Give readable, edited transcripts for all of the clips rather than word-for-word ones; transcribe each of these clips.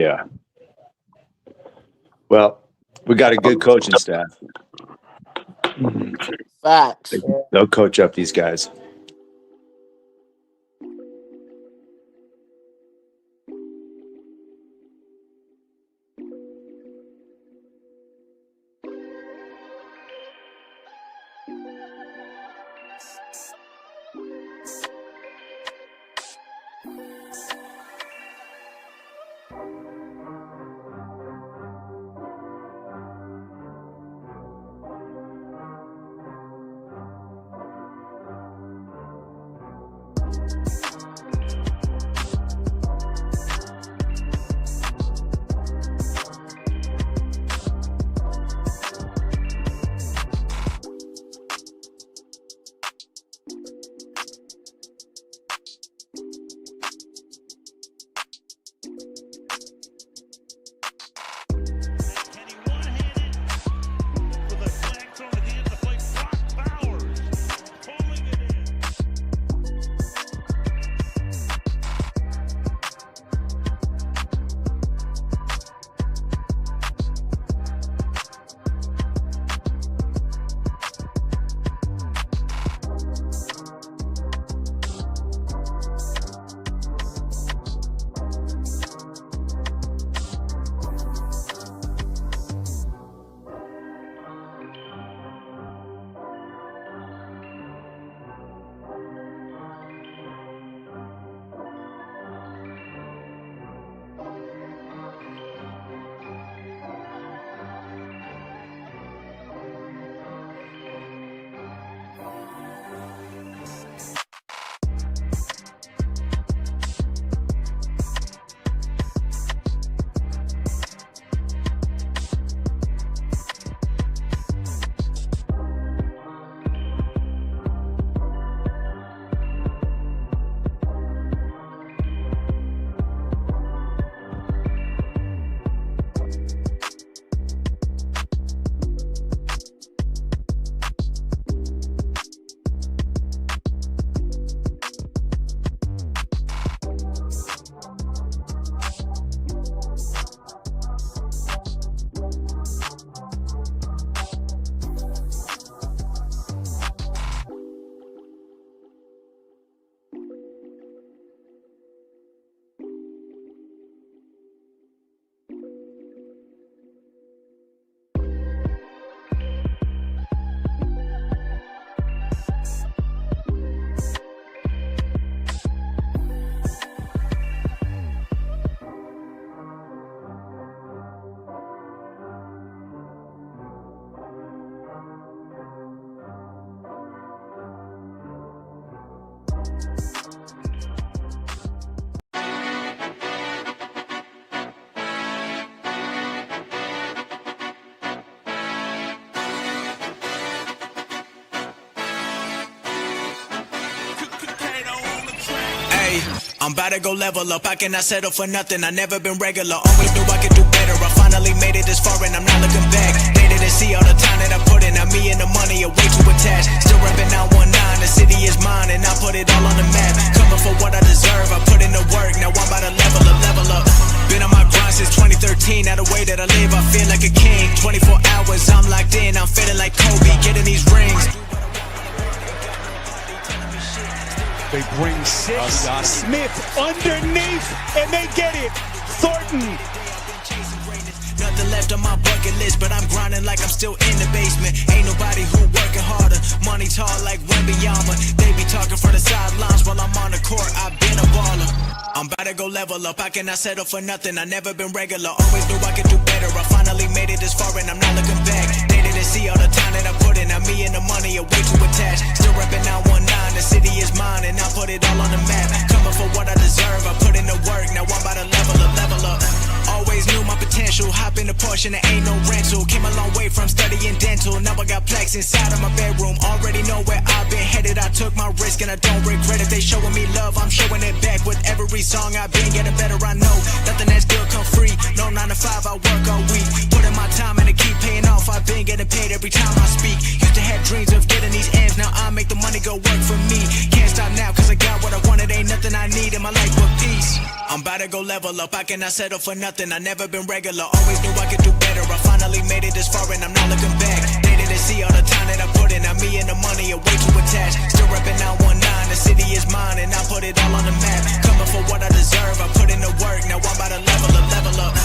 Yeah. Well, we got a good coaching staff. Facts. They'll coach up these guys. I'm about to go level up, I cannot settle for nothing, I never been regular, always knew I could do better, I finally made it this far and I'm not looking back. They didn't see all the time that I put in, now me and the money are way too attached. Still reppin' 919, the city is mine and I put it all on the map. Coming for what I deserve, I put in the work, now I'm about to level up. Been on my grind since 2013, now the way that I live, I feel like a king. 24 hours, I'm locked in, I'm feeling like Kobe, getting these rings. They bring six, Smith underneath, and they get it. Thornton. Nothing left on my bucket list, but I'm grinding like I'm still in the basement. Ain't nobody who working harder. Money tall like Wembanyama. They be talking for the sidelines while I'm on the court. I've been a baller. I'm about to go level up. I cannot settle for nothing. I never been regular. Always knew I could do better. I finally made it this far and I'm not looking back. They didn't see all the time that I put in. Now me and the money are way too attached. Still reppin' 919. The city is mine and I put it all on the map. Coming for what I deserve. I put in the work. Now I'm about to level up. Always knew my potential. Hop in the Porsche and there ain't no rental. Came a long way from studying dental. Now I got plaques inside of my bedroom. Already know where I've been headed. I took my risk and I don't regret it. They showing me love, I'm showing it back. With every song I've been getting better. I know nothing that's good come free. No 9 to 5, I work all week. Put in my time and it keep paying off. I've been getting paid every time I speak. Used to have dreams of getting these ends. Now I make the money go work for me. Can't stop now cause I got what I wanted. Ain't nothing I need in my life but peace. I'm about about to go level up. I cannot settle for nothing. I never been regular. Always knew I could do better. I finally made it this far and I'm not looking back. They didn't see all the time that I put in. Now me and the money are way too attached. Still repping 919. The city is mine and I put it all on the map. Coming for what I deserve. I put in the work. Now I'm about to level up, level up.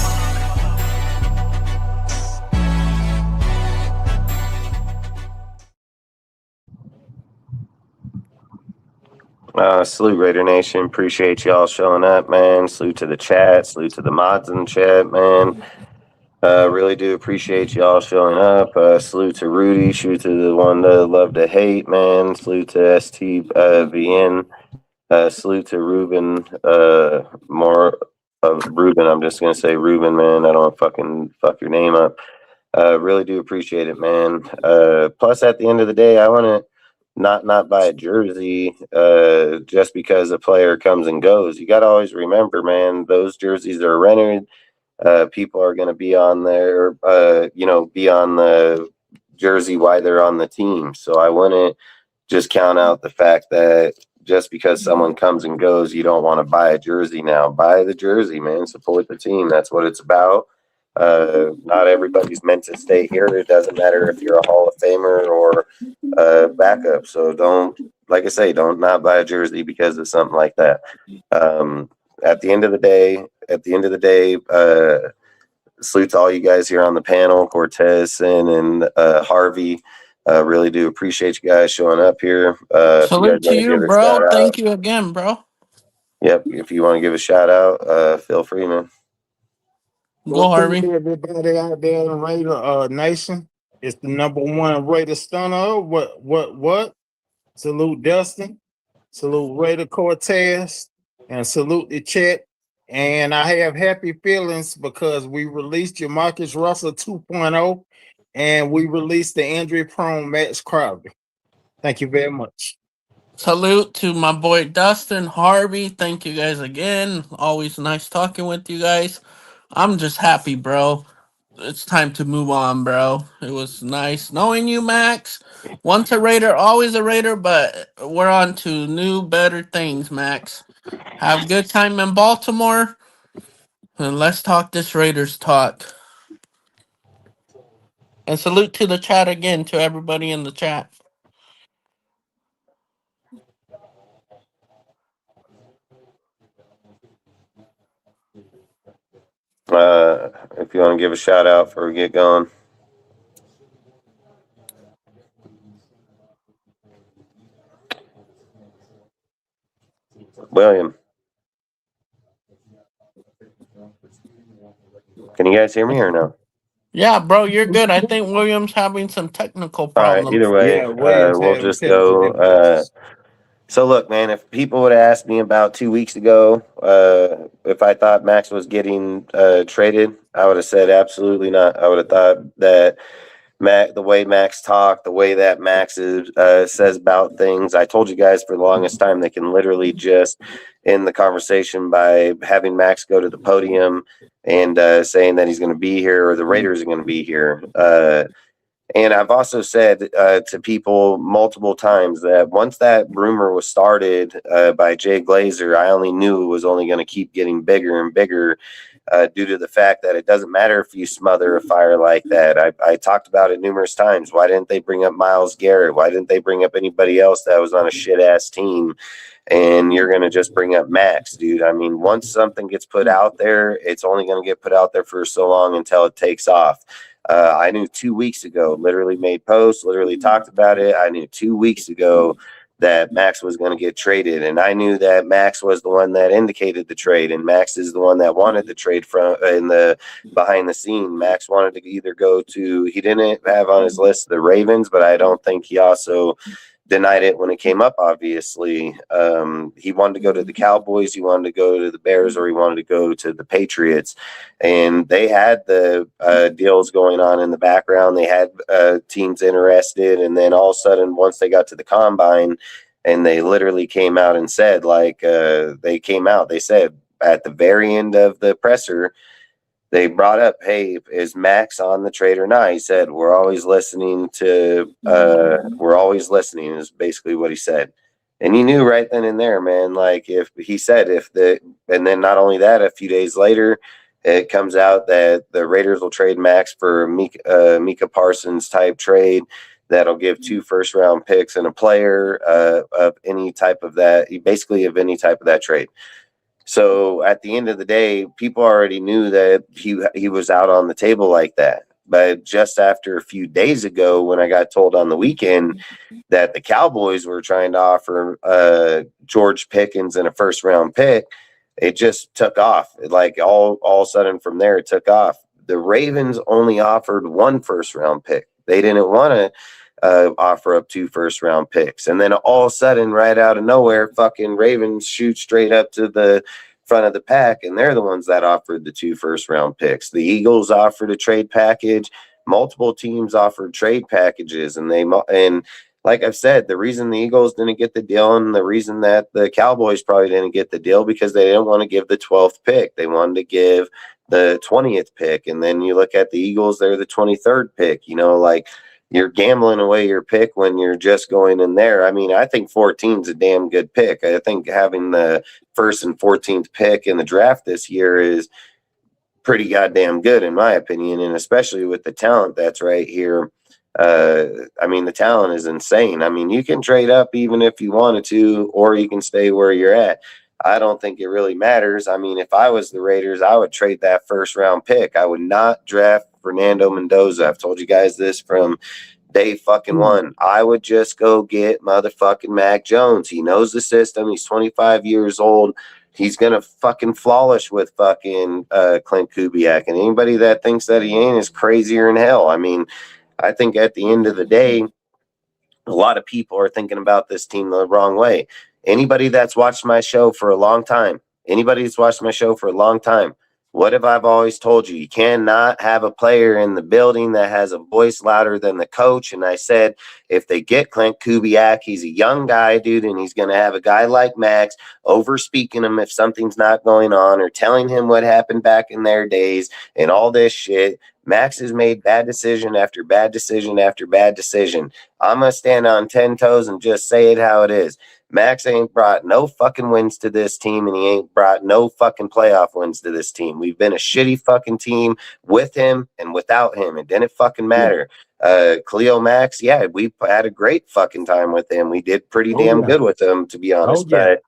Salute Raider Nation. Appreciate y'all showing up, man. Salute to the chat. Salute to the mods in the chat, man. Really do appreciate y'all showing up. Salute to Rudy. Salute to the one that love to hate, man. Salute to STVN. Salute to Ruben. More of Ruben. I'm just gonna say Ruben, man. I don't fucking fuck your name up. Really do appreciate it, man. Plus, at the end of the day, I want to not buy a jersey just because a player comes and goes. You got to always remember, man, those jerseys are rented. People are going to be on there, be on the jersey while they're on the team. So I wouldn't just count out the fact that just because someone comes and goes, you don't want to buy a jersey now. Buy the jersey, man. Support the team. That's what it's about. Not everybody's meant to stay here. It doesn't matter if you're a Hall of Famer or backup. So don't not buy a jersey because of something like that. At the end of the day, salute to all you guys here on the panel, Cortez and Harvey. Really do appreciate you guys showing up here. Salute to you, bro. Thank you again, bro. Yep. If you want to give a shout out, feel free, man. Go, Harvey. Everybody out there in the Raider Nation. It's the #1 Raider stunner. What? Salute Dustin. Salute Raider Cortez. And salute the chat. And I have happy feelings because we released your Marcus Russell 2.0 and we released the injury-prone Maxx Crosby. Thank you very much. Salute to my boy Dustin, Harvey. Thank you guys again. Always nice talking with you guys. I'm just happy, bro. It's time to move on, bro. It was nice knowing you, Max. Once a Raider, always a Raider, but we're on to new, better things, Max. Have a good time in Baltimore. And let's talk this Raiders talk. And salute to the chat again, to everybody in the chat. If you want to give a shout out before we get going. William. Can you guys hear me or no? Yeah, bro, you're good. I think William's having some technical problems. All right, either way, we'll just go. So look, man, if people would have asked me about 2 weeks ago if I thought Max was getting traded, I would have said absolutely not. I would have thought that the way Max talked, the way that Max says about things, I told you guys for the longest time they can literally just end the conversation by having Max go to the podium and saying that he's going to be here or the Raiders are going to be here. And I've also said to people multiple times that once that rumor was started by Jay Glazer, I only knew it was only going to keep getting bigger and bigger due to the fact that it doesn't matter if you smother a fire like that. I talked about it numerous times. Why didn't they bring up Myles Garrett? Why didn't they bring up anybody else that was on a shit-ass team? And you're going to just bring up Max, dude. I mean, once something gets put out there, it's only going to get put out there for so long until it takes off. I knew 2 weeks ago, literally made posts, literally talked about it. I knew 2 weeks ago that Max was going to get traded. And I knew that Max was the one that indicated the trade. And Max is the one that wanted the trade from in the behind the scene. Max wanted to either go to, he didn't have on his list the Ravens, but I don't think he also denied it when it came up, obviously. He wanted to go to the Cowboys, he wanted to go to the Bears, or he wanted to go to the Patriots. And they had the deals going on in the background. They had teams interested. And then all of a sudden, once they got to the combine, and they literally came out and said, they said at the very end of the presser, they brought up, hey, is Max on the trade or not? He said, we're always listening is basically what he said. And he knew right then and there, man. Like if he said and then not only that, a few days later, it comes out that the Raiders will trade Maxx for Micah Parsons type trade that'll give 2 first-round picks and a player of any type of that, basically of any type of that trade. So at the end of the day, people already knew that he was out on the table like that. But just after a few days ago, when I got told on the weekend that the Cowboys were trying to offer George Pickens and a first-round pick, it just took off. Like all of a sudden from there, it took off. The Ravens only offered 1 first-round pick. They didn't want to offer up 2 first-round picks. And then all of a sudden, right out of nowhere, fucking Ravens shoot straight up to the front of the pack, and they're the ones that offered the 2 first-round picks. The Eagles offered a trade package. Multiple teams offered trade packages, and like I've said, the reason the Eagles didn't get the deal and the reason that the Cowboys probably didn't get the deal because they didn't want to give the 12th pick. They wanted to give the 20th pick. And then you look at the Eagles, they're the 23rd pick. You know, like you're gambling away your pick when you're just going in there. I mean, I think 14 is a damn good pick. I think having the 1st and 14th pick in the draft this year is pretty goddamn good, in my opinion, and especially with the talent that's right here. I mean, the talent is insane. I mean, you can trade up even if you wanted to, or you can stay where you're at. I don't think it really matters. I mean, if I was the Raiders, I would trade that first-round pick. I would not draft Fernando Mendoza. I've told you guys this from day fucking one. I would just go get motherfucking Mac Jones. He knows the system. He's 25 years old. He's going to fucking flourish with fucking Clint Kubiak. And anybody that thinks that he ain't is crazier than hell. I mean, I think at the end of the day, a lot of people are thinking about this team the wrong way. Anybody that's watched my show for a long time, what have I always told you? You cannot have a player in the building that has a voice louder than the coach. And I said, if they get Clint Kubiak, he's a young guy, dude, and he's going to have a guy like Maxx over speaking him if something's not going on or telling him what happened back in their days and all this shit. Maxx has made bad decision after bad decision after bad decision. I'm going to stand on 10 toes and just say it how it is. Maxx ain't brought no fucking wins to this team, and he ain't brought no fucking playoff wins to this team. We've been a shitty fucking team with him and without him. It didn't fucking matter. Khalil Max, yeah, we had a great fucking time with him. We did pretty damn good with him, to be honest. But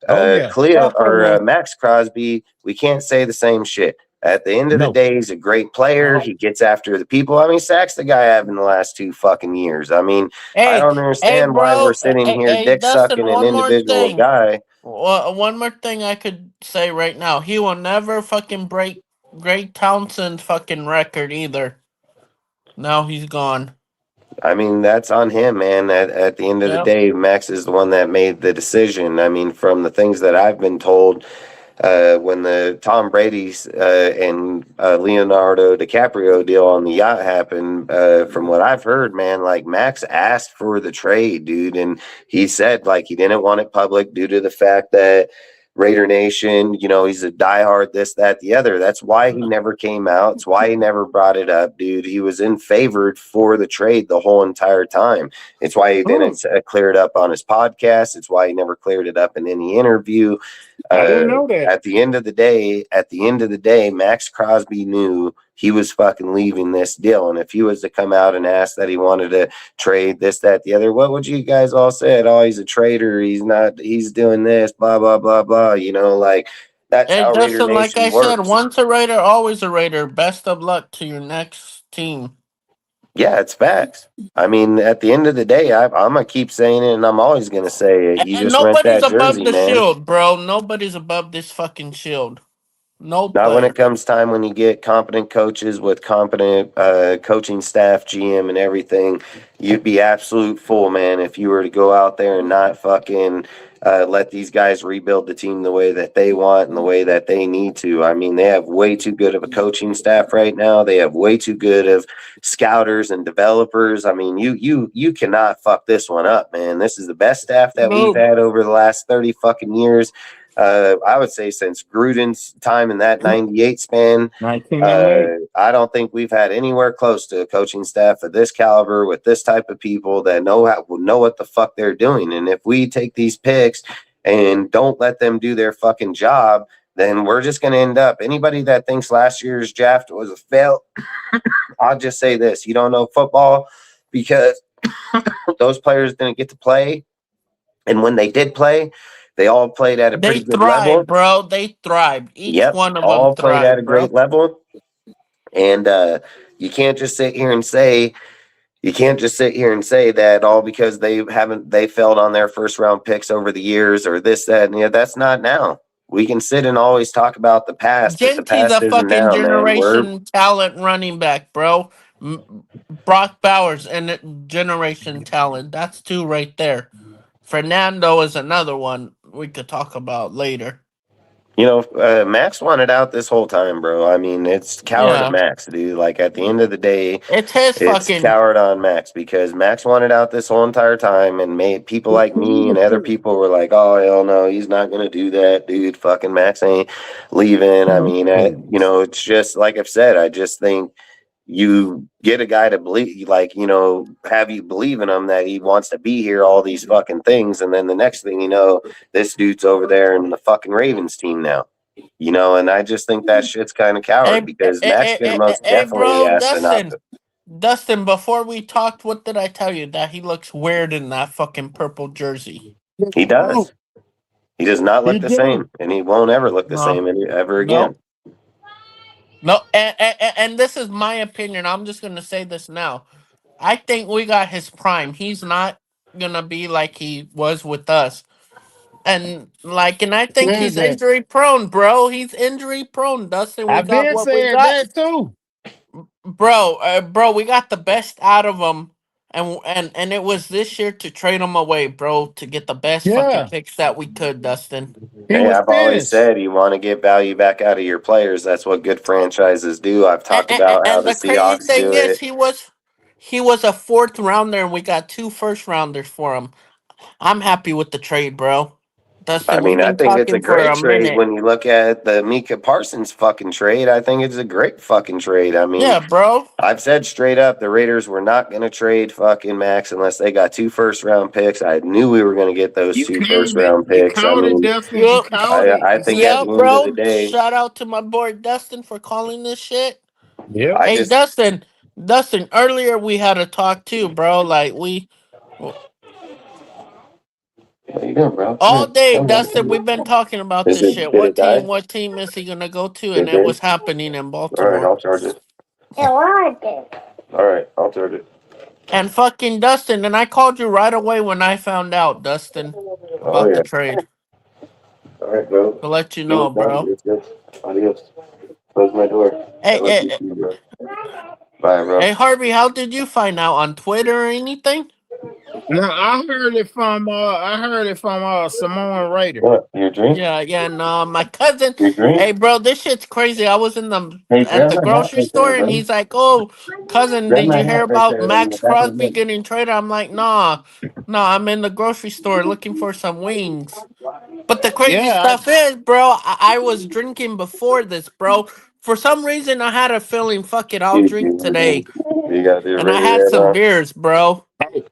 Khalil or Maxx Crosby, we can't say the same shit. At the end of the day, he's a great player. He gets after the people. I mean, sacks the guy have in the last 2 fucking years. I mean, I don't understand why we're sitting here dick sucking an individual guy. Well, one more thing I could say right now. He will never fucking break Greg Townsend's fucking record either. Now he's gone. I mean, that's on him, man. At the end of the day, Maxx is the one that made the decision. I mean, from the things that I've been told, when the Tom Brady's and Leonardo DiCaprio deal on the yacht happened, from what I've heard, man, like Maxx asked for the trade, dude, and he said like he didn't want it public due to the fact that Raider Nation, you know, he's a diehard, this, that, the other. That's why he never came out. It's why he never brought it up, dude. He was in favored for the trade the whole entire time. It's why he didn't clear it up on his podcast. It's why he never cleared it up in any interview. I didn't know that. At the end of the day, Maxx Crosby knew he was fucking leaving this deal. And if he was to come out and ask that he wanted to trade this, that, the other, what would you guys all say? Oh, he's a traitor. He's not, he's doing this, blah, blah, blah, blah. You know, like that's how Raider Nation like I works. said, once a Raider, always a Raider. Best of luck to your next team. Yeah, it's facts. I mean, at the end of the day, I'm gonna keep saying it, and I'm always gonna say it. You just rent that jersey, above the man. shield, bro. Nobody's above this fucking shield. No, not when it comes time when you get competent coaches with competent coaching staff, GM, and everything. You'd be absolute fool, man, if you were to go out there and not fucking let these guys rebuild the team the way that they want and the way that they need to. I mean, they have way too good of a coaching staff right now. They have way too good of scouters and developers. I mean, you cannot fuck this one up, man. This is the best staff that we've had over the last 30 fucking years. I would say since Gruden's time in that 98 span, 1998. I don't think we've had anywhere close to a coaching staff of this caliber with this type of people that know what the fuck they're doing. And if we take these picks and don't let them do their fucking job, then we're just going to end up. Anybody that thinks last year's draft was a fail, I'll just say this: you don't know football because those players didn't get to play, and when they did play, they all played at a They pretty good level. thrived, bro. They thrived. Each one of all them played at a thrived, bro. great level. And you can't just sit here and say that all because they failed on their first round picks over the years or this, that, and that's not now. We can sit and always talk about the past, but the Genty's past a isn't fucking now, man. generation talent running back, bro. Brock Bowers and generation talent. That's two right there. Fernando is another one we could talk about later. Max wanted out this whole time, bro. I mean, it's coward Yeah. of Max, dude. Like, at the end of the day, It's his it's fucking coward on Max because Max wanted out this whole entire time and made people like me and other people were like, oh, hell no, he's not going to do that, dude. Fucking Max ain't leaving. I mean, it's just like I've said, I just think you get a guy to believe, have you believe in him that he wants to be here, all these fucking things. And then the next thing you know, this dude's over there in the fucking Ravens team now, and I just think that shit's kind of coward because Max could most definitely bro, asked not to. Dustin, before we talked, what did I tell you? That he looks weird in that fucking purple jersey. He does. He does not look the same, and he won't ever look the same ever again. No, and this is my opinion. I'm just going to say this now. I think we got his prime. He's not going to be like he was with us. And I think he's injury prone, bro. He's injury prone, Dustin. We I've got been what we saying got. that too. Bro, we got the best out of him. And it was this year to trade him away, bro, to get the best fucking picks that we could, Dustin. Hey, I've always said you want to get value back out of your players. That's what good franchises do. I've talked about how the Seahawks do it. He was a fourth rounder, and we got 2 first rounders for him. I'm happy with the trade, bro. Dustin, I mean, I think it's a great trade minute. when you look at the Micah Parsons fucking trade. I think it's a great fucking trade. I mean, yeah, bro. I've said straight up the Raiders were not going to trade fucking Max unless they got 2 first round picks. I knew we were going to get those 2 first round picks. I think at the end of the day, shout out to my boy Dustin for calling this shit. Yeah. Hey, Dustin, earlier we had a talk too, bro. Like How you doing, bro? all day, Dustin, we've been talking about this shit. What team is he gonna go to? And it was happening in Baltimore. All right, I'll charge it. All right, I'll charge it. And fucking Dustin, and I called you right away when I found out, Dustin, about the trade. All right, bro. To let you know, bro. Adios. Close my door. Hey, bye, bro. Hey, Harvey, how did you find out? On Twitter or anything? No, I heard it from Samoan Raider. What? Your drink? Yeah, and my cousin. Your drink? Hey, bro, this shit's crazy. I was at the grocery store, and he's like, "Oh, cousin, did you hear about Maxx Crosby getting traded?" I'm like, "Nah, I'm in the grocery store looking for some wings." But the crazy stuff is, bro, I was drinking before this, bro. For some reason, I had a feeling, fuck it, I'll drink today. And I had some beers, bro.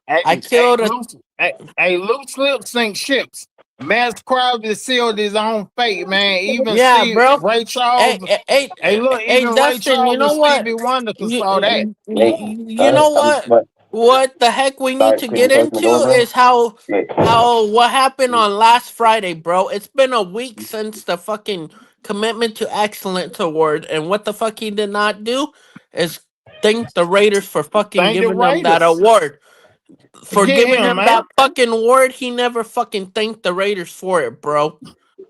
I killed loose lips sink ships. Maxx Crosby sealed his own fate, man. Even bro. Ray Charles. Even Ray Dustin, Charles you know and what? Stevie Wonder saw that. You know what? What the heck we need to get into is how what happened on last Friday, bro. It's been a week since the fucking Commitment to Excellence Award, and what the fuck he did not do is thank the Raiders for fucking giving him that award. For giving him that fucking award, he never fucking thanked the Raiders for it, bro.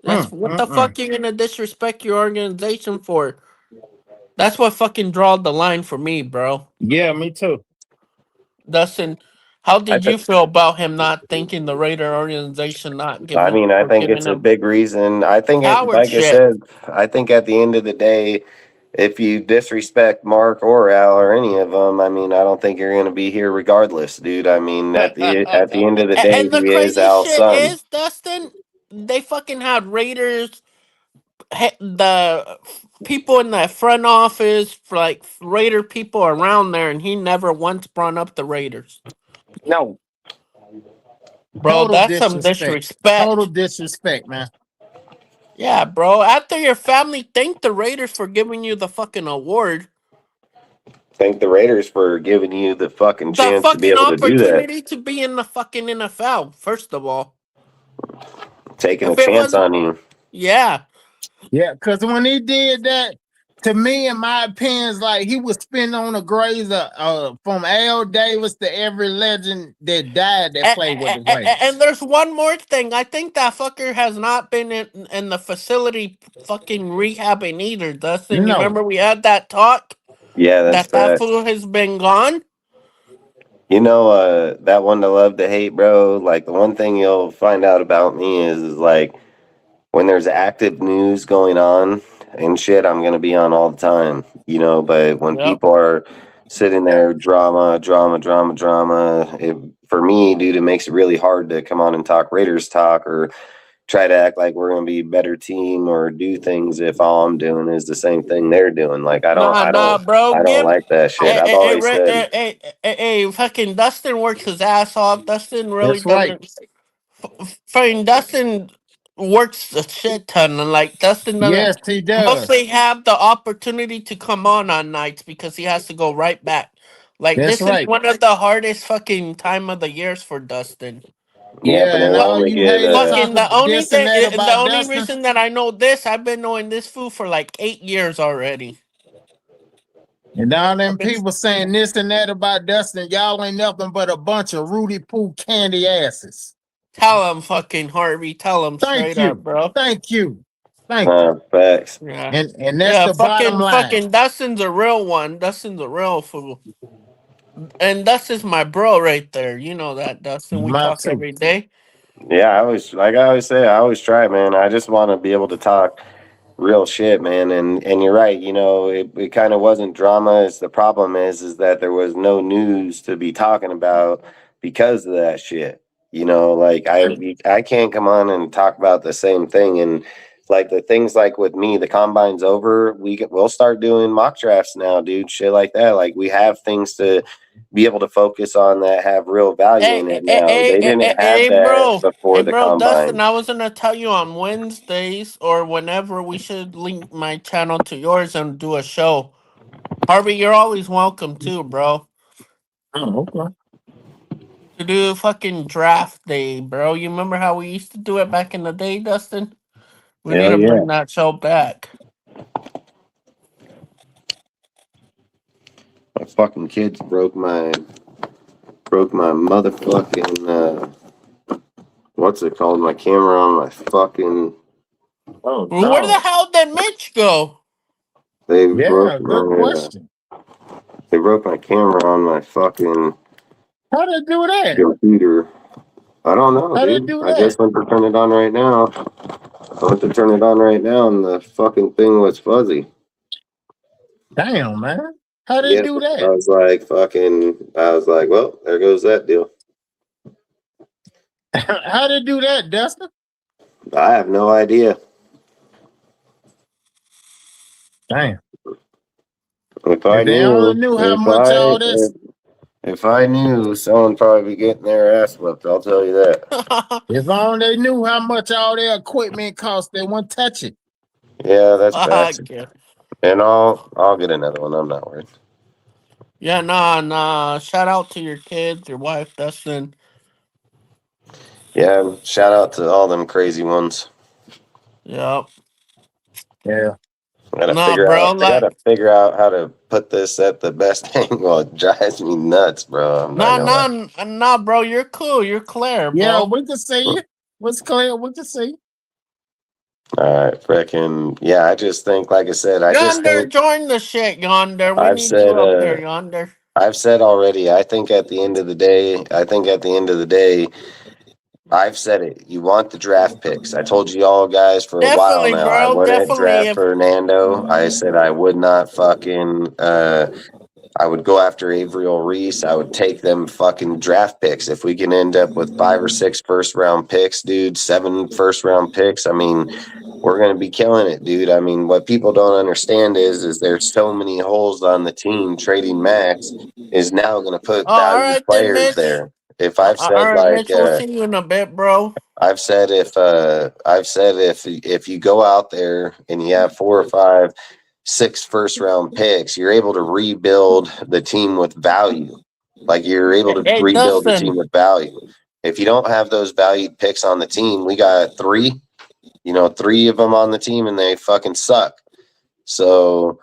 That's what the fuck you're gonna disrespect your organization for. That's what fucking drawed the line for me, bro. Yeah, me too. Dustin, how did you feel about him not thanking the Raider organization, not giving? I mean, I think it's a big reason. I think, I said, I think at the end of the day, if you disrespect Mark or Al or any of them, I mean, I don't think you're going to be here regardless, dude. I mean, at the end of the day, and the he is crazy Al's shit son. is, Dustin, they fucking had Raiders, the people in the front office, like Raider people around there, and he never once brought up the Raiders. No. Bro, Total that's some disrespect. disrespect. Total disrespect, man. Yeah, bro. After your family thanked the Raiders for giving you the fucking award, Thank the Raiders for giving you the fucking the chance to be fucking able to do that. opportunity to be in the fucking NFL, first of all. Taking a If it chance wasn't, on you. yeah. Yeah, because when he did that, to me, in my opinion, it's like he was spinning on the graves from Al Davis to every legend that died that played with the Raiders. And there's one more thing. I think that fucker has not been in the facility fucking rehabbing either, Dustin. You No. remember we had that talk? Yeah, that's that fact. fool has been gone? You know, that one to love to hate, bro. Like, the one thing you'll find out about me is like, when there's active news going on and shit, I'm going to be on all the time, you know, but when Yep. people are sitting there, drama, for me, dude, it makes it really hard to come on and talk Raiders talk or try to act like we're going to be a better team or do things if all I'm doing is the same thing they're doing. Like, I don't like that shit. I've always said, fucking Dustin works his ass off. Dustin really That's right. doesn't. Fucking Dustin works a shit ton, and like Dustin doesn't Yes, he does. mostly have the opportunity to come on nights because he has to go right back. Like, That's this right. is one of the hardest fucking time of the years for Dustin. Yeah, but and they all only you get, haters Fucking the talking only this and thing, that the about only Dustin. reason that I know this, I've been knowing this fool for like 8 years already. And all them people saying this and that about Dustin, y'all ain't nothing but a bunch of Rudy Poo candy asses. Tell him, fucking Harvey. Tell him Thank straight you. up, bro. Thank you. Thank you. facts. Yeah. And that's the bottom line. Fucking Dustin's a real one. Dustin's a real fool. And Dustin's my bro right there. You know that, Dustin. We My talk too. every day. Yeah, I always say, I always try, man. I just want to be able to talk real shit, man. And you're right, you know, it kind of wasn't drama. The problem is that there was no news to be talking about because of that shit. You know, like I can't come on and talk about the same thing. And like the things like with me, the combine's over. We'll start doing mock drafts now, dude. Shit like that. Like, we have things to be able to focus on that have real value in it now. They didn't have that before the combine. Dustin, I was gonna tell you on Wednesdays or whenever we should link my channel to yours and do a show. Harvey, you're always welcome too, bro. Oh, okay. To do fucking draft day, bro. You remember how we used to do it back in the day, Dustin? We need to bring that show back. My fucking kids broke my motherfucking what's it called? My camera on my fucking. Oh, Where the hell did Mitch go? They good question. They broke my camera on my fucking. How did they do that? Computer. I don't know, How dude. they do I that? just went to turn it on right now. And the fucking thing was fuzzy. Damn, man. How they do that? I was like, well, there goes that deal. How they do that, Dustin? I have no idea. Damn. If I knew, someone probably be getting their ass whipped. I'll tell you that. If only they knew how much all their equipment cost, they wouldn't touch it. Yeah, that's bad. And I'll get another one. I'm not worried. Yeah, nah. Shout out to your kids, your wife, Dustin. Yeah, shout out to all them crazy ones. Yep. Yeah. I gotta figure out how to put this at the best angle. It drives me nuts, bro. Nah, bro. You're cool. You're clear, bro. Yeah, we can see you. What's clear? We can see. All right, frickin'. Yeah, I just think, like I said, join the shit, Yonder. We need you up there, Yonder. I've said already, I think at the end of the day, I've said it. You want the draft picks. I told you all guys for a while now. Bro, I wouldn't draft Fernando. I said I would not fucking I would go after Avriel Reese. I would take them fucking draft picks. If we can end up with 5 or 6 first-round picks, dude, 7 first-round picks, I mean, we're going to be killing it, dude. I mean, what people don't understand is there's so many holes on the team. Trading Maxx is now going to put Oh, all valued right then, players Mitch. there. If All I've said right, like Mitch. We'll see you in a bit, bro. I've said if you go out there and you have 4 or 5, 6 first-round picks, you're able to rebuild the team with value. Like you're able to Hey, rebuild the Dustin. team with value. If you don't have those valued picks on the team, we got 3 of them on the team and they fucking suck. So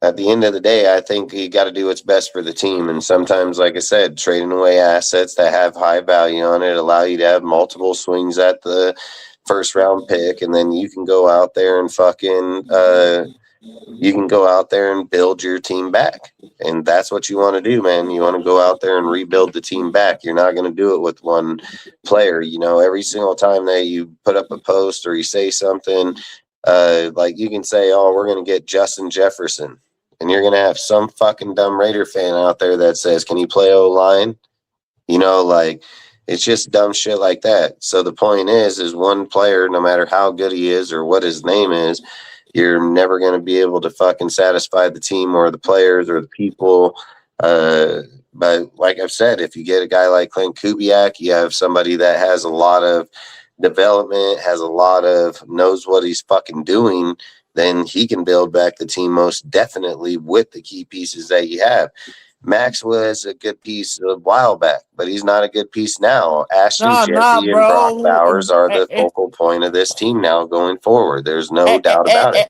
at the end of the day, I think you got to do what's best for the team. And sometimes, like I said, trading away assets that have high value on it allow you to have multiple swings at the first round pick. And then you can go out there and build your team back. And that's what you want to do, man. You want to go out there and rebuild the team back. You're not going to do it with one player. Every single time that you put up a post or you say something, like you can say, oh, we're going to get Justin Jefferson. And you're going to have some fucking dumb Raider fan out there that says, can he play O-line? It's just dumb shit like that. So the point is one player, no matter how good he is or what his name is, you're never going to be able to fucking satisfy the team or the players or the people. But like I've said, if you get a guy like Clint Kubiak, you have somebody that has a lot of development, knows what he's fucking doing, then he can build back the team most definitely with the key pieces that you have. Maxx was a good piece a while back, but he's not a good piece now. Ashton Jeanty and Brock Bowers are the focal point of this team now going forward. There's no doubt about it.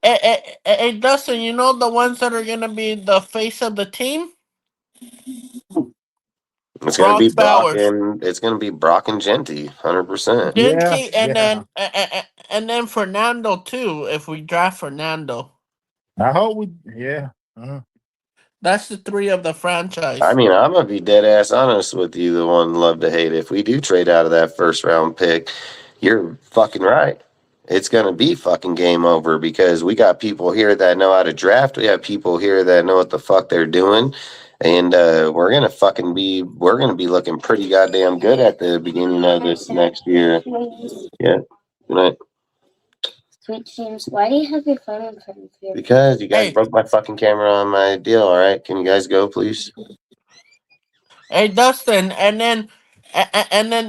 Hey, Dustin, you know the ones that are going to be the face of the team? It's going to be Brock and Jeanty, 100%. Jeanty, and then Fernando too. If we draft Fernando, I hope that's the 3 of the franchise. I mean, I'm going to be dead ass honest with you, the one love to hate. If we do trade out of that first round pick, you're fucking right. It's going to be fucking game over because we got people here that know how to draft. We have people here that know what the fuck they're doing. And we're going to be looking pretty goddamn good at the beginning of this next year. Yeah. Good night. Sweet James, why do you have your phone in front of you? Because you guys broke my fucking camera on my deal, all right? Can you guys go, please? Hey, Dustin, and then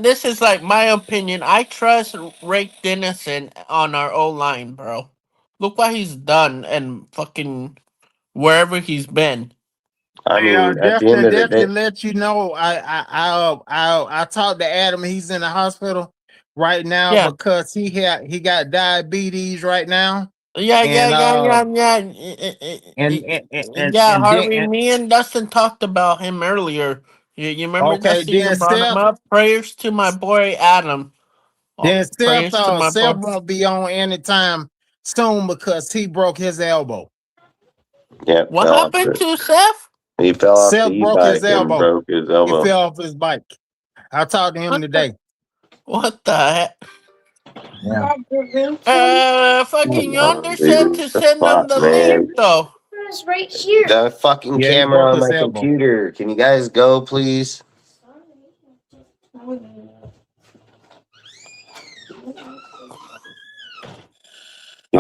this is like my opinion. I trust Rick Dennison on our O-line, bro. Look what he's done and fucking wherever he's been. I mean, at the end of the day, let you know, I talked to Adam. He's in the hospital right now because he got diabetes right now. Yeah. Harvey, me and Dustin talked about him earlier. You remember Dustin? You brought him up. Prayers to my boy Adam. Then Seth won't be on anytime soon because he broke his elbow. Yeah. What happened to Seth? He fell off Seth the broke e-bike his elbow. and broke his elbow. He fell off his bike. I talked to him today. What the heck? Yeah. Fucking Yonder said to send them the link though. It's right here. The fucking camera on my computer. Can you guys go, please? All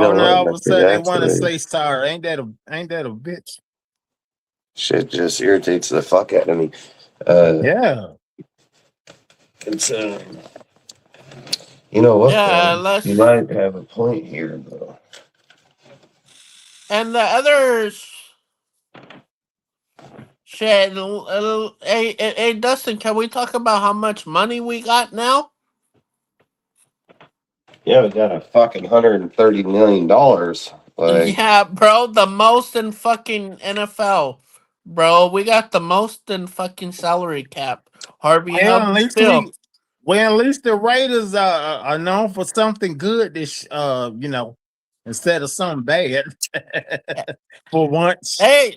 of a sudden they want to say sorry. Ain't that a bitch? Shit just irritates the fuck out of me. Yeah. It's you know what? Yeah, you might have a point here, though. And the others. Shit. Hey, Dustin, can we talk about how much money we got now? Yeah, we got a fucking $130 million. Yeah, bro, the most in fucking NFL. Bro, we got the most in fucking salary cap. Harvey, at least the Raiders are known for something good this instead of something bad for once. Hey,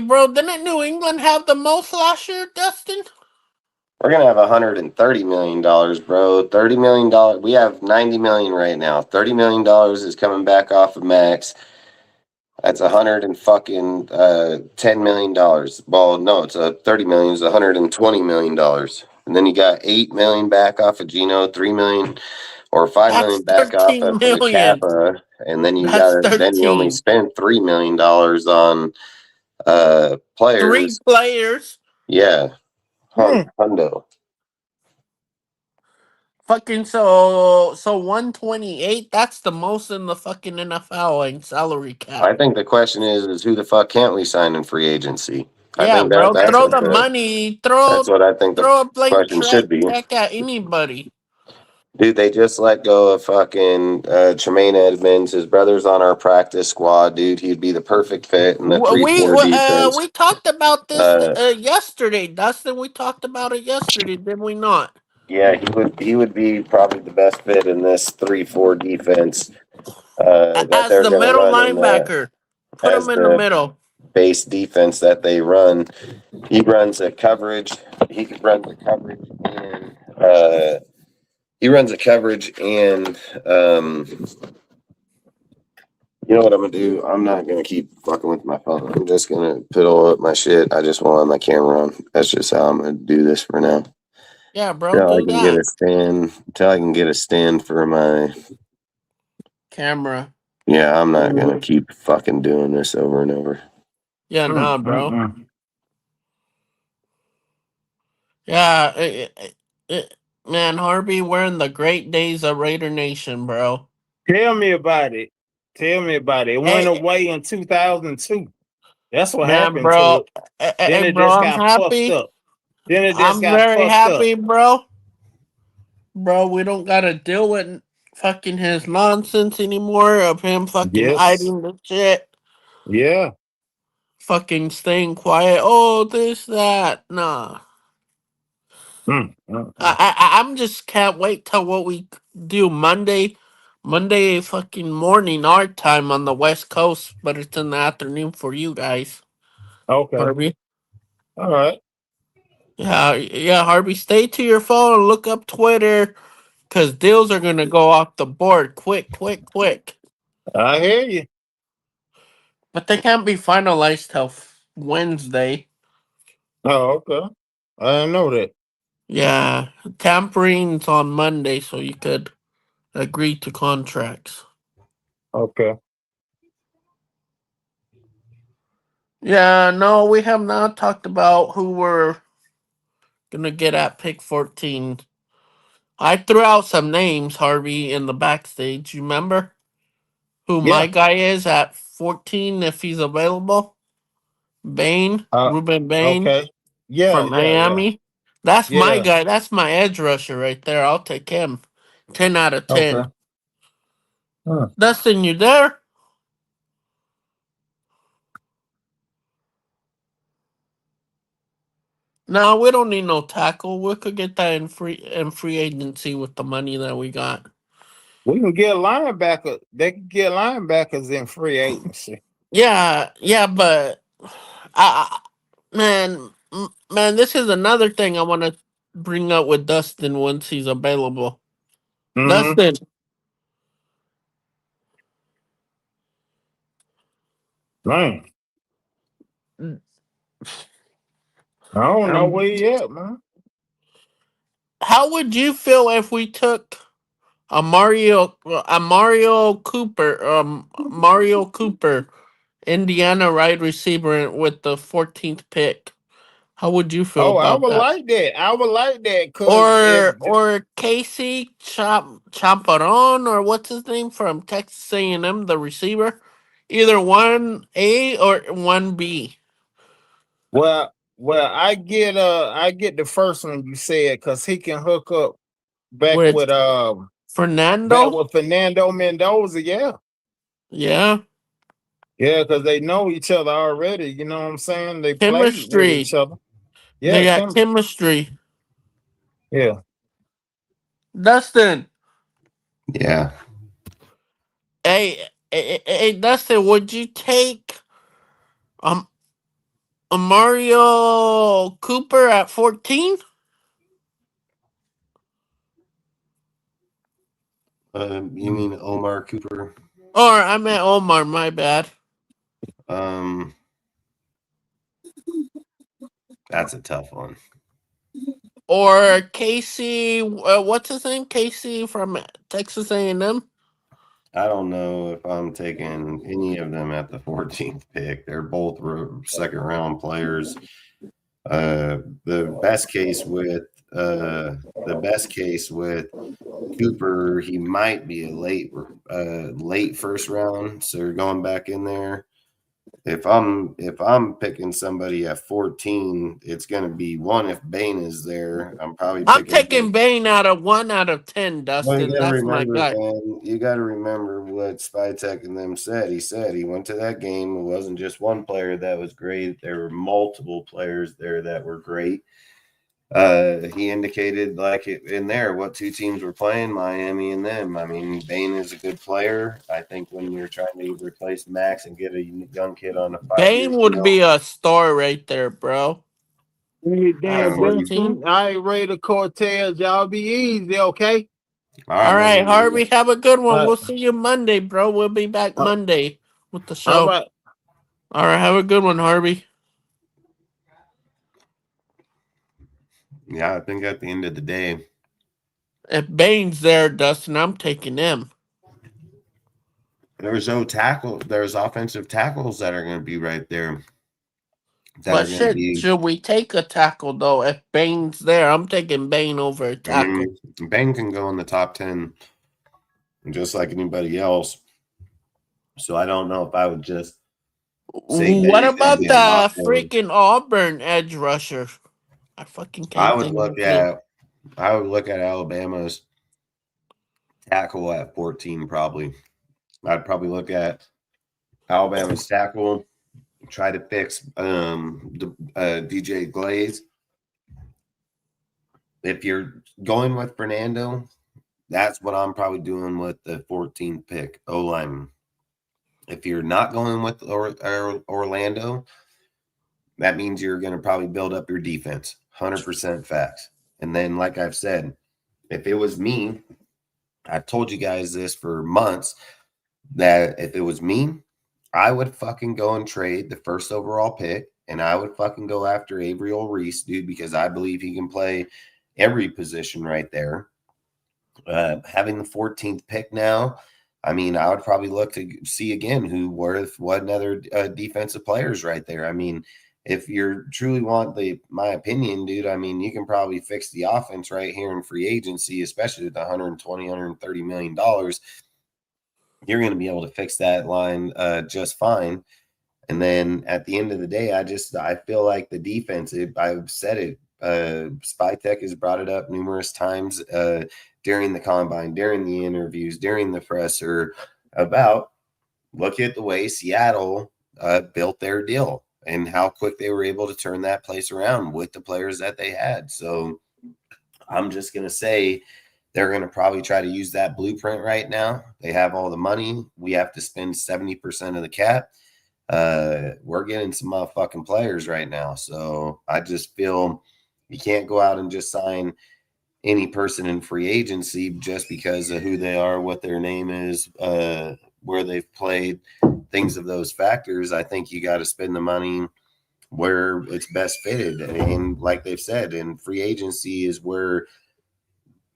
bro, didn't New England have the most last year, Dustin? We're gonna have $130 million, bro. $30 million. We have $90 million right now. $30 million is coming back off of Maxx. That's $10 million. Well, no, it's $30 million. It's $120 million. And then you got $8 million back off of Gino, $3 million or $5 That's million back off 13 of the million. Kappa, and then That's you only 13. spent $3 million on Three players. players. Yeah, Hmm. hundo. Fucking so 128. That's the most in the fucking NFL in salary cap. I think the question is who the fuck can't we sign in free agency? I Yeah, think bro. that's Throw what the money. Throw I think the throw a blank question should be. check at anybody. Dude, they just let go of fucking Tremaine Edmonds. His brother's on our practice squad, dude. He'd be the perfect fit in the 3-4 defense. We talked about this Uh, yesterday, Dustin. We talked about it yesterday, did we not? yeah, he would be probably the best fit in this 3-4 defense that As they're the going to middle run linebacker. Put as him in the the middle. base defense that they run. He runs a coverage. He runs a coverage and you know what I'm gonna do? I'm not gonna keep fucking with my phone. I'm just gonna put all up my shit. I just want my camera on. That's just how I'm gonna do this for now. Yeah, bro, Until I do can that. get a stand for my Camera. Yeah, I'm not gonna keep fucking doing this over and over. Yeah, nah, bro. Yeah, man, Harvey, we're in the great days of Raider Nation, bro. Tell me about it. It went Hey, away in 2002. That's what man, happened to bro. it. Then it Bro, just I'm got fucked happy. up. Then it just I'm got very fucked up. happy, bro. Bro, we don't gotta deal with fucking his nonsense anymore of him fucking Yes. hiding the shit. Yeah. Fucking staying quiet. Oh, this, that. Nah. I'm just can't wait till what we do Monday fucking morning our time on the West Coast, but it's in the afternoon for you guys. Okay. Harvey. All right. Yeah, Harvey, stay to your phone and look up Twitter because deals are gonna go off the board quick. I hear you. But they can't be finalized till Wednesday. Oh, okay. I didn't know that. Yeah, tampering's on Monday, so you could agree to contracts. Okay. Yeah, no, we have not talked about who we're gonna get at pick 14. I threw out some names, Harvey, in the backstage. You remember who my Yeah. guy is at 14 if he's available? Ruben Bain Okay. Yeah, from Miami. That's my yeah. guy. That's my edge rusher right there. I'll take him. 10 out of 10. Okay. Huh. Dustin, you there? No, we don't need no tackle. We could get that in free agency with the money that we got. We can get linebacker. They can get linebackers in free agency. Yeah, but man, this is another thing I want to bring up with Dustin once he's available. Dustin, Man. I don't know where he at, man. how would you feel if we took a Mario Cooper, Indiana wide receiver with the 14th pick? How would you feel Oh, I about would that? like that. I would like that because Or Casey Champaron, or what's his name from Texas A&M, the receiver, either 1A or 1B. well, I get the first one you said because he can hook up back With with Fernando. Fernando Mendoza. Yeah, Yeah, because they know each other already. You know what I'm saying? They play with chemistry. each other. They Yeah, got chemistry. yeah. Dustin, Yeah. hey, Dustin, would you take a Mario Cooper at 14? You mean Omar Cooper? Or I meant Omar, my bad. That's a tough one. Or Casey, what's his name? Casey from Texas A&M. I don't know if I'm taking any of them at the 14th pick. They're both second round players. The best case with Cooper, he might be a late first round. So you're going back in there. If I'm picking somebody at 14, it's going to be one if Bain is there. I'm taking Bain out of 1 out of 10, Dustin. That's my guy. Man, you got to remember what Spytek and them said. He said he went to that game. It wasn't just one player that was great. There were multiple players there that were great. He indicated like in there what two teams were playing, Miami and them. I mean, Bain is a good player. I think when you're trying to replace Max and get a young kid on a 5-year Bain would be a star right there, bro. Hey, damn, I ain't ready to Cortez. Y'all be easy, okay? All right, Harvey, have a good one. We'll see you Monday, bro. We'll be back Monday with the show. All right, have a good one, Harvey. Yeah, I think at the end of the day, if Bain's there, Dustin, I'm taking him. There's no tackle. There's offensive tackles that are going to be right there. But should we take a tackle, though? If Bain's there, I'm taking Bain over a tackle. Bain can go in the top 10 just like anybody else. So I don't know if I would just say what about the freaking Auburn edge rusher? I fucking can't. I would look at Alabama's tackle at 14 probably. I'd probably look at Alabama's tackle, try to fix DJ Glaze. If you're going with Fernando, that's what I'm probably doing with the 14th pick, O-lineman. If you're not going with Orlando, that means you're going to probably build up your defense. 100% facts. And then, like I've said, if it was me, I've told you guys this for months, that if it was me, I would fucking go and trade the first overall pick, and I would fucking go after Avriel Reese, dude, because I believe he can play every position right there. Having the 14th pick now, I mean, I would probably look to see again what other defensive players right there. I mean, if you truly want my opinion, dude, I mean, you can probably fix the offense right here in free agency, especially with the $120, $130 million. You're going to be able to fix that line just fine. And then at the end of the day, I feel like the defense, I've said it, Spytek has brought it up numerous times during the combine, during the interviews, during the presser about look at the way Seattle built their deal and how quick they were able to turn that place around with the players that they had. So I'm just going to say they're going to probably try to use that blueprint right now. They have all the money. We have to spend 70% of the cap. We're getting some motherfucking players right now. So I just feel you can't go out and just sign any person in free agency just because of who they are, what their name is, where they've played, things of those factors. I think you got to spend the money where it's best fitted. And like they've said, and free agency is where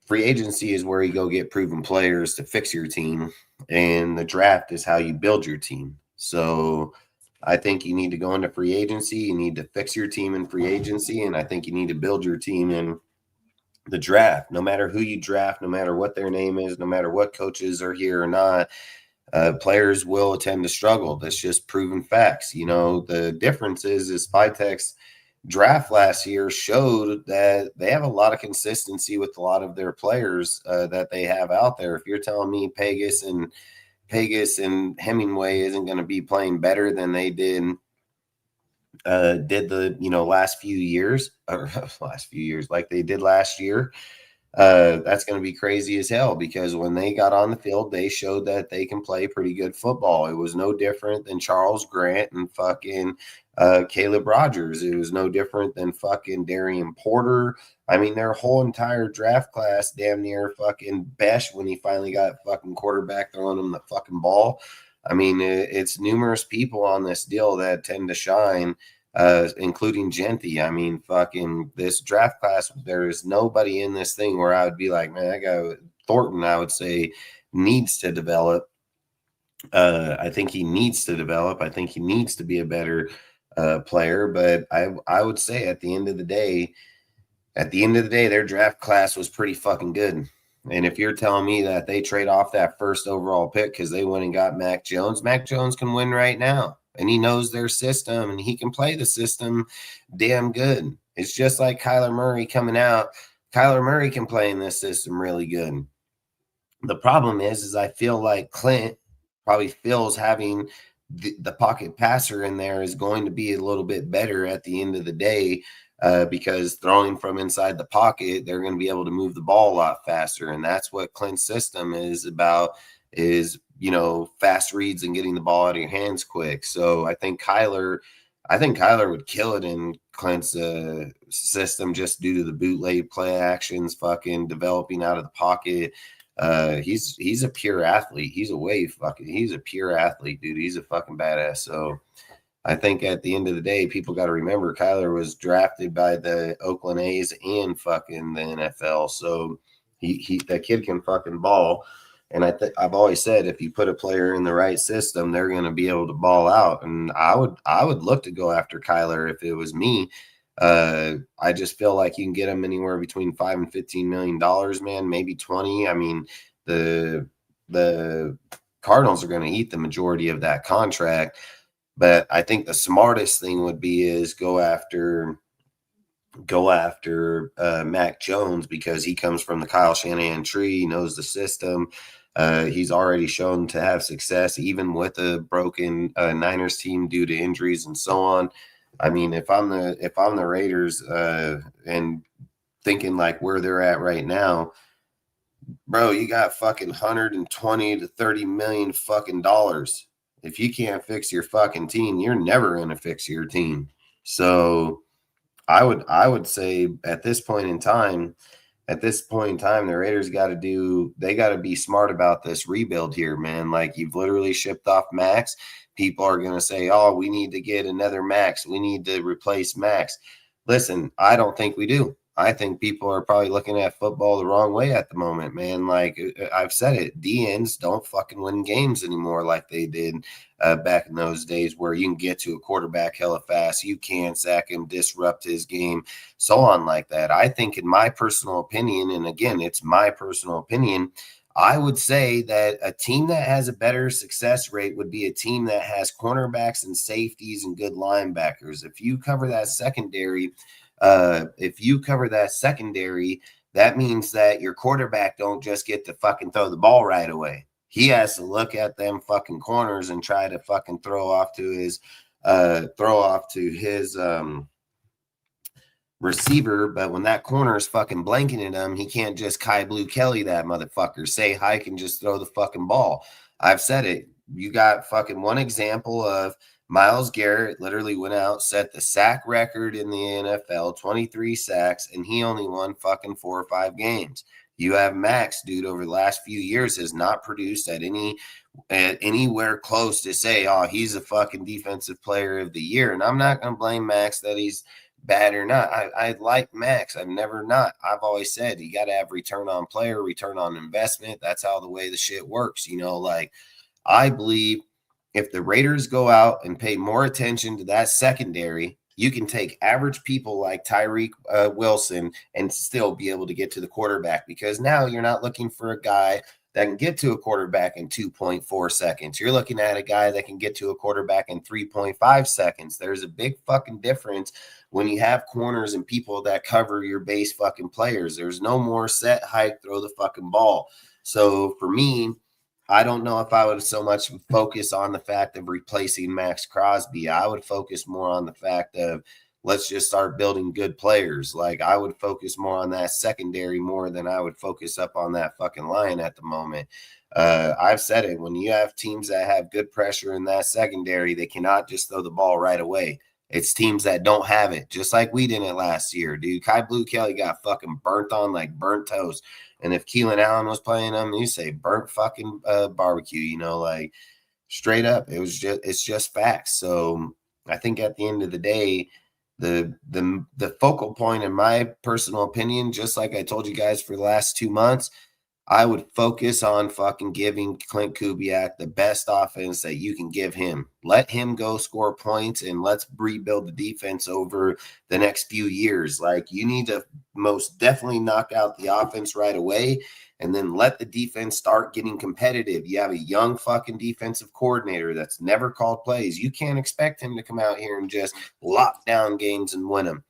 you go get proven players to fix your team. And the draft is how you build your team. So I think you need to go into free agency. You need to fix your team in free agency. And I think you need to build your team in the draft. No matter who you draft, no matter what their name is, no matter what coaches are here or not, players will tend to struggle. That's just proven facts. You know, the difference is Spytek's draft last year showed that they have a lot of consistency with a lot of their players that they have out there. If you're telling me Pegas and Hemingway isn't going to be playing better than they did the last few years like they did last year, that's going to be crazy as hell, because when they got on the field, they showed that they can play pretty good football. It was no different than Charles Grant and fucking Caleb Rogers. It was no different than fucking Darian Porter. I mean, their whole entire draft class damn near fucking Besh when he finally got fucking quarterback throwing him the fucking ball. I mean, it's numerous people on this deal that tend to shine, including Genty. I mean, fucking this draft class, there is nobody in this thing where I would be like, man, that guy Thornton, I would say, needs to develop. I think he needs to develop. I think he needs to be a better player. But I would say at the end of the day, their draft class was pretty fucking good. And if you're telling me that they trade off that first overall pick because they went and got Mac Jones can win right now. And he knows their system and he can play the system damn good. It's just like Kyler Murray coming out. Kyler Murray can play in this system really good. The problem is I feel like Clint probably feels having the pocket passer in there is going to be a little bit better at the end of the day. Because throwing from inside the pocket, they're going to be able to move the ball a lot faster. And that's what Clint's system is about, is, fast reads and getting the ball out of your hands quick. So I think Kyler would kill it in Clint's system just due to the bootleg play actions, fucking developing out of the pocket. He's a pure athlete. He's a pure athlete, dude. He's a fucking badass. So I think at the end of the day, people got to remember Kyler was drafted by the Oakland A's and fucking the NFL. So that kid can fucking ball. And I've always said, if you put a player in the right system, they're going to be able to ball out. And I would look to go after Kyler if it was me. I just feel like you can get him anywhere between $5 and $15 million, man, maybe 20. I mean, the Cardinals are going to eat the majority of that contract. But I think the smartest thing would be is go after Mac Jones, because he comes from the Kyle Shanahan tree. He knows the system. He's already shown to have success, even with a broken Niners team due to injuries and so on. I mean, if I'm the Raiders and thinking like where they're at right now, bro, you got fucking 120 to 30 million fucking dollars. If you can't fix your fucking team, you're never going to fix your team. So I would say at this point in time, the Raiders got to be smart about this rebuild here, man. Like, you've literally shipped off Maxx. People are going to say, oh, we need to get another Maxx. We need to replace Maxx. Listen, I don't think we do. I think people are probably looking at football the wrong way at the moment, man. Like, I've said it, DNs don't fucking win games anymore like they did back in those days, where you can get to a quarterback hella fast. You can sack him, disrupt his game, so on like that. I think, in my personal opinion, and again, it's my personal opinion, I would say that a team that has a better success rate would be a team that has cornerbacks and safeties and good linebackers. If you cover that secondary, that means that your quarterback don't just get to fucking throw the ball right away. He has to look at them fucking corners and try to fucking throw off to his receiver. But when that corner is fucking blanketing him, he can't just Kai Blue Kelly that motherfucker, say hike and just throw the fucking ball. I've said it. You got fucking one example of Myles Garrett literally went out, set the sack record in the NFL, 23 sacks, and he only won fucking 4 or 5 games. You have Maxx, dude, over the last few years has not produced at anywhere close to say, oh, he's a fucking defensive player of the year. And I'm not going to blame Maxx that he's bad or not. I like Maxx. I've always said you got to have return on player, return on investment. That's how the way the shit works. Like, I believe if the Raiders go out and pay more attention to that secondary, you can take average people like Tyreek Wilson and still be able to get to the quarterback, because now you're not looking for a guy that can get to a quarterback in 2.4 seconds. You're looking at a guy that can get to a quarterback in 3.5 seconds. There's a big fucking difference when you have corners and people that cover your base fucking players. There's no more set, hike, throw the fucking ball. So for me, I don't know if I would so much focus on the fact of replacing Maxx Crosby. I would focus more on the fact of, let's just start building good players. Like, I would focus more on that secondary more than I would focus up on that fucking line at the moment. I've said it. When you have teams that have good pressure in that secondary, they cannot just throw the ball right away. It's teams that don't have it, just like we didn't last year, dude. Kai Blue Kelly got fucking burnt on like burnt toast. And if Keelan Allen was playing him, you say burnt fucking barbecue, like, Straight up. It's just facts. So I think at the end of the day, the focal point, in my personal opinion, just like I told you guys for the last 2 months, I would focus on fucking giving Clint Kubiak the best offense that you can give him. Let him go score points, and let's rebuild the defense over the next few years. Like, you need to most definitely knock out the offense right away, and then let the defense start getting competitive. You have a young fucking defensive coordinator that's never called plays. You can't expect him to come out here and just lock down games and win them.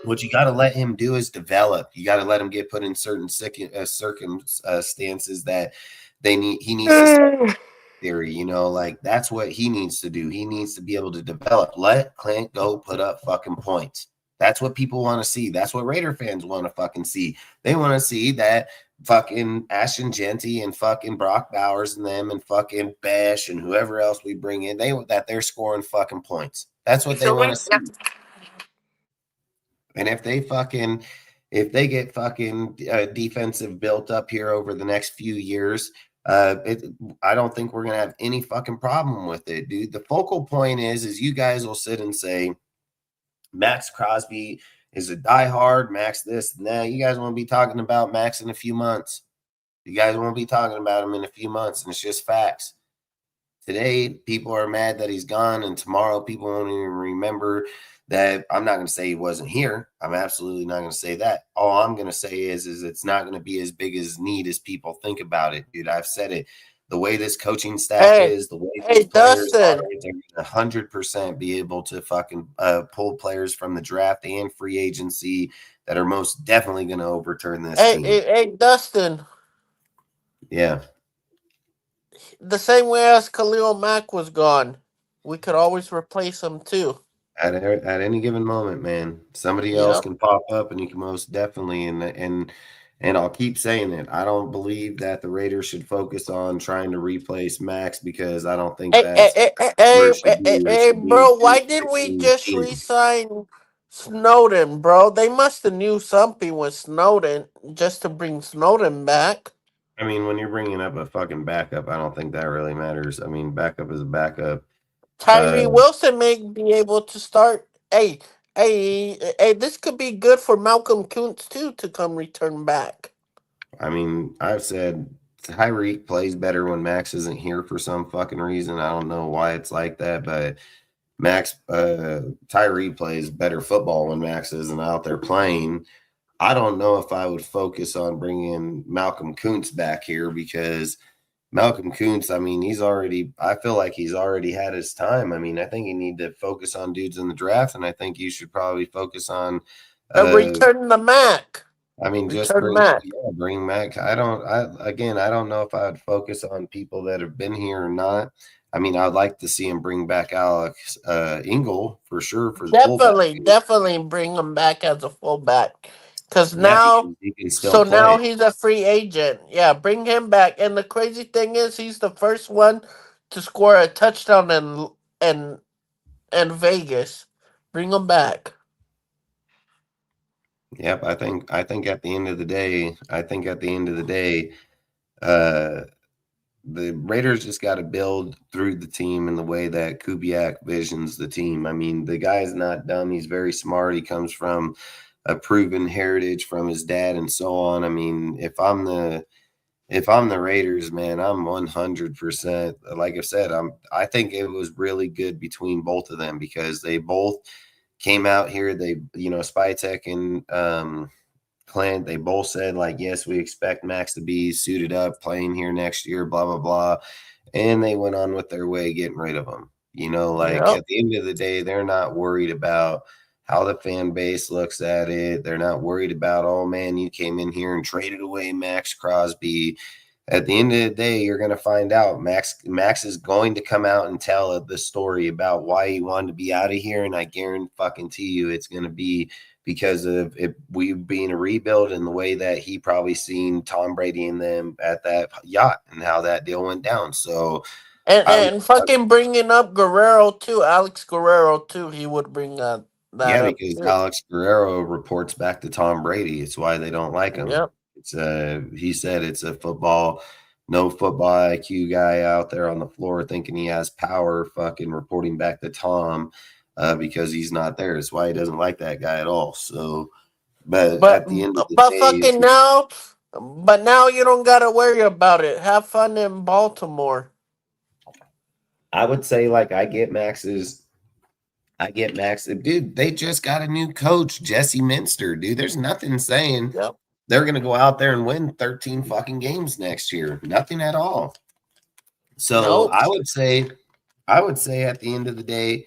What you got to let him do is develop. You got to let him get put in certain circumstances that he needs to start theory, like that's what he needs to do. He needs to be able to develop. Let Clint go put up fucking points. That's what people want to see. That's what Raider fans want to fucking see. They want to see that fucking Ashton Genty and fucking Brock Bowers and them and fucking Bash and whoever else we bring in, that they're scoring fucking points. That's what they want to see. And if they get fucking defensive built up here over the next few years, I don't think we're going to have any fucking problem with it, dude. The focal point is you guys will sit and say, Maxx Crosby is a diehard, Maxx this and that. You guys won't be talking about Maxx in a few months. You guys won't be talking about him in a few months, and it's just facts. Today, people are mad that he's gone, and tomorrow people won't even remember that. I'm not going to say he wasn't here. I'm absolutely not going to say that. All I'm going to say is it's not going to be as big as need as people think about it, dude. I've said it. The way this coaching staff is, the way these players are, they're 100% be able to fucking pull players from the draft and free agency that are most definitely going to overturn this team. Hey, Dustin. Yeah. The same way as Khalil Mack was gone, we could always replace him too. At any given moment, man, somebody else can pop up, and you can most definitely and I'll keep saying it. I don't believe that the Raiders should focus on trying to replace Maxx, because I don't think that's hey, bro. Why did we just re-sign Snowden, bro? They must have knew something with Snowden just to bring Snowden back. I mean, when you're bringing up a fucking backup, I don't think that really matters. I mean, backup is a backup. Tyree Wilson may be able to start. Hey, this could be good for Malcolm Kuntz too to come return back. I mean, I've said Tyreek plays better when Maxx isn't here for some fucking reason. I don't know why it's like that, but Tyree plays better football when Maxx isn't out there playing. I don't know if I would focus on bringing Malcolm Kuntz back here, because Malcolm Kuntz, I mean, I feel like he's already had his time. I mean, I think you need to focus on dudes in the draft, and I think you should probably focus on return the Mac. I mean, just bring Mac. I don't know if I'd focus on people that have been here or not. I mean, I'd like to see him bring back Alex Engel for sure. Definitely bring him back as a fullback. Because now he's a free agent. Yeah, bring him back. And the crazy thing is, he's the first one to score a touchdown in Vegas. Bring him back. Yep, I think at the end of the day, the Raiders just got to build through the team in the way that Kubiak visions the team. I mean, the guy's not dumb. He's very smart. He comes from a proven heritage from his dad and so on. I mean, if I'm the Raiders, man, I'm 100%. Like I said, I think it was really good between both of them, because they both came out here. They, Spytek and Clint, they both said, like, yes, we expect Maxx to be suited up playing here next year, blah, blah, blah. And they went on with their way getting rid of him. At the end of the day, they're not worried about how the fan base looks at it. They're not worried about, oh, man, you came in here and traded away Maxx Crosby. At the end of the day, you're going to find out. Maxx is going to come out and tell the story about why he wanted to be out of here, and I guarantee you it's going to be because of we being a rebuild and the way that he probably seen Tom Brady and them at that yacht and how that deal went down. So and fucking bringing up Guerrero too, Alex Guerrero too, he would bring that. Yeah, because Alex Guerrero reports back to Tom Brady. It's why they don't like him. Yep. He said it's a football no football IQ guy out there on the floor thinking he has power, fucking reporting back to Tom because he's not there. That's why he doesn't like that guy at all. So, but at the end of the day, but now you don't gotta worry about it. Have fun in Baltimore. I would say, like, I get Max. Dude, they just got a new coach, Jesse Minster. Dude, there's nothing saying they're going to go out there and win 13 fucking games next year. Nothing at all. So I would say at the end of the day,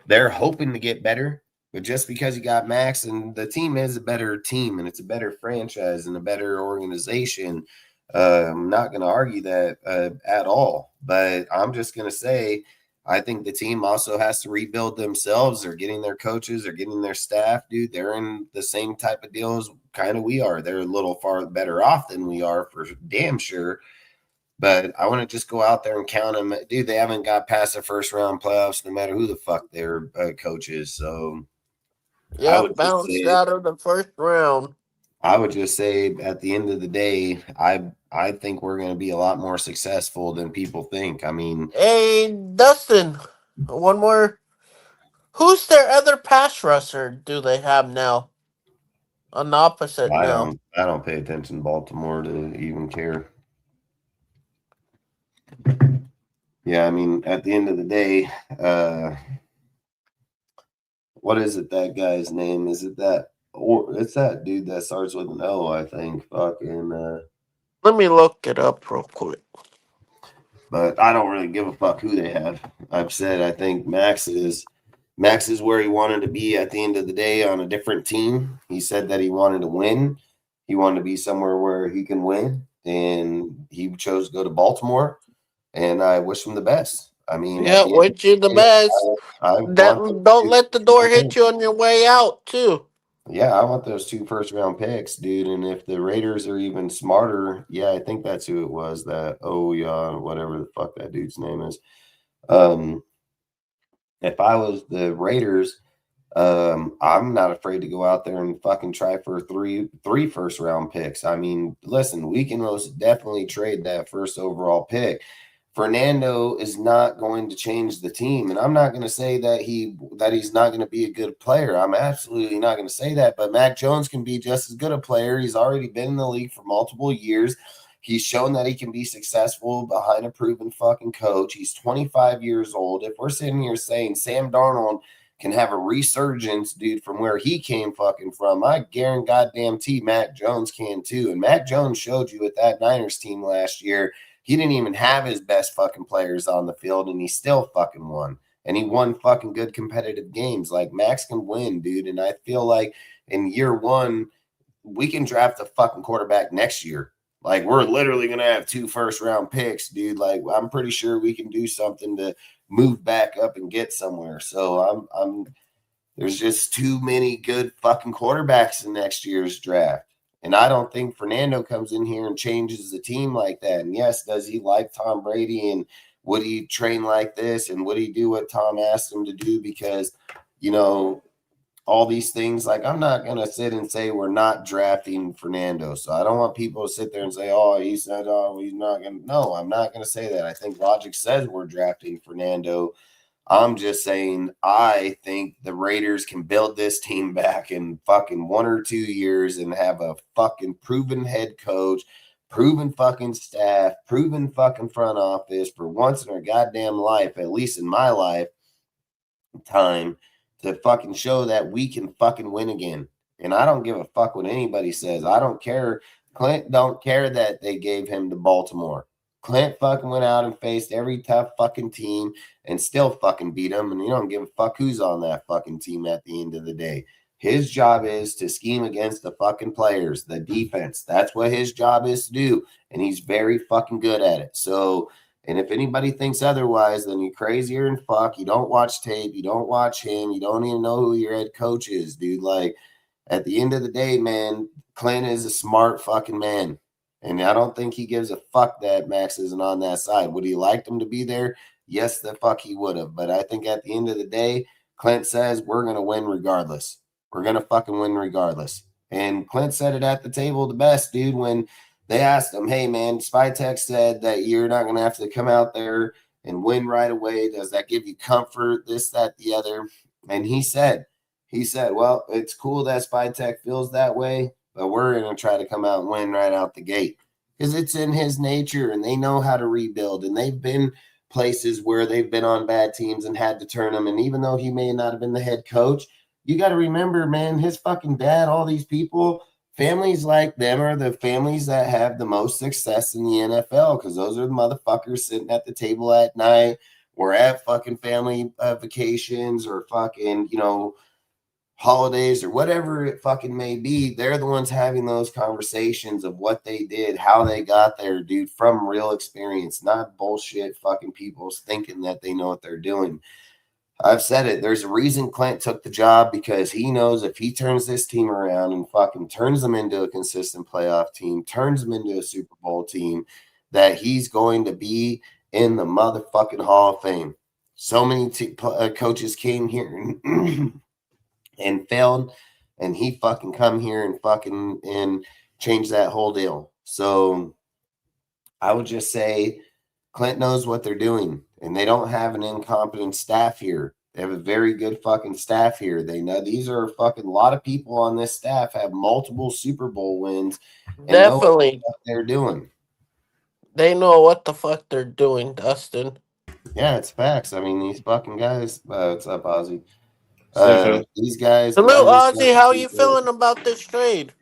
they're hoping to get better. But just because you got Max, and the team is a better team, and it's a better franchise and a better organization, I'm not going to argue that at all. But I'm just going to say, I think the team also has to rebuild themselves. They're getting their coaches, they're getting their staff, dude. They're in the same type of deals kind of we are. They're a little far better off than we are for damn sure. But I want to just go out there and count them. Dude, they haven't got past the first round playoffs, no matter who the fuck their coach is. So yeah, bounced out of the first round. I would just say at the end of the day, I think we're going to be a lot more successful than people think. I mean, hey, Dustin, one more. Who's their other pass rusher do they have now? On the opposite now. I don't pay attention to Baltimore to even care. Yeah, I mean, at the end of the day, what is it? That guy's name? Is it that? Or it's that dude that starts with an O, I think. Fucking. Let me look it up real quick. But I don't really give a fuck who they have. I've said I think Max is where he wanted to be at the end of the day on a different team. He said that he wanted to win. He wanted to be somewhere where he can win, and he chose to go to Baltimore. And I wish him the best. I mean, yeah, wish you the best. Don't let the door hit you on your way out, too. Yeah, I want those 2 first-round picks, dude. And if the Raiders are even smarter, yeah, I think that's who it was. That whatever the fuck that dude's name is. If I was the Raiders, I'm not afraid to go out there and fucking try for three first-round picks. I mean, listen, we can most definitely trade that first overall pick. Fernando is not going to change the team, and I'm not going to say that he's not going to be a good player. I'm absolutely not going to say that, but Mac Jones can be just as good a player. He's already been in the league for multiple years. He's shown that he can be successful behind a proven fucking coach. He's 25 years old. If we're sitting here saying Sam Darnold can have a resurgence, dude, from where he came fucking from, I guarantee Mac Jones can too. And Mac Jones showed you with that Niners team last year, he didn't even have his best fucking players on the field, and he still fucking won. And he won fucking good competitive games. Like, Max can win, dude. And I feel like in year one, we can draft a fucking quarterback next year. Like, we're literally going to have 2 first-round picks, dude. Like, I'm pretty sure we can do something to move back up and get somewhere. So there's just too many good fucking quarterbacks in next year's draft. And I don't think Fernando comes in here and changes the team like that. And yes, does he like Tom Brady, and would he train like this, and would he do what Tom asked him to do? Because, you know, all these things, like, I'm not going to sit and say we're not drafting Fernando. So I don't want people to sit there and say, oh, he said, oh, he's not going to. No, I'm not going to say that. I think logic says we're drafting Fernando. I'm just saying I think the Raiders can build this team back in fucking 1 or 2 years and have a fucking proven head coach, proven fucking staff, proven fucking front office for once in their goddamn life, at least in my lifetime, to fucking show that we can fucking win again. And I don't give a fuck what anybody says. I don't care. Clint don't care that they gave him to Baltimore. Clint fucking went out and faced every tough fucking team and still fucking beat them. And you don't give a fuck who's on that fucking team at the end of the day. His job is to scheme against the fucking players, the defense. That's what his job is to do. And he's very fucking good at it. So, and if anybody thinks otherwise, then you're crazier than fuck. You don't watch tape. You don't watch him. You don't even know who your head coach is, dude. Like, at the end of the day, man, Clint is a smart fucking man. And I don't think he gives a fuck that Max isn't on that side. Would he like him to be there? Yes, the fuck he would have. But I think at the end of the day, Clint says we're going to win regardless. We're going to fucking win regardless. And Clint said it at the table the best, dude, when they asked him, hey, man, Spytek said that you're not going to have to come out there and win right away. Does that give you comfort, this, that, the other? And he said, well, it's cool that Spytek feels that way, but we're going to try to come out and win right out the gate because it's in his nature and they know how to rebuild. And they've been places where they've been on bad teams and had to turn them. And even though he may not have been the head coach, you got to remember, man, his fucking dad, all these people, families like them are the families that have the most success in the NFL because those are the motherfuckers sitting at the table at night or at fucking family vacations or fucking, holidays or whatever it fucking may be. They're the ones having those conversations of what they did, how they got there, dude, from real experience, not bullshit fucking people thinking that they know what they're doing. I've said it. There's a reason Clint took the job because he knows if he turns this team around and fucking turns them into a consistent playoff team, turns them into a Super Bowl team, that he's going to be in the motherfucking Hall of Fame. So many coaches came here and failed, and he fucking come here and fucking and change that whole deal. So I would just say Clint knows what they're doing, and they don't have an incompetent staff here. They have a very good fucking staff here. They know these are fucking a lot of people on this staff have multiple Super Bowl wins. And Definitely. know what they're doing. They know what the fuck they're doing, Dustin. Yeah, it's facts. I mean, these fucking guys. What's up, Ozzy? These guys. Hello, Ozzy. How are you feeling about this trade?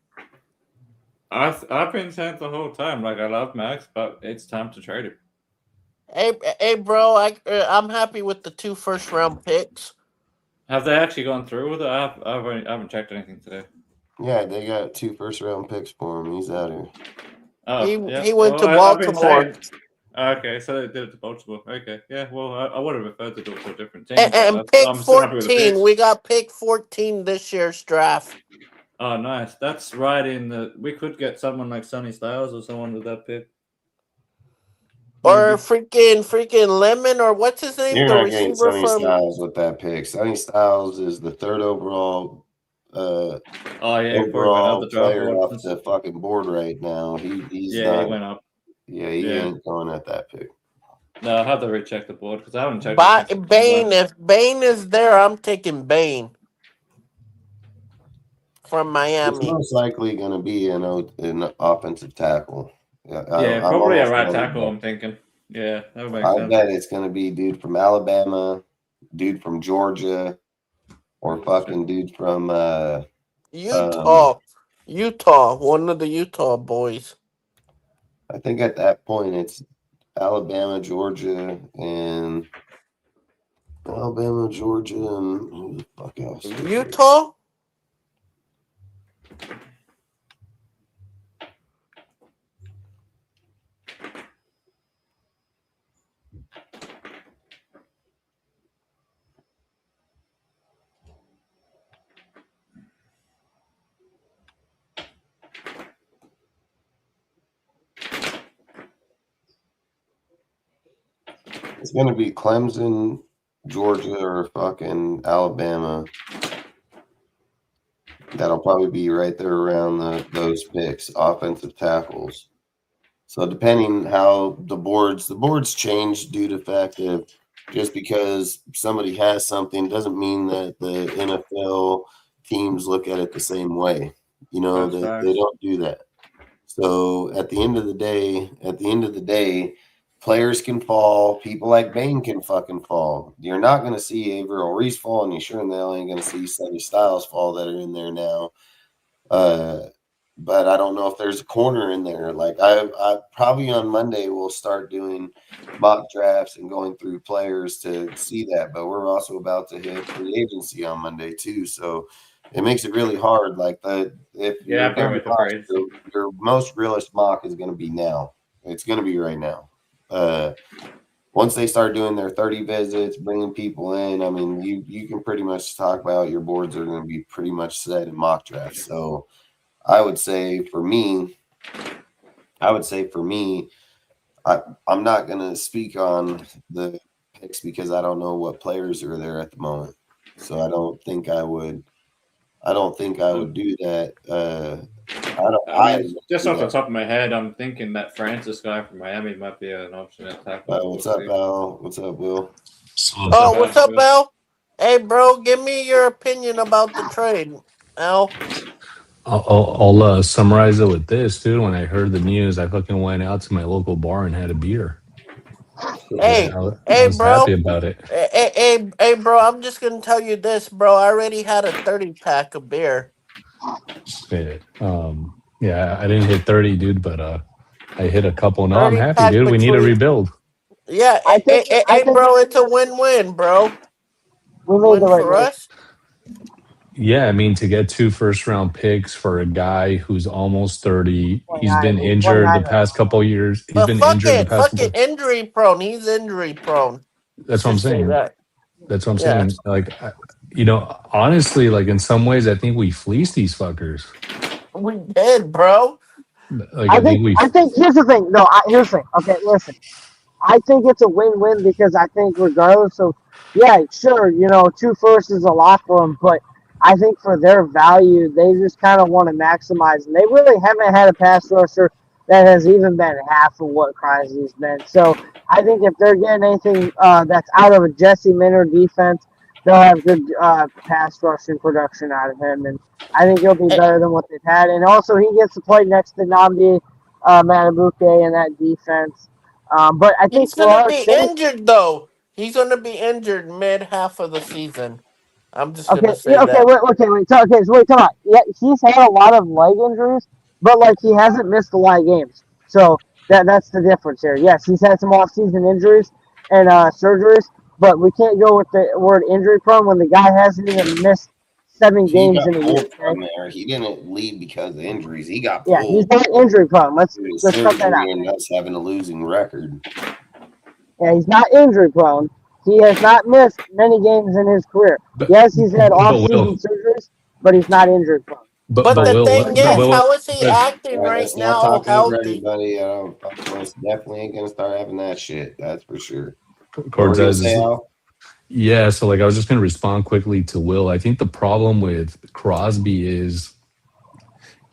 I've been saying the whole time, like, I love Max, but it's time to trade him. Hey, bro. I'm happy with the 2 first-round picks. Have they actually gone through with it? I haven't checked anything today. Yeah, they got 2 first-round picks for him. He's out here. Oh, he went to Baltimore. Okay, so they did it to Baltimore. Okay, yeah. Well, I would have preferred to do it to a different team. And pick 14. We got pick 14 this year's draft. Oh, nice. That's right in the. We could get someone like Sonny Styles or someone with that pick. Or freaking Lemon, or what's his name? You're not getting Sonny Styles with that pick. Sonny Styles is the 3rd overall overall player off the fucking board right now. He's not, he went up. Yeah, he ain't going at that pick. No, I have to recheck the board because I haven't checked. Bane, if Bane is there, I'm taking Bane from Miami. It's most likely going to be an offensive tackle. Yeah, probably a right tackle. I'm thinking. Yeah, that would make sense. I bet it's going to be dude from Alabama, dude from Georgia, or fucking dude from Utah. One of the Utah boys. I think at that point it's Alabama, Georgia, and who the fuck else? Utah? It's going to be Clemson, Georgia, or fucking Alabama. That'll probably be right there around those picks, offensive tackles. So depending how the boards change due to the fact that just because somebody has something doesn't mean that the NFL teams look at it the same way. They don't do that. So at the end of the day, players can fall. People like Bane can fucking fall. You're not going to see Averill Reese fall, and you sure in the hell ain't going to see Sonny Styles fall that are in there now. But I don't know if there's a corner in there. Like I probably on Monday will start doing mock drafts and going through players to see that. But we're also about to hit free agency on Monday too, so it makes it really hard. Like your most realist mock is going to be now. It's going to be right now. Once they start doing their 30 visits, bringing people in, I mean, you can pretty much talk about your boards are going to be pretty much set in mock drafts. So I would say for me, I'm not going to speak on the picks because I don't know what players are there at the moment. So I don't think I I don't think I would do that. I mean, just off the top of my head, I'm thinking that Francis guy from Miami might be an option at tackle. What's up, Al? What's up, Will? Oh, what's up, Al? Hey, bro, give me your opinion about the trade, Al. I'll summarize it with this, dude. When I heard the news, I fucking went out to my local bar and had a beer. Hey, I was bro. happy about it. Hey, bro, I'm just going to tell you this, bro. I already had a 30-pack of beer. Yeah, I didn't hit 30, dude, but I hit a couple. No, I'm happy, dude. We need to rebuild. Yeah, hey, bro, it's a win-win, bro. Win for us. Yeah, I mean, to get 2 first-round picks for a guy who's almost 30, he's been injured the past couple years. He's been injured the past couple. Injury prone. He's injury prone. That's what I'm saying. That's what I'm saying. Like, honestly, like in some ways, I think we fleeced these fuckers. We did, bro. Like, I think here's the thing. No, here's the thing. Okay, listen. I think it's a win-win because I think regardless of, yeah, sure, 2 firsts is a lot for them, but I think for their value, they just kind of want to maximize, and they really haven't had a pass rusher that has even been half of what Crosby's been. So I think if they're getting anything that's out of a Jesse Minter defense, they'll have good pass rushing production out of him, and I think he'll be better than what they've had. And also, he gets to play next to Nnamdi Matabuke in that defense. But I think he's going to be injured, though. He's going to be injured mid-half of the season. I'm just going to say that. Wait, come on. Yeah, he's had a lot of leg injuries, but, he hasn't missed a lot of games. So that's the difference here. Yes, he's had some off-season injuries and surgeries, but we can't go with the word injury prone when the guy hasn't even missed 7 games in a year. He didn't leave because of injuries. He got pulled. Yeah, he's not injury prone. Let's cut that out. And us having a losing record. Yeah, he's not injury prone. He has not missed many games in his career. Yes, he's had off-season surgeries, but he's not injury prone. But the thing is, how is he acting right now healthy? Everybody, definitely ain't gonna start having that shit. That's for sure. Yeah, so I was just going to respond quickly to Will. I think the problem with Crosby is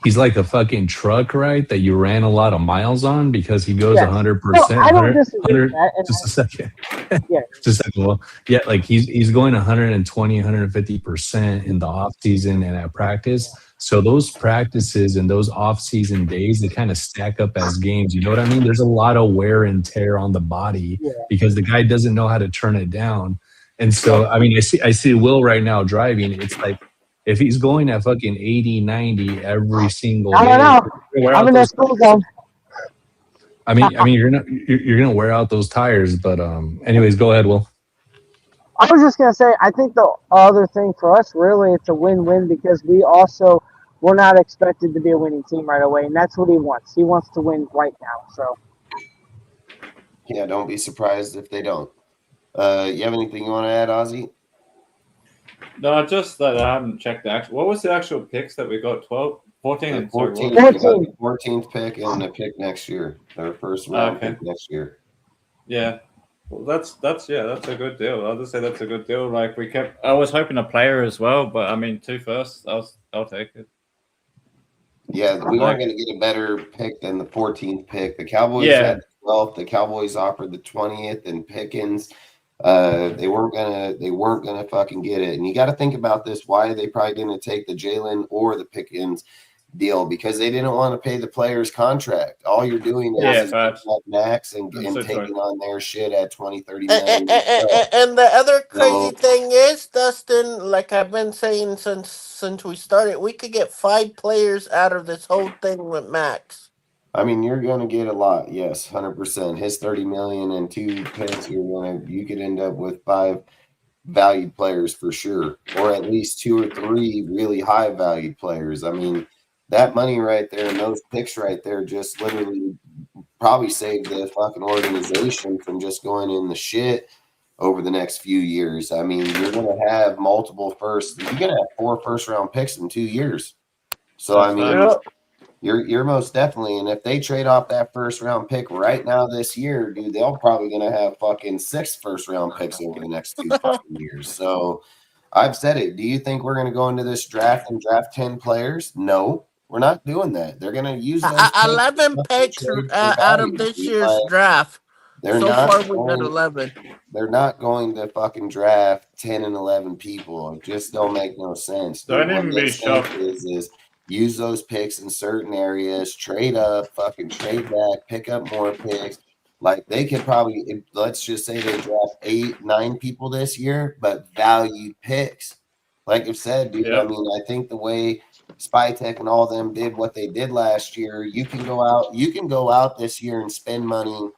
he's like a fucking truck, right? That you ran a lot of miles on because he goes 100%. No, I don't disagree with that. Just a second. Yeah. Just a second. Well, yeah, he's going 120, 150% in the off season and at practice. So those practices and those off-season days, they kind of stack up as games. You know what I mean? There's a lot of wear and tear on the body because the guy doesn't know how to turn it down. And so, I mean, I see Will right now driving. It's like if he's going at fucking 80, 90 every single day. I don't know. I'm in that school zone. I mean, you're gonna wear out those tires. But anyways, go ahead, Will. I was just going to say, I think the other thing for us, really, it's a win-win because we're not expected to be a winning team right away, and that's what he wants. He wants to win right now. So, yeah, don't be surprised if they don't. You have anything you want to add, Ozzy? No, just that I haven't checked the actual. What was the actual picks that we got? 12, 14, and 14. 14th pick and the pick next year. Their first round pick next year. Yeah. Well, that's a good deal. I'll just say that's a good deal. I was hoping a player as well, but I mean 2 firsts. I'll take it. Yeah, we weren't going to get a better pick than the 14th pick. The Cowboys had the 12th. The Cowboys offered the 20th, and Pickens. They weren't gonna fucking get it. And you got to think about this: why they probably didn't take the Jalen or the Pickens deal because they didn't want to pay the player's contract. All you're doing is Maxx and taking on their shit at 20, 30 million. And the other crazy thing is, Dustin, like I've been saying since we started, we could get 5 players out of this whole thing with Maxx. I mean, you're going to get a lot. Yes, 100%. His 30 million and 2 picks, you could end up with 5 valued players for sure, or at least 2 or 3 really high valued players. I mean, that money right there and those picks right there just literally probably saved the fucking organization from just going in the shit over the next few years. I mean, you're going to have multiple firsts. You're going to have 4 first-round picks in 2 years. So, I mean, you're most definitely. And if they trade off that first-round pick right now this year, dude, they're probably going to have fucking 6 first-round picks over the next 2 fucking years. So, I've said it. Do you think we're going to go into this draft and draft 10 players? No, we're not doing that. They're going to use those 11 picks out of this year's draft. They're So not far, we got going, 11. they're not going to fucking draft 10 and 11 people. It just don't make no sense. Don't even be shocked. Is use those picks in certain areas, trade up, fucking trade back, pick up more picks. Like they could probably, let's just say they draft 8, 9 people this year, but valued picks. Like I've said, dude, Yeah. I mean, I think the way Spytech and all them did what they did last year, you can go out this year and spend money.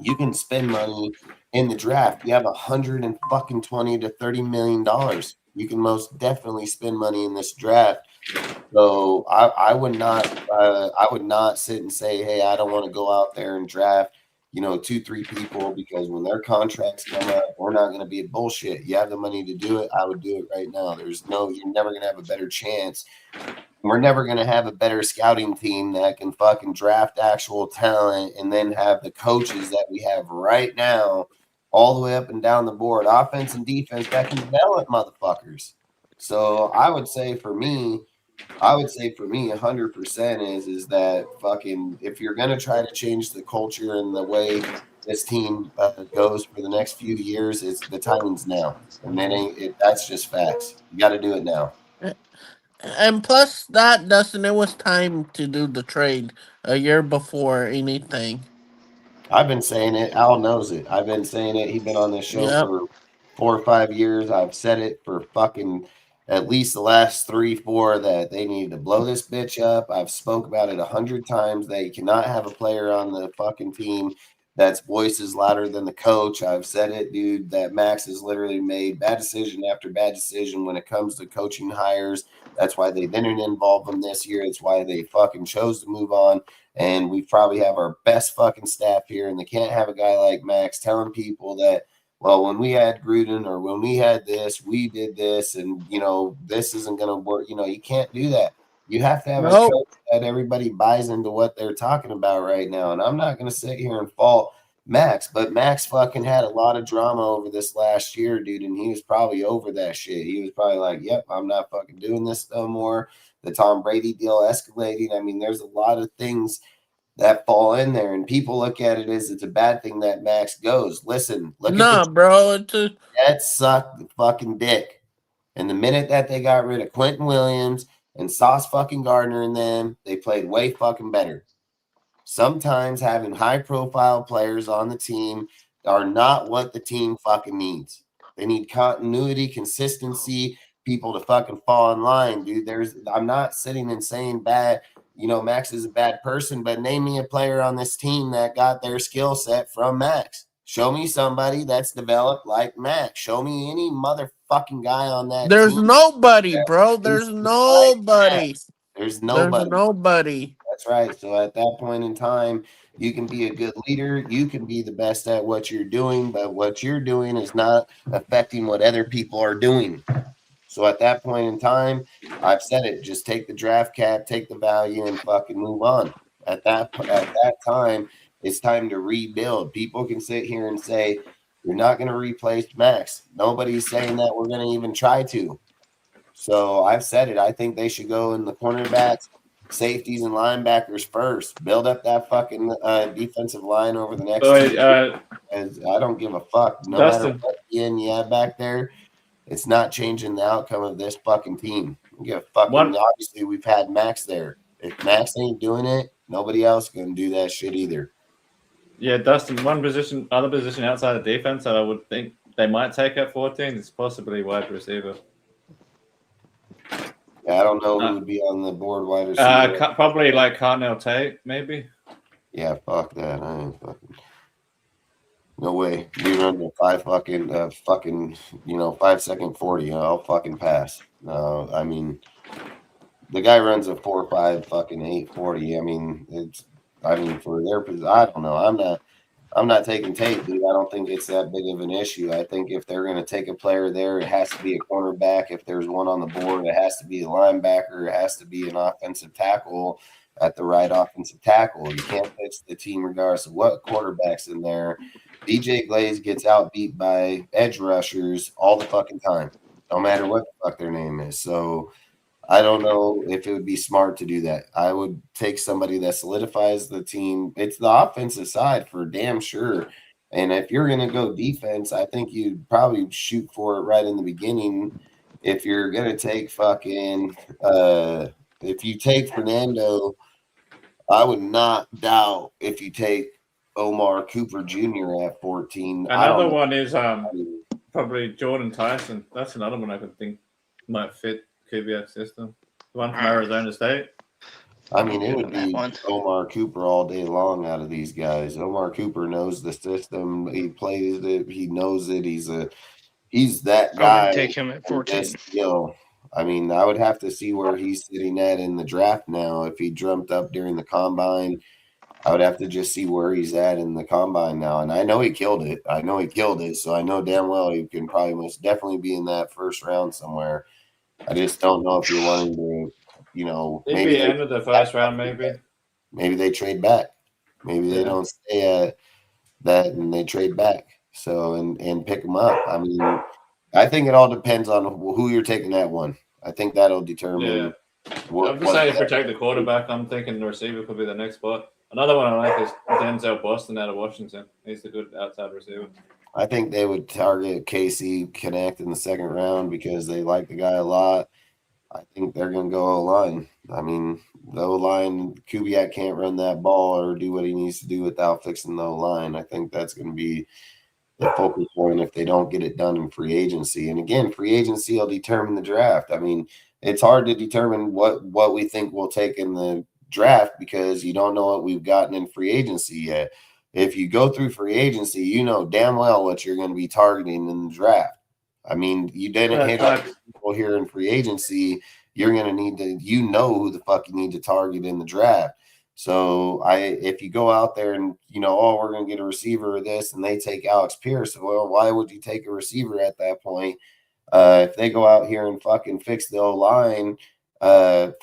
You can spend money in the draft. You have $120 to $30 million. You can most definitely spend money in this draft. So I would not sit and say, hey, I don't want to go out there and draft, 2-3 people, because when their contracts come up, we're not going to be a bullshit. You have the money to do it. I would do it right now. You're never going to have a better chance. We're never going to have a better scouting team that can fucking draft actual talent and then have the coaches that we have right now all the way up and down the board, offense and defense, that can develop motherfuckers. So I would say for me, 100% is that fucking, if you're going to try to change the culture and the way this team goes for the next few years, the timing's now. And that's just facts. You got to do it now. And plus that, Dustin, it was time to do the trade a year before anything. I've been saying it. Al knows it. I've been saying it. He's been on this show for 4 or 5 years. I've said it for fucking at least the last 3, 4 that they need to blow this bitch up. I've spoke about it 100 times. They cannot have a player on the fucking team that's voices louder than the coach. I've said it, dude, that Maxx has literally made bad decision after bad decision when it comes to coaching hires. That's why they didn't involve them this year. It's why they fucking chose to move on. And we probably have our best fucking staff here, and they can't have a guy like Maxx telling people that, well, when we had Gruden or when we had this, we did this, and, this isn't going to work. You can't do that. You have to have a coach that everybody buys into what they're talking about right now. And I'm not going to sit here and fault Maxx, but Maxx fucking had a lot of drama over this last year, dude, and he was probably over that shit. He was probably like, yep, I'm not fucking doing this no more. The Tom Brady deal escalating. I mean, there's a lot of things that fall in there, and people look at it as it's a bad thing that Maxx goes. Listen, bro, that sucked the fucking dick. And the minute that they got rid of Quentin Williams and Sauce fucking Gardner and them, they played way fucking better. Sometimes having high-profile players on the team are not what the team fucking needs. They need continuity, consistency, people to fucking fall in line, dude. I'm not sitting and saying bad, Maxx is a bad person, but name me a player on this team that got their skill set from Maxx. Show me somebody that's developed like Maxx. Show me any motherfucking guy on that There's team. nobody, bro. There's nobody. There's nobody. There's nobody. That's right. So at that point in time, you can be a good leader. You can be the best at what you're doing, but what you're doing is not affecting what other people are doing. So at that point in time, I've said it, just take the draft cap, take the value, and fucking move on. At that time, it's time to rebuild. People can sit here and say, you're not going to replace Maxx. Nobody's saying that we're going to even try to. So I've said it. I think they should go in the cornerbacks, safeties, and linebackers first. Build up that fucking defensive line over the next 2 years. I don't give a fuck. No matter what you have back there, it's not changing the outcome of this fucking team. Obviously, we've had Maxx there. If Maxx ain't doing it, nobody else can do that shit either. Yeah, Dustin, other position outside of defense that I would think they might take at 14 is possibly wide receiver. Yeah, I don't know who would be on the board wide receiver. Probably like Carnell Tate, maybe. Yeah, fuck that. I ain't fucking. No way. You run the 5-second 40. I'll fucking pass. No, I mean, the guy runs a 4.5 fucking 8.40. I mean, for their position, I don't know. I'm not taking Tate, dude. I don't think it's that big of an issue. I think if they're going to take a player there, it has to be a cornerback. If there's one on the board, it has to be a linebacker. It has to be an offensive tackle at the right offensive tackle. You can't fix the team regardless of what quarterback's in there. DJ Glaze gets outbeat by edge rushers all the fucking time. no matter what the fuck their name is. So I don't know if it would be smart to do that. I would take somebody that solidifies the team. It's the offensive side for damn sure. And if you're going to go defense, I think you'd probably shoot for it right in the beginning. If you're going to take if you take Fernando, I would not doubt if you take Omar Cooper Jr. at 14. Another one is probably Jordan Tyson. That's another one I could think might fit Kubiak's system. The one from Arizona State. I mean, it would be Omar Cooper all day long out of these guys. Omar Cooper knows the system. He plays it. He knows it. He's that guy. I would take him at 14. I mean, I would have to see where he's sitting at in the draft now. If he jumped up during the combine, I would have to just see where he's at in the combine now. And I know he killed it. So I know damn well he can probably most definitely be in that first round somewhere. I just don't know if you're wanting to, maybe the end of the first round, maybe. Maybe they trade back. Maybe they don't stay at that and they trade back. So and pick them up. I mean, I think it all depends on who you're taking that one. I think that'll determine. I'm just saying to protect the quarterback. I'm thinking the receiver could be the next spot. Another one I like is Denzel Boston out of Washington. He's a good outside receiver. I think they would target Casey Connect in the second round because they like the guy a lot. I think they're going to go O-line. I mean, the O-line, Kubiak can't run that ball or do what he needs to do without fixing the O-line. I think that's going to be the focal point if they don't get it done in free agency. And again, free agency will determine the draft. I mean, it's hard to determine what we think we'll take in the draft because you don't know what we've gotten in free agency yet. If you go through free agency, you know damn well what you're going to be targeting in the draft. I mean, you didn't hit up people here in free agency. You're going to need to, who the fuck you need to target in the draft. So if you go out there and, we're going to get a receiver or this, and they take Alex Pierce, well, why would you take a receiver at that point? If they go out here and fucking fix the O-line, and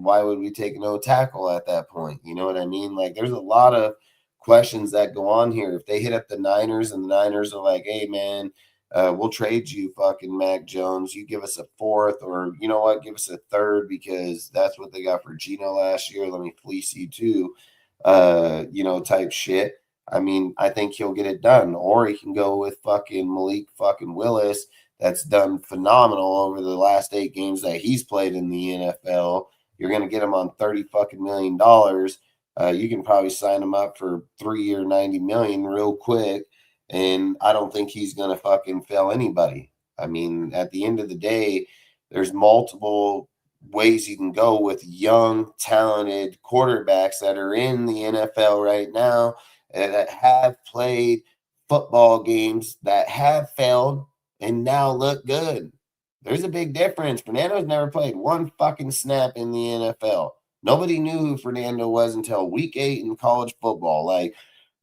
why would we take no tackle at that point? You know what I mean? Like, there's a lot of questions that go on here. If they hit up the Niners and the Niners are like, hey, man, we'll trade you fucking Mac Jones. You give us a fourth, or you know what, give us a third because that's what they got for Geno last year. Let me fleece you too, type shit. I mean, I think he'll get it done, or he can go with fucking Malik fucking Willis. That's done phenomenal over the last 8 games that he's played in the NFL. You're going to get him on $30 fucking million. You can probably sign him up for 3 year, $90 million real quick. And I don't think he's going to fucking fail anybody. I mean, at the end of the day, there's multiple ways you can go with young, talented quarterbacks that are in the NFL right now that have played football games that have failed and now look good. There's a big difference. Fernando's never played one fucking snap in the NFL. Nobody knew who Fernando was until week 8 in college football. Like,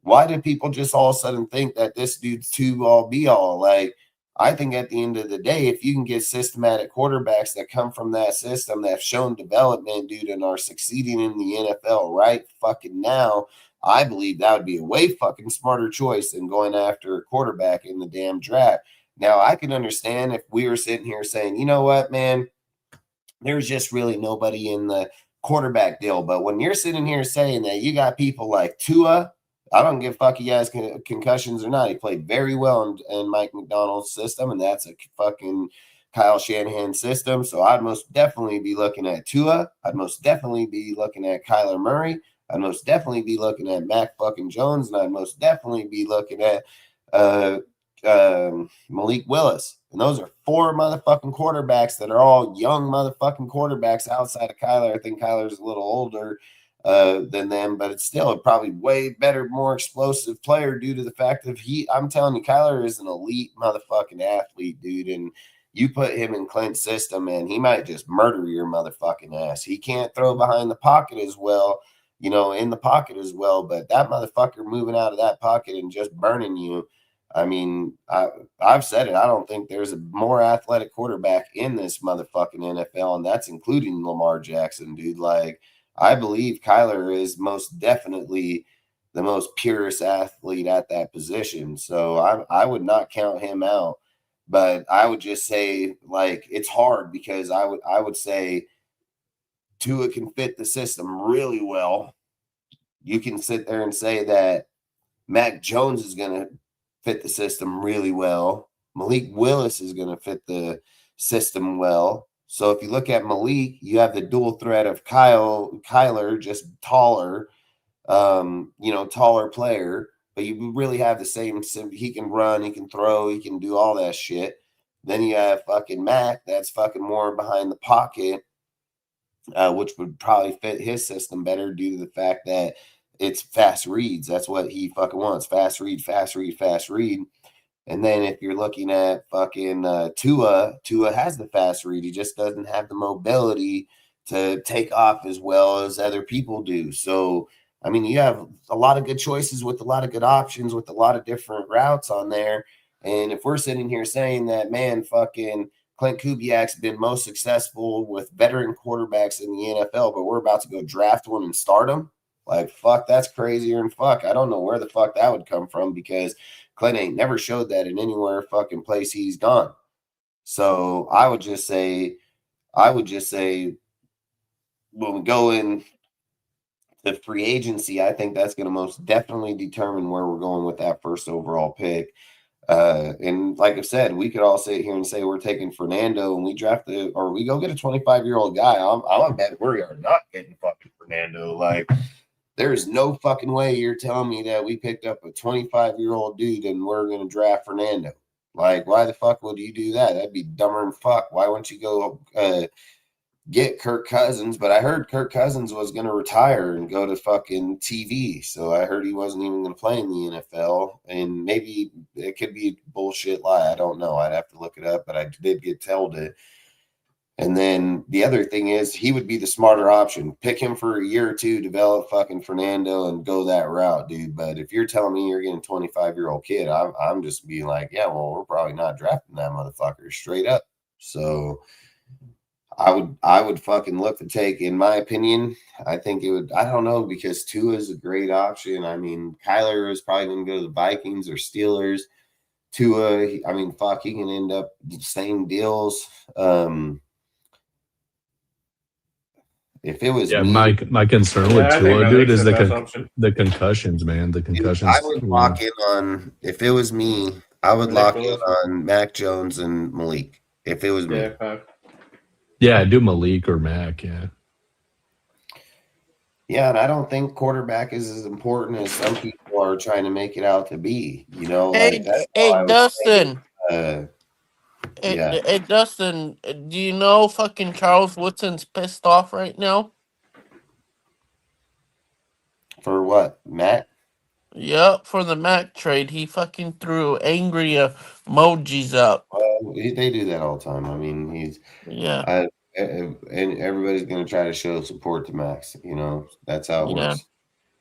why did people just all of a sudden think that this dude's too all be all? Like, I think at the end of the day, if you can get systematic quarterbacks that come from that system that have shown development, dude, and are succeeding in the NFL right fucking now, I believe that would be a way fucking smarter choice than going after a quarterback in the damn draft. Now, I can understand if we were sitting here saying, you know what, man, there's just really nobody in the quarterback deal. But when you're sitting here saying that you got people like Tua, I don't give a fuck he has concussions or not. He played very well in Mike McDonald's system, and that's a fucking Kyle Shanahan system. So I'd most definitely be looking at Tua. I'd most definitely be looking at Kyler Murray. I'd most definitely be looking at Mac fucking Jones, and I'd most definitely be looking at Malik Willis. And those are 4 motherfucking quarterbacks that are all young motherfucking quarterbacks outside of Kyler. I think Kyler's a little older than them, but it's still a probably way better, more explosive player due to the fact that I'm telling you, Kyler is an elite motherfucking athlete, dude. And you put him in Clint's system, and he might just murder your motherfucking ass. He can't throw behind the pocket as well, in the pocket as well, but that motherfucker moving out of that pocket and just burning you. I mean, I've said it. I don't think there's a more athletic quarterback in this motherfucking NFL, and that's including Lamar Jackson, dude. Like, I believe Kyler is most definitely the most purest athlete at that position. So I would not count him out. But I would just say, like, it's hard because I would say Tua can fit the system really well. You can sit there and say that Mac Jones is going to fit the system really well. Malik Willis is going to fit the system well. So if you look at Malik, you have the dual threat of Kyler, just taller, taller player, but you really have the same. He can run, he can throw, he can do all that shit. Then you have fucking Mac, that's fucking more behind the pocket, which would probably fit his system better due to the fact that it's fast reads. That's what he fucking wants. Fast read, fast read, fast read. And then if you're looking at fucking Tua has the fast read. He just doesn't have the mobility to take off as well as other people do. So, I mean, you have a lot of good choices with a lot of good options with a lot of different routes on there. And if we're sitting here saying that, man, fucking Clint Kubiak's been most successful with veteran quarterbacks in the NFL, but we're about to go draft one and start him, like, fuck, that's crazier than fuck. I don't know where the fuck that would come from because Clint ain't never showed that in anywhere fucking place he's gone. So I would just say when we go in the free agency, I think that's going to most definitely determine where we're going with that first overall pick. And like I said, we could all sit here and say we're taking Fernando and we draft or we go get a 25-year-old guy. I'm bet we are not getting fucking Fernando. Like, there's no fucking way you're telling me that we picked up a 25-year-old dude and we're going to draft Fernando. Like, why the fuck would you do that? That'd be dumber than fuck. Why wouldn't you go get Kirk Cousins? But I heard Kirk Cousins was going to retire and go to fucking TV. So I heard he wasn't even going to play in the NFL. And maybe it could be a bullshit lie. I don't know. I'd have to look it up. But I did get told it. And then the other thing is he would be the smarter option. Pick him for a year or two, develop fucking Fernando and go that route, dude. But if you're telling me you're getting a 25-year-old kid, I'm just being like, yeah, well, we're probably not drafting that motherfucker straight up. So I would fucking look to take, in my opinion, I think it would, I don't know, because Tua is a great option. I mean, Kyler is probably going to go to the Vikings or Steelers. Tua, I mean, fuck, he can end up the same deals. If it was me, my concern with Tua, dude, is the concussions, man. The concussions. I would lock in on, if it was me, I would lock in on Mac Jones and Malik. If it was me. Yeah, do Malik or Mac, yeah. Yeah, and I don't think quarterback is as important as some people are trying to make it out to be. You know, Hey, like hey, Dustin. Yeah. Hey, Dustin, do you know fucking Charles Woodson's pissed off right now? For what, Matt? Yep, for the Mac trade. He fucking threw angry emojis up. Well, they do that all the time. I mean, and everybody's going to try to show support to Max. You know, that's how it works.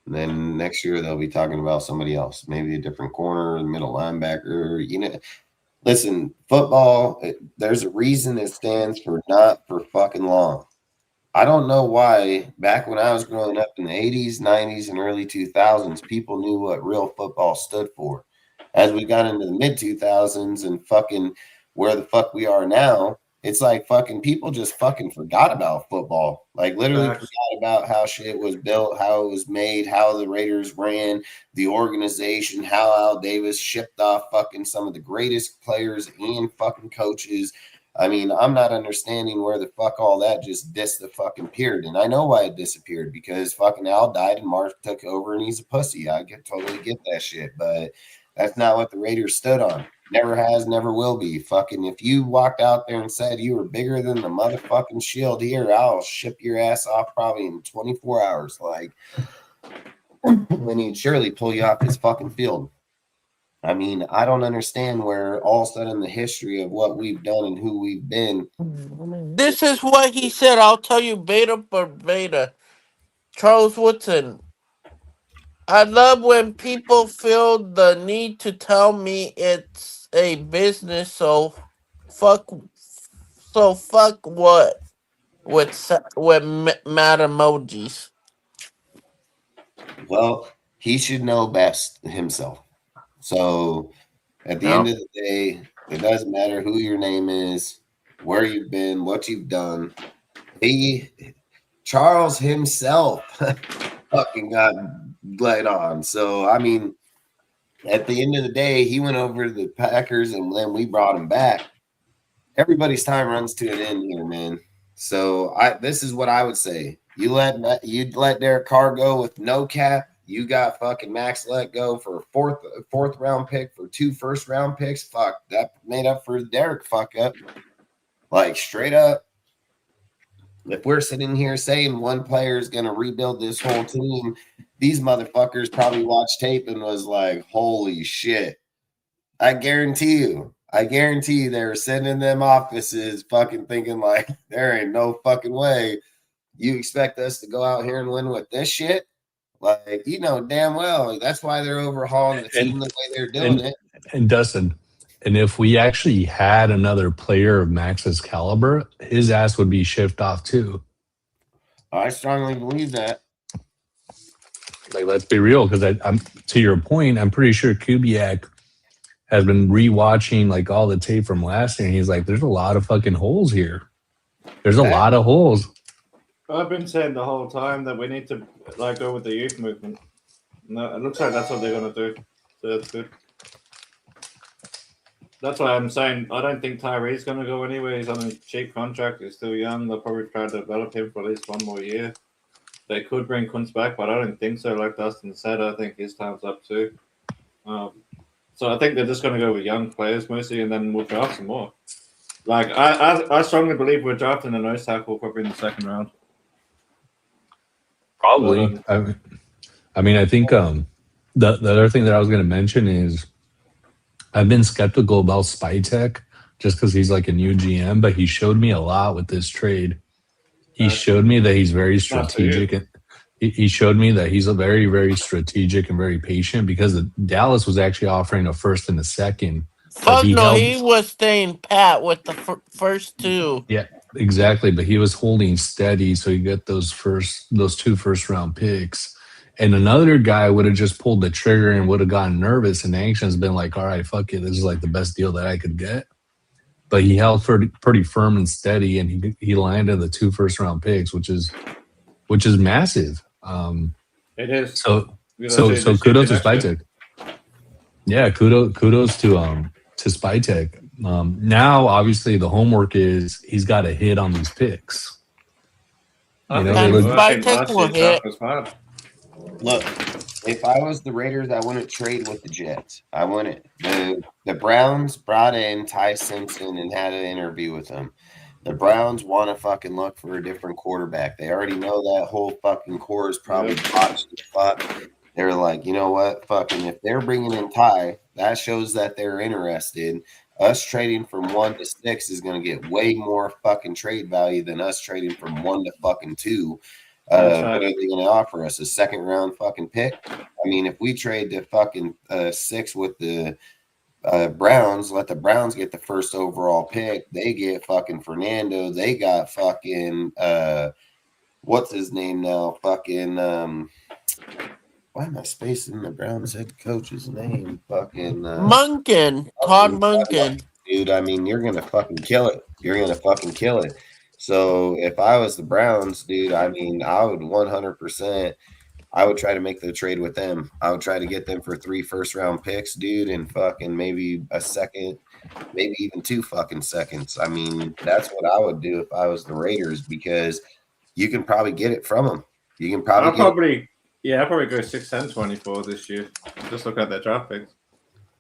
And then next year they'll be talking about somebody else, maybe a different corner, middle linebacker. You know, listen, football, there's a reason it stands for not for fucking long. I don't know why back when I was growing up in the 80s, 90s, and early 2000s, people knew what real football stood for. As we got into the mid 2000s and fucking where the fuck we are now, it's like fucking people just fucking forgot about football. Like literally forgot about how shit was built, how it was made, how the Raiders ran, the organization, how Al Davis shipped off fucking some of the greatest players and fucking coaches. I mean, I'm not understanding where the fuck all that just disappeared. And I know why it disappeared, because fucking Al died and Mark took over and he's a pussy. I totally get that shit, but that's not what the Raiders stood on. Never has, never will be. Fucking if you walked out there and said you were bigger than the motherfucking shield here, I'll ship your ass off probably in 24 hours. Like, when he'd surely pull you off his fucking field. I mean, I don't understand where all of a sudden the history of what we've done and who we've been. This is what he said. I'll tell you beta for beta. Charles Woodson. I love when people feel the need to tell me it's a business. So fuck what with mad emojis. Well, he should know best himself. So at the end of the day, It doesn't matter who your name is, where you've been, what you've done. Charles himself fucking got let on. So, I mean, at the end of the day, he went over to the Packers and then we brought him back. Everybody's time runs to an end here, man. So this is what I would say. You'd let Derek Carr go with no cap. You got fucking Max let go for a fourth round pick for 2 first round picks. Fuck, that made up for Derek fuck up. Like straight up. If we're sitting here saying one player is going to rebuild this whole team, these motherfuckers probably watched tape and was like, holy shit. I guarantee you they were sitting in them offices fucking thinking like, there ain't no fucking way you expect us to go out here and win with this shit? Like, you know damn well that's why they're overhauling the team the way they're doing it. And Dustin, and if we actually had another player of Max's caliber, his ass would be shipped off too. I strongly believe that. Like, let's be real, because I'm to your point, I'm pretty sure Kubiak has been rewatching like all the tape from last year, and he's like, there's a lot of fucking holes here. There's a lot of holes. I've been saying the whole time that we need to like go with the youth movement. No, it looks like that's what they're gonna do. So that's good. That's why I'm saying I don't think Tyree's gonna go anywhere. He's on a cheap contract. He's still young. They'll probably try to develop him for at least 1 more year. They could bring Kuntz back, but I don't think so. Like Dustin said, I think his time's up too. So I think they're just going to go with young players mostly, and then we'll draft some more. Like I strongly believe we're drafting a nose tackle probably in the 2nd round. Probably. I mean, I think the other thing that I was going to mention is I've been skeptical about Spytek just because he's like a new GM, but he showed me a lot with this trade. He showed me that he's very strategic, and he showed me that he's a very, very strategic and very patient, because Dallas was actually offering a 1st and a 2nd. Fuck no, he was staying pat with the first 2. Yeah, exactly. But he was holding steady, so you get those 2 first round picks. And another guy would have just pulled the trigger and would have gotten nervous and anxious, been like, all right, fuck it, this is like the best deal that I could get. But he held pretty firm and steady, and he landed the 2 first round picks, which is massive. It is. So kudos to Spytek. Yeah, kudos to Spytek. Now, obviously, the homework is he's got to hit on these picks. Spytek will hit. Look, if I was the Raiders, I wouldn't trade with the Jets. I wouldn't. The Browns brought in Ty Simpson and had an interview with him. The Browns want to fucking look for a different quarterback. They already know that whole fucking core is probably botched as fuck. They're like, you know what? Fucking if they're bringing in Ty, that shows that they're interested. Us trading from 1 to 6 is going to get way more fucking trade value than us trading from 1 to fucking 2. What are they going to offer us? A 2nd round fucking pick? I mean, if we trade to fucking 6 with the Browns, let the Browns get the 1st overall pick. They get fucking Fernando. They got fucking what's his name now? Fucking why am I spacing the Browns head coach's name? Fucking Munkin. Todd Munkin. Dude, I mean, you're gonna fucking kill it. You're gonna fucking kill it. So if I was the Browns, dude, I mean, I would 100%. I would try to make the trade with them. I would try to get them for 3 first round picks, dude, and fucking maybe a 2nd, maybe even 2 fucking seconds. I mean, that's what I would do if I was the Raiders, because you can probably get it from them. You can probably I'll probably go 6 and 24 this year. Just look at their draft picks.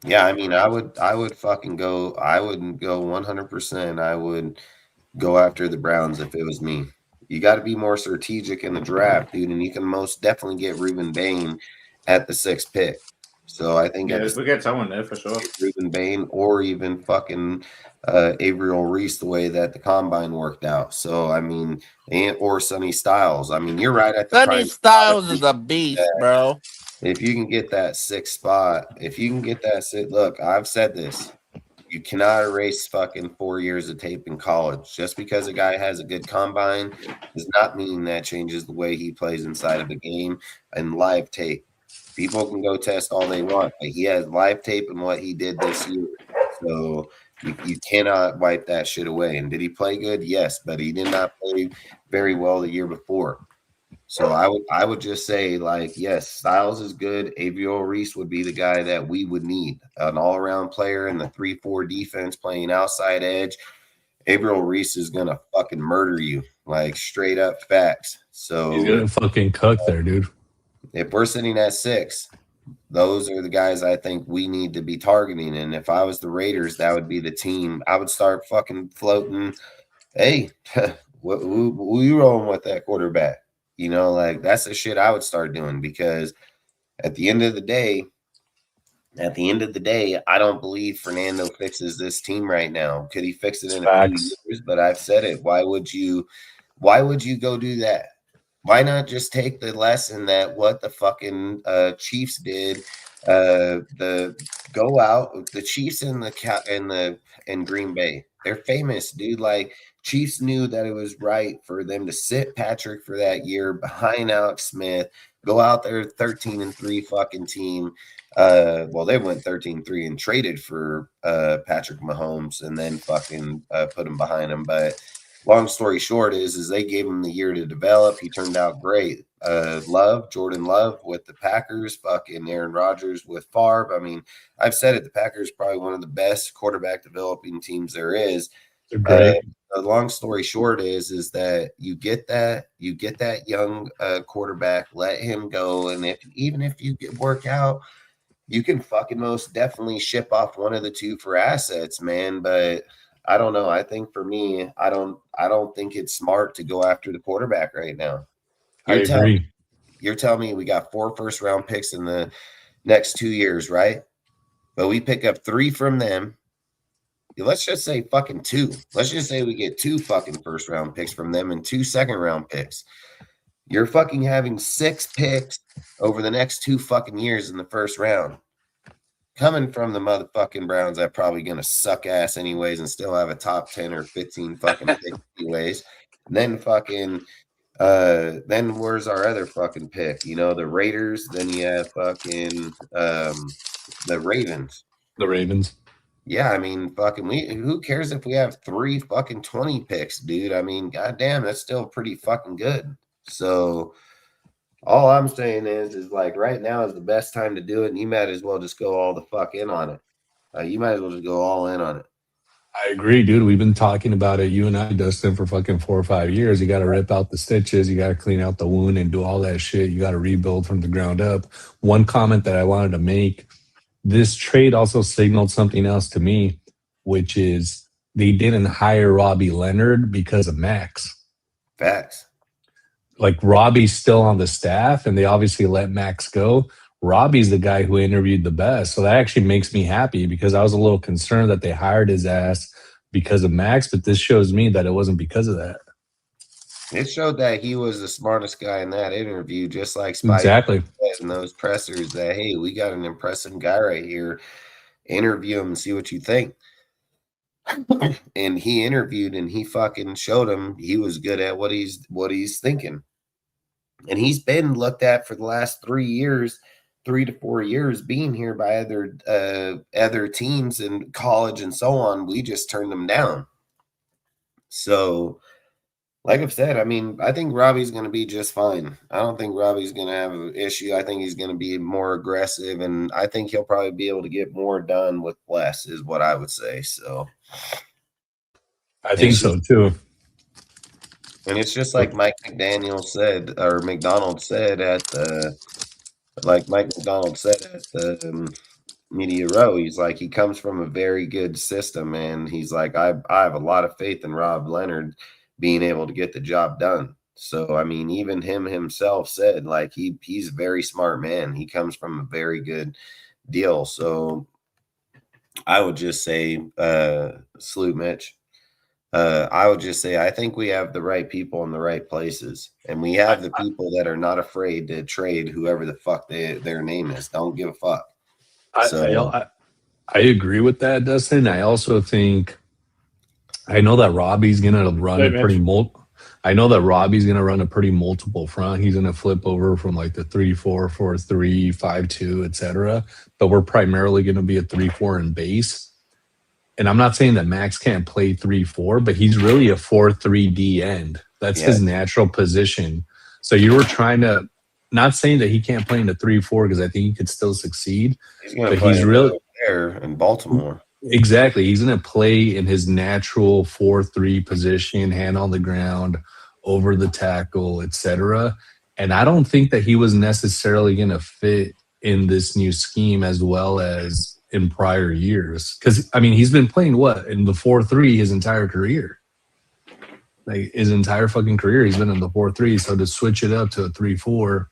Yeah, I mean, I would fucking go. I wouldn't go 100%. I would go after the Browns if it was me. You got to be more strategic in the draft, dude, and you can most definitely get Reuben Bain at the 6th pick. So I think we get someone there for sure. Reuben Bain, or even fucking Averill Reese, the way that the combine worked out. So I mean, or Sonny Styles. I mean, you're right at the Sonny Styles is a beast, bro. If you can get that 6th spot, look, I've said this. You cannot erase fucking 4 years of tape in college. Just because a guy has a good combine does not mean that changes the way he plays inside of the game and live tape. People can go test all they want, but he has live tape and what he did this year. So You cannot wipe that shit away. And did he play good? Yes, but he did not play very well the year before. So I would just say, like, yes, Styles is good. Averill Reese would be the guy that we would need, an all-around player in the 3-4 defense playing outside edge. Averill Reese is gonna fucking murder you, like straight up facts. So He's gonna fucking cook there, dude. If we're sitting at 6, those are the guys I think we need to be targeting. And if I was the Raiders, that would be the team. I would start fucking floating. Hey, who you rolling with that quarterback? You know, like that's the shit I would start doing, because at the end of the day, I don't believe Fernando fixes this team right now. Could he fix it in a few years? But I've said it. Why would you go do that? Why not just take the lesson that what the fucking Chiefs did? The Chiefs in Green Bay. They're famous, dude. Like, Chiefs knew that it was right for them to sit Patrick for that year behind Alex Smith, go out there 13-3 fucking team. Well, they went 13-3 and traded for Patrick Mahomes and then fucking put him behind him. But long story short is they gave him the year to develop. He turned out great. Jordan Love with the Packers, fucking Aaron Rodgers with Favre. I mean, I've said it, the Packers probably one of the best quarterback developing teams there is. The long story short is that you get that young quarterback, let him go, and even if you work out, you can fucking most definitely ship off one of the two for assets, man. But I don't know. I think for me, I don't think it's smart to go after the quarterback right now. You're telling me we got 4 first-round picks in the next 2 years, right? But we pick up 3 from them. Let's just say fucking 2. Let's just say we get 2 fucking first-round picks from them and 2 second-round picks. You're fucking having 6 picks over the next 2 fucking years in the first round. Coming from the motherfucking Browns, that probably going to suck ass anyways and still have a top 10 or 15 fucking pick anyways. And then fucking then where's our other fucking pick? You know, the Raiders. Then you have fucking the Ravens. The Ravens. Yeah, I mean, fucking who cares if we have 3 fucking 20 picks, dude? I mean, goddamn, that's still pretty fucking good. So all I'm saying is like right now is the best time to do it, and you might as well just go all the fuck in on it. You might as well just go all in on it. I agree, dude. We've been talking about it, you and I, Dustin, for fucking 4 or 5 years. You got to rip out the stitches. You got to clean out the wound and do all that shit. You got to rebuild from the ground up. One comment that I wanted to make, this trade also signaled something else to me, which is they didn't hire Robbie Leonard because of Maxx. Facts. Like, Robbie's still on the staff, and they obviously let Maxx go. Robbie's the guy who interviewed the best. So that actually makes me happy, because I was a little concerned that they hired his ass because of Maxx, but this shows me that it wasn't because of that. It showed that he was the smartest guy in that interview, just like Spike exactly in those pressers, that, hey, we got an impressive guy right here. Interview him and see what you think. And he interviewed and he fucking showed him he was good at what he's thinking. And he's been looked at for the last 3 to 4 years being here by other teams in college and so on. We just turned them down. So, like I've said, I mean, I think Robbie's going to be just fine. I don't think Robbie's going to have an issue. I think he's going to be more aggressive, and I think he'll probably be able to get more done with less, is what I would say. So, I think so too. And it's just like Mike McDonald said at the Media Row. He's like, he comes from a very good system, and he's like, I have a lot of faith in Rob Leonard being able to get the job done. So, I mean, even himself said, like, he's a very smart man. He comes from a very good deal. So I would just say, salute Mitch. I would just say I think we have the right people in the right places, and we have the people that are not afraid to trade whoever the fuck their name is. Don't give a fuck. I agree with that, Dustin. I also think I know that Robbie's gonna run a pretty multiple front. He's gonna flip over from like the 3-4, 4-3, 5-2, etc. But we're primarily gonna be a 3-4 in base. and I'm not saying that Maxx can't play 3-4, but he's really a 4-3 end. That's his natural position. So you were trying to, not saying that he can't play in the 3-4 because I think he could still succeed. He's going to play there in Baltimore. Exactly. He's going to play in his natural 4-3 position, hand on the ground, over the tackle, etc. And I don't think that he was necessarily going to fit in this new scheme as well as in prior years. Because, I mean, he's been playing what? In the 4-3 his entire career. Like, his entire fucking career, he's been in the 4-3. So to switch it up to a 3-4,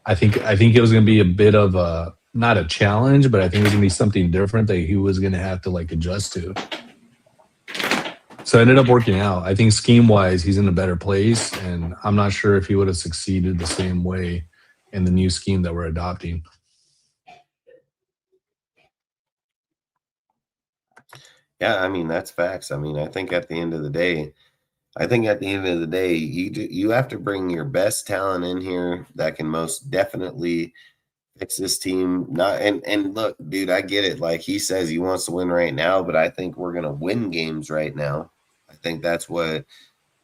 I think it was going to be a bit of a, not a challenge, but I think it was going to be something different that he was going to have to like adjust to. So it ended up working out. I think scheme-wise, he's in a better place, and I'm not sure if he would have succeeded the same way in the new scheme that we're adopting. Yeah, I mean, that's facts. I mean, I think at the end of the day, you have to bring your best talent in here that can most definitely fix this team. And look, dude, I get it. Like, he says he wants to win right now, but I think we're gonna win games right now. I think that's what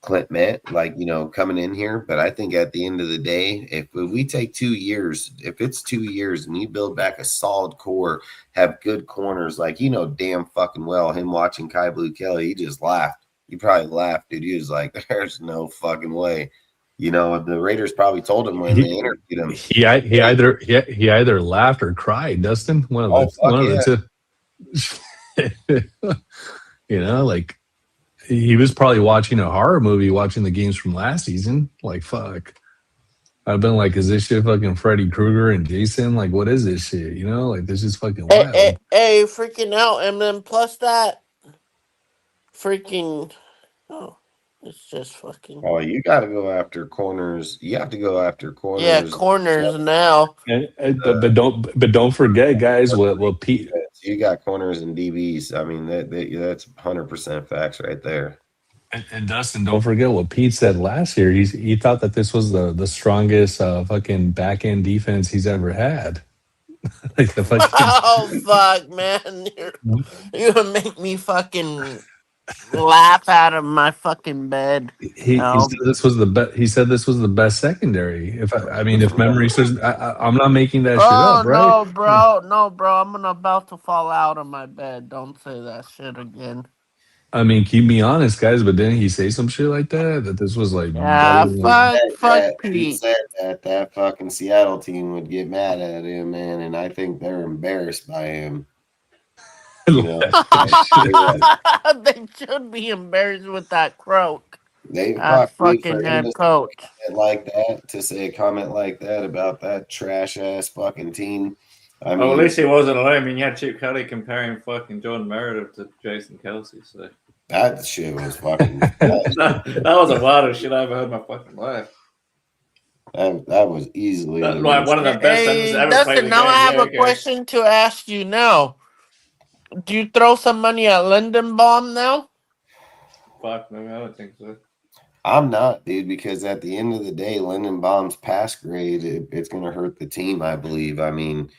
Clint meant, like, you know, coming in here. But I think at the end of the day, if we take 2 years, if it's 2 years and you build back a solid core, have good corners, like, you know, damn fucking well, him watching Kai Blue Kelly, he just laughed. He probably laughed, dude. He was like, there's no fucking way. You know, the Raiders probably told him when they interviewed him. He either laughed or cried, Dustin. One of the two. You know, like, he was probably watching a horror movie, watching the games from last season. Like, fuck. I've been like, is this shit fucking Freddy Krueger and Jason? Like, what is this shit? You know, like, this is fucking wild. Hey, freaking out. And then plus that, freaking, it's just fucking. Oh, you got to go after corners. You have to go after corners. Yeah, corners now. But don't forget, guys, what Pete. You got corners and DBs. I mean, that's 100% facts right there. And Dustin, don't forget what Pete said last year. He thought that this was the strongest fucking back end defense he's ever had. Like the fucking. Oh fuck, man! You're gonna make me fucking laugh out of my fucking bed. He said this was the best. He said this was the best secondary. If memory serves, I'm not making that shit up, right? No, bro. I'm about to fall out of my bed. Don't say that shit again. I mean, keep me honest, guys. But didn't he say some shit like that? That this was like, fuck Pete. He said that fucking Seattle team would get mad at him, man, and I think they're embarrassed by him. You know, they should be embarrassed with that croak. They fucking head coach like that, to say a comment like that about that trash ass fucking team. I mean, at least he wasn't alone. I mean, you had Chip Kelly comparing fucking Jordan Meredith to Jason Kelsey, so that shit was fucking. that was the wildest shit I ever heard in my fucking life. That was easily like one of the best sentences ever Dustin, played. Now I have a question to ask you now. Do you throw some money at Lindenbaum now? Fuck, no, I don't think so. I'm not, dude, because at the end of the day, Lindenbaum's pass grade, it's going to hurt the team, I believe. I mean,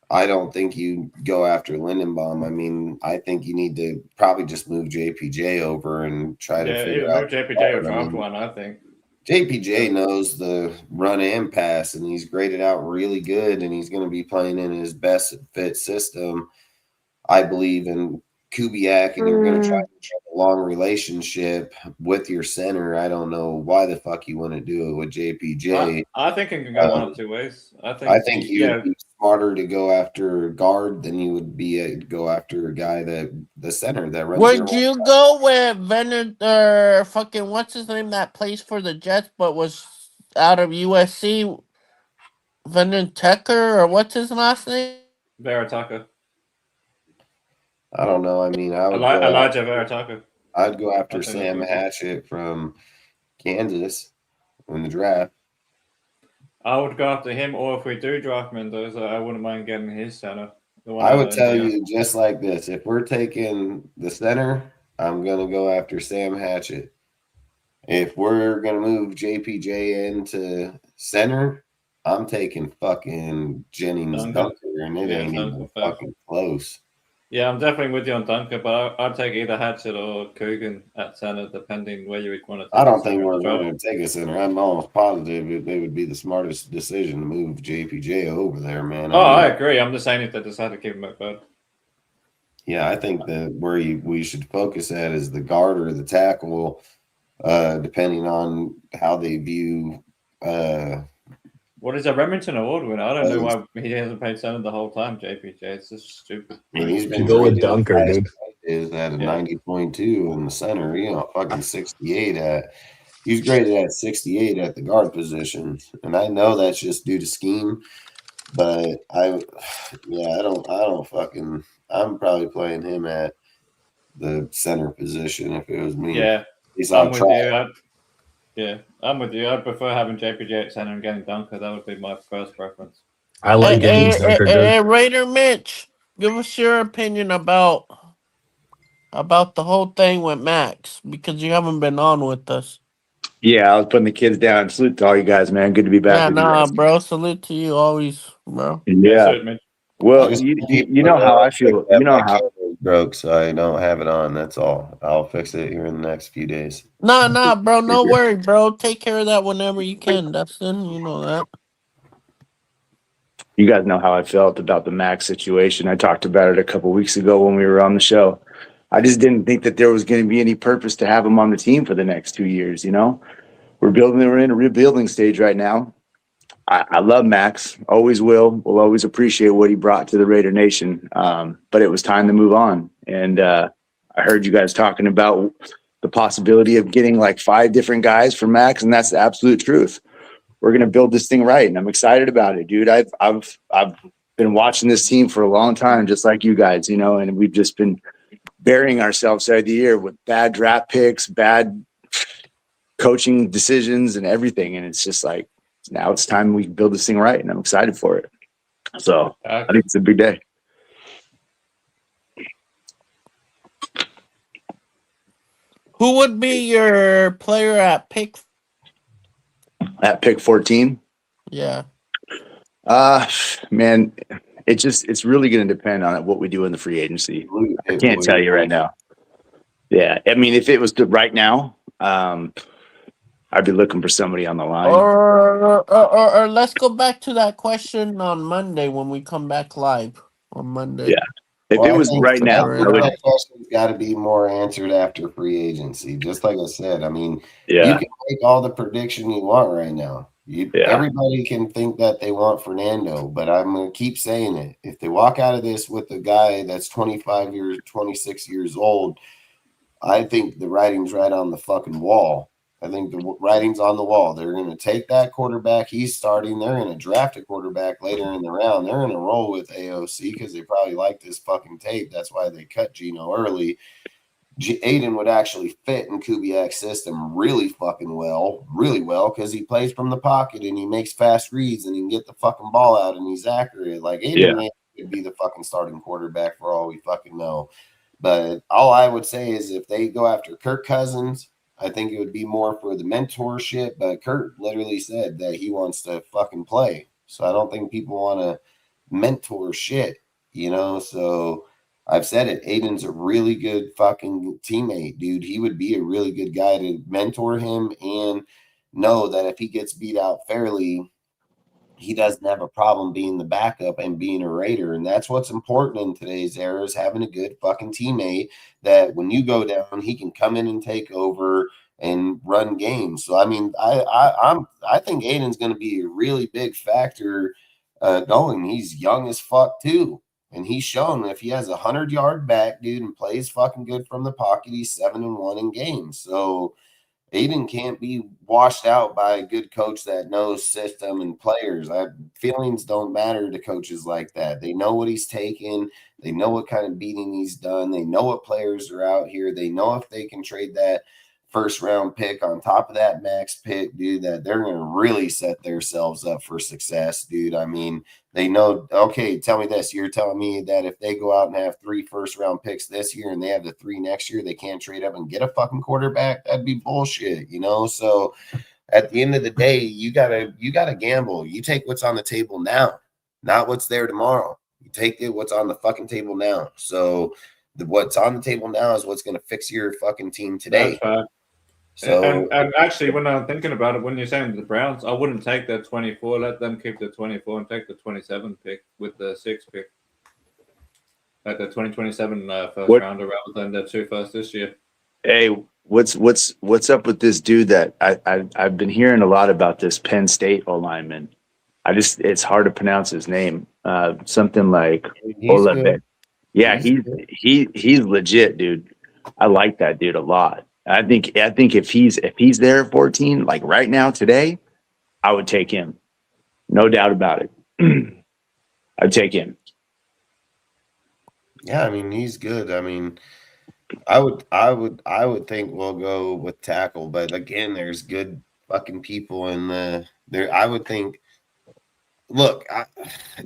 I don't think you go after Lindenbaum. I mean, I think you need to probably just move JPJ over and try to figure out. Yeah, JPJ or draft one, I think. JPJ knows the run and pass, and he's graded out really good, and he's going to be playing in his best fit system. I believe in Kubiak, and you're going to try to have a long relationship with your center. I don't know why the fuck you want to do it with JPJ. I think it can go one of two ways. I think you'd be smarter to go after guard than you would be to go after a guy the center that runs. Would you go with Venator? Fucking what's his name that plays for the Jets but was out of USC? Venatecker, or what's his last name? Verataka. I don't know. I mean, Elijah Verataka. I'd go after Sam Hatchett from Kansas in the draft. I would go after him, or if we do draft Mendoza, I wouldn't mind getting his center. I would tell you just like this: if we're taking the center, I'm gonna go after Sam Hatchett. If we're gonna move JPJ into center, I'm taking fucking Jennings Dunker, and it ain't even fucking close. Yeah, I'm definitely with you on Dunker, but I'd take either Hatchett or Coogan at center, depending where you would want to take I don't the think center we're of the draft. going to take a center. I'm almost positive it would be the smartest decision to move JPJ over there, man. I agree. I'm just saying if they decide to keep him at third. Yeah, I think that where we should focus at is the guard or the tackle, depending on how they view. What is a Remington Award winner? I don't know why he hasn't played center the whole time. JPJ, it's just stupid. I mean, he's been Go with rated Dunker, dude. Is at a 90.2 in the center. Fucking 68 at. He's graded at 68 at the guard position, and I know that's just due to scheme. But I'm probably playing him at the center position if it was me. Yeah, I'm with you. I'm with you. I'd prefer having JPJ at center and getting Dunker. That would be my first preference. I like getting Dunker. Hey, Raider Mitch, give us your opinion about the whole thing with Max, because you haven't been on with us. Yeah, I was putting the kids down. Salute to all you guys, man. Good to be back. With you guys. Bro. Salute to you always, bro. Yeah. Well, you know how I feel. You know how broke, so I don't have it on. That's all. I'll fix it here in the next few days. Nah, bro. No worry, bro. Take care of that whenever you can, Dustin. You know that. You guys know how I felt about the Max situation. I talked about it a couple weeks ago when we were on the show. I just didn't think that there was going to be any purpose to have him on the team for the next 2 years. We're in a rebuilding stage right now. I love Max, always will always appreciate what he brought to the Raider Nation. But it was time to move on. And I heard you guys talking about the possibility of getting like 5 different guys for Max, and that's the absolute truth. We're going to build this thing right, and I'm excited about it, dude. I've been watching this team for a long time, just like you guys, and we've just been burying ourselves every year with bad draft picks, bad coaching decisions, and everything. And it's just like, now it's time we build this thing right, and I'm excited for it. So I think it's a big day. Who would be your player at pick? At pick 14? Yeah. Man, it's really going to depend on what we do in the free agency. I can't tell you right now. Yeah, I mean, if it was right now, I'd be looking for somebody on the line. Or let's go back to that question on Monday when we come back live on Monday. Yeah. If it was right now, that question's got to be more answered after free agency. Just like I said, I mean, you can make all the prediction you want right now. Everybody can think that they want Fernando, but I'm going to keep saying it. If they walk out of this with a guy that's 26 years old, I think the writing's right on the fucking wall. I think the writing's on the wall. They're going to take that quarterback he's starting. They're going to draft a quarterback later in the round. They're going to roll with AOC because they probably like this fucking tape. That's why they cut Geno early. Aiden would actually fit in Kubiak's system really well, because he plays from the pocket and he makes fast reads and he can get the fucking ball out and he's accurate. Like Aiden could be the fucking starting quarterback for all we fucking know. But all I would say is if they go after Kirk Cousins, I think it would be more for the mentorship. But Kurt literally said that he wants to fucking play. So I don't think people want to mentor shit, So I've said it. Aiden's a really good fucking teammate, dude. He would be a really good guy to mentor him and know that if he gets beat out fairly, he doesn't have a problem being the backup and being a Raider. And that's what's important in today's era, is having a good fucking teammate that when you go down, he can come in and take over and run games. So, I mean, I think Aiden's going to be a really big factor going. He's young as fuck too. And he's shown if he has a 100-yard back, dude, and plays fucking good from the pocket, he's 7-1 in games. So Aiden can't be washed out by a good coach that knows system and players. Feelings don't matter to coaches like that. They know what he's taken. They know what kind of beating he's done. They know what players are out here. They know if they can trade that first-round pick on top of that max pick, dude, that they're going to really set themselves up for success, dude. I mean, they know, okay, tell me this. You're telling me that if they go out and have 3 first-round picks this year and they have the 3 next year, they can't trade up and get a fucking quarterback? That'd be bullshit, So at the end of the day, you gotta gamble. You take what's on the table now, not what's there tomorrow. You take it what's on the fucking table now. So what's on the table now is what's going to fix your fucking team today. That's fair. So and actually, when I'm thinking about it, when you're saying the Browns, I wouldn't take that 24. Let them keep the 24 and take the 27 pick with the 6 pick. Like the 2027 first rounder rather than the 2 first this year. Hey, what's up with this dude that I've been hearing a lot about, this Penn State lineman. It's hard to pronounce his name. Something like Olave. Yeah, he's legit, dude. I like that dude a lot. I think if he's there at 14, like right now today, I would take him. No doubt about it. I'd take him. Yeah, I mean, he's good. I mean, I would think we'll go with tackle, but again, there's good fucking people in there. I would think. Look,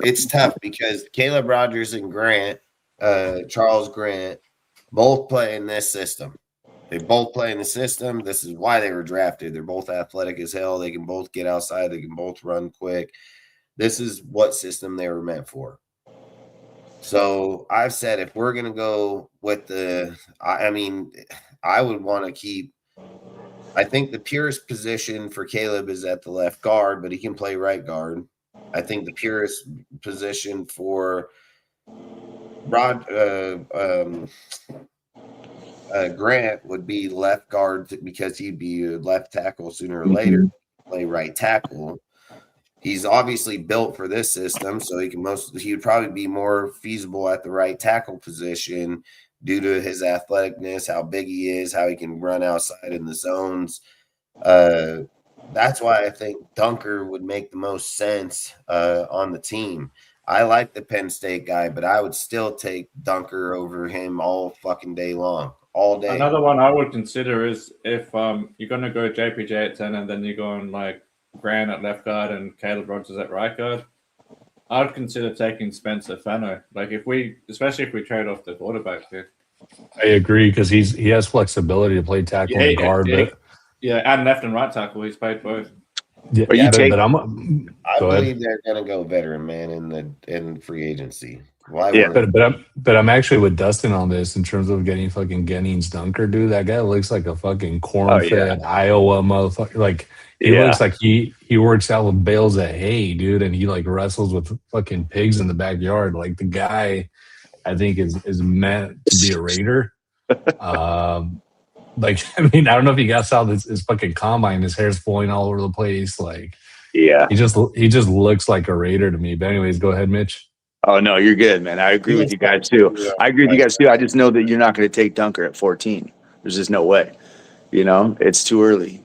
it's tough because Caleb Rogers and Charles Grant, both play in this system. They both play in the system. This is why they were drafted. They're both athletic as hell. They can both get outside. They can both run quick. This is what system they were meant for. So I've said if we're going to go with I would want to keep. I think the purest position for Caleb is at the left guard, but he can play right guard. I think the purest position for Grant would be left guard because he'd be a left tackle sooner or later, play right tackle. He's obviously built for this system, so he would probably be more feasible at the right tackle position due to his athleticness, how big he is, how he can run outside in the zones. That's why I think Dunker would make the most sense on the team. I like the Penn State guy, but I would still take Dunker over him all fucking day long, all day. Another one I would consider is if you're going to go JPJ at 10 and then you're going like Grant at left guard and Caleb Rogers at right guard, I'd consider taking Spencer Fenner. Like especially if we trade off the quarterback here. I agree because he has flexibility to play tackle and guard, and left and right tackle. He's played both. Yeah, I believe they're going to go veteran man in free agency. But I'm actually with Dustin on this in terms of getting fucking Gennings Dunker, dude. That guy looks like a fucking corn-fed Iowa motherfucker. Like he looks like he works out with bales of hay, dude, and he like wrestles with fucking pigs in the backyard. Like the guy, I think is meant to be a Raider. Like I mean, I don't know if you guys saw his fucking combine. His hair's flowing all over the place. Like he just looks like a Raider to me. But anyways, go ahead, Mitch. Oh, no, you're good, man. I agree with you guys, too. I just know that you're not going to take Dunker at 14. There's just no way. It's too early.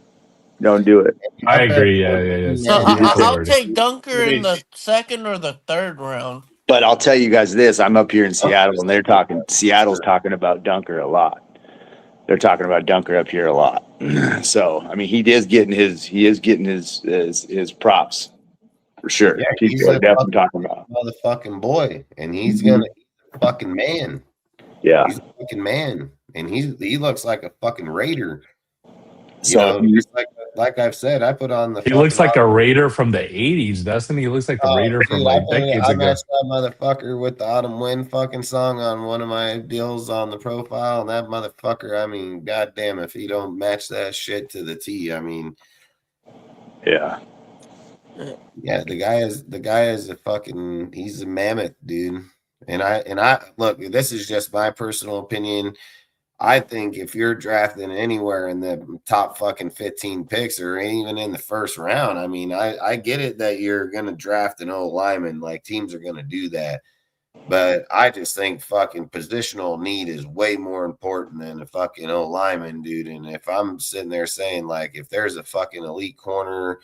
Don't do it. I agree. Yeah. So I'll take Dunker in the 2nd or the 3rd round. But I'll tell you guys this. I'm up here in Seattle, and Seattle's talking about Dunker a lot. They're talking about Dunker up here a lot. So, I mean, he is getting his props. For sure. Yeah, he's definitely talking about motherfucking boy, and he's gonna fucking man. Yeah, he's a fucking man, and he looks like a fucking Raider. Just like I've said, I put on the. He looks like a Raider from the '80s, doesn't he? He looks like a Raider from like decades ago. I matched that motherfucker with the Autumn Wind fucking song on one of my deals on the profile, and that motherfucker. I mean, goddamn, if he don't match that shit to the T, I mean, yeah. Yeah, the guy is a fucking, he's a mammoth, dude. And I look, this is just my personal opinion. I think if you're drafting anywhere in the top fucking 15 picks or even in the first round, I mean, I get it that you're gonna draft an old lineman, like teams are gonna do that. But I just think fucking positional need is way more important than a fucking old lineman, dude. And if I'm sitting there saying, like, if there's a fucking elite corner,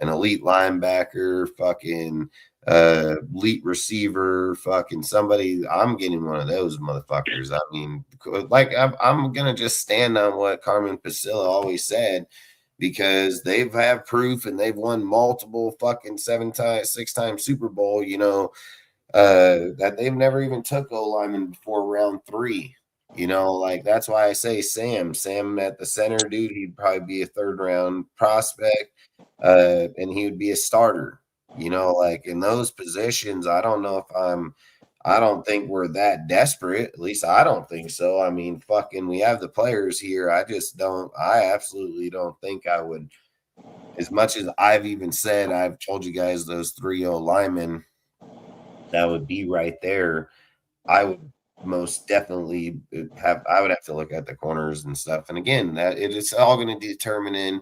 an elite linebacker, fucking elite receiver, fucking somebody, I'm getting one of those motherfuckers. I mean, like I'm gonna just stand on what Carmen Pasilla always said, because they've had proof and they've won multiple fucking 6-time Super Bowl, that they've never even took O lineman before round 3. Like that's why I say Sam at the center, dude, he'd probably be a 3rd round prospect. And he would be a starter, like in those positions. I don't know if I don't think we're that desperate. At least I don't think so. I mean, fucking, we have the players here. I absolutely don't think I would, as much as I've even said, I've told you guys those 3-0 linemen that would be right there. I would most definitely I would have to look at the corners and stuff. And again, that it's all going to determine in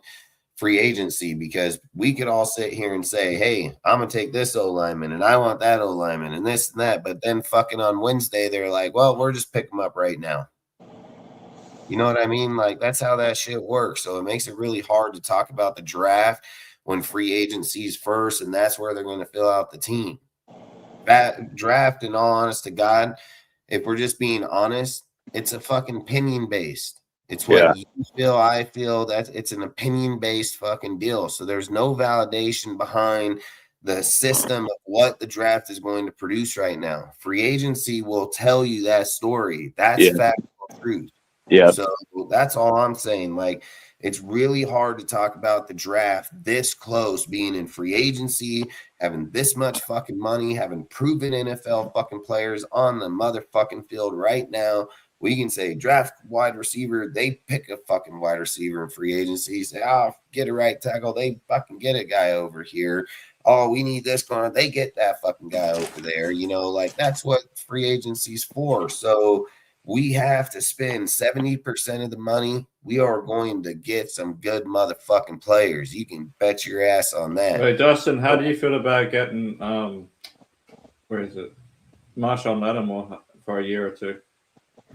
free agency, because we could all sit here and say, hey, I'm going to take this O lineman and I want that O lineman and this and that. But then fucking on Wednesday, they're like, well, we're just picking them up right now. You know what I mean? Like, that's how that shit works. So it makes it really hard to talk about the draft when free agency is first, and that's where they're going to fill out the team. That draft, in all honest to God, if we're just being honest, it's a fucking opinion based. It's what you feel, I feel. That it's an opinion based fucking deal. So there's no validation behind the system of what the draft is going to produce right now. Free agency will tell you that story. That's factual truth. Yeah. So that's all I'm saying. Like, it's really hard to talk about the draft this close, being in free agency, having this much fucking money, having proven NFL fucking players on the motherfucking field right now. We can say draft wide receiver, they pick a fucking wide receiver in free agency, say, oh, get a right tackle, they fucking get a guy over here. Oh, we need this corner, they get that fucking guy over there. You know, like, that's what free agency's for. So we have to spend 70% of the money. We are going to get some good motherfucking players. You can bet your ass on that. Hey, Dustin, how do you feel about getting where is it, Marshawn Lattimore for a year or two?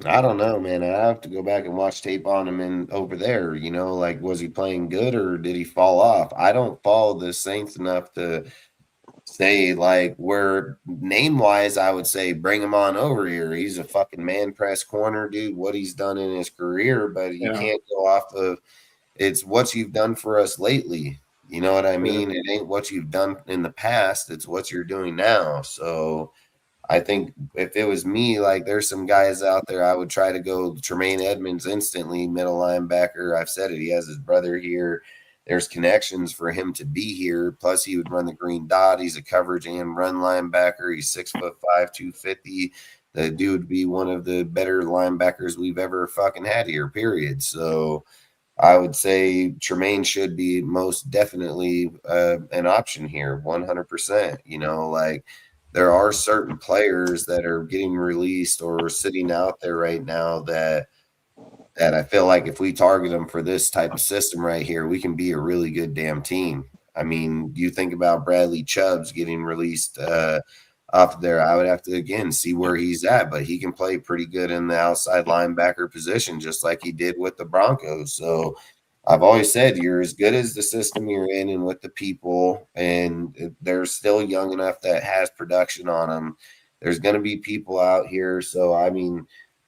I don't know, man. I have to go back and watch tape on him in over there. You know, like, was he playing good or did he fall off? I don't follow the Saints enough to say, like, where name wise, I would say bring him on over here. He's a fucking man press corner, dude. What he's done in his career, but you can't go off of it's what you've done for us lately. You know what I mean? It ain't what you've done in the past. It's what you're doing now. So I think if it was me, like, there's some guys out there, I would try to go Tremaine Edmonds instantly, middle linebacker. I've said it. He has his brother here. There's connections for him to be here. Plus, he would run the green dot. He's a coverage and run linebacker. He's 6'5", 250. The dude would be one of the better linebackers we've ever fucking had here, period. So I would say Tremaine should be most definitely an option here, 100%. You know, like, there are certain players that are getting released or sitting out there right now that I feel like if we target them for this type of system right here, we can be a really good damn team. I mean, you think about Bradley Chubbs getting released off there. I would have to, again, see where he's at, but he can play pretty good in the outside linebacker position, just like he did with the Broncos. So I've always said you're as good as the system you're in and with the people, and they're still young enough that has production on them. There's going to be people out here. So, I mean,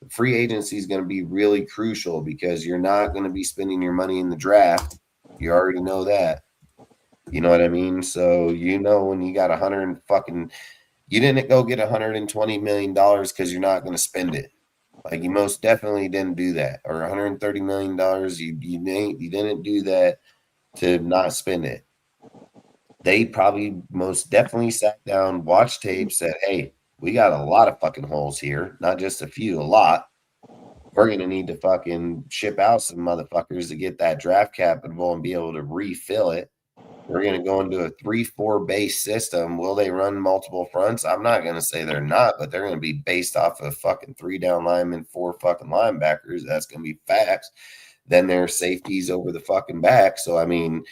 free agency is going to be really crucial because you're not going to be spending your money in the draft. You already know that. You know what I mean? So, you know, when you got you didn't go get $120 million because you're not going to spend it. Like, you most definitely didn't do that. Or $130 million, you didn't do that to not spend it. They probably most definitely sat down, watched tape, said, hey, we got a lot of fucking holes here. Not just a few, a lot. We're going to need to fucking ship out some motherfuckers to get that draft capital and be able to refill it. We're going to go into a 3-4 base system. Will they run multiple fronts? I'm not going to say they're not, but they're going to be based off of fucking 3 down linemen, 4 fucking linebackers. That's going to be facts. Then there's safeties over the fucking back. So, I mean,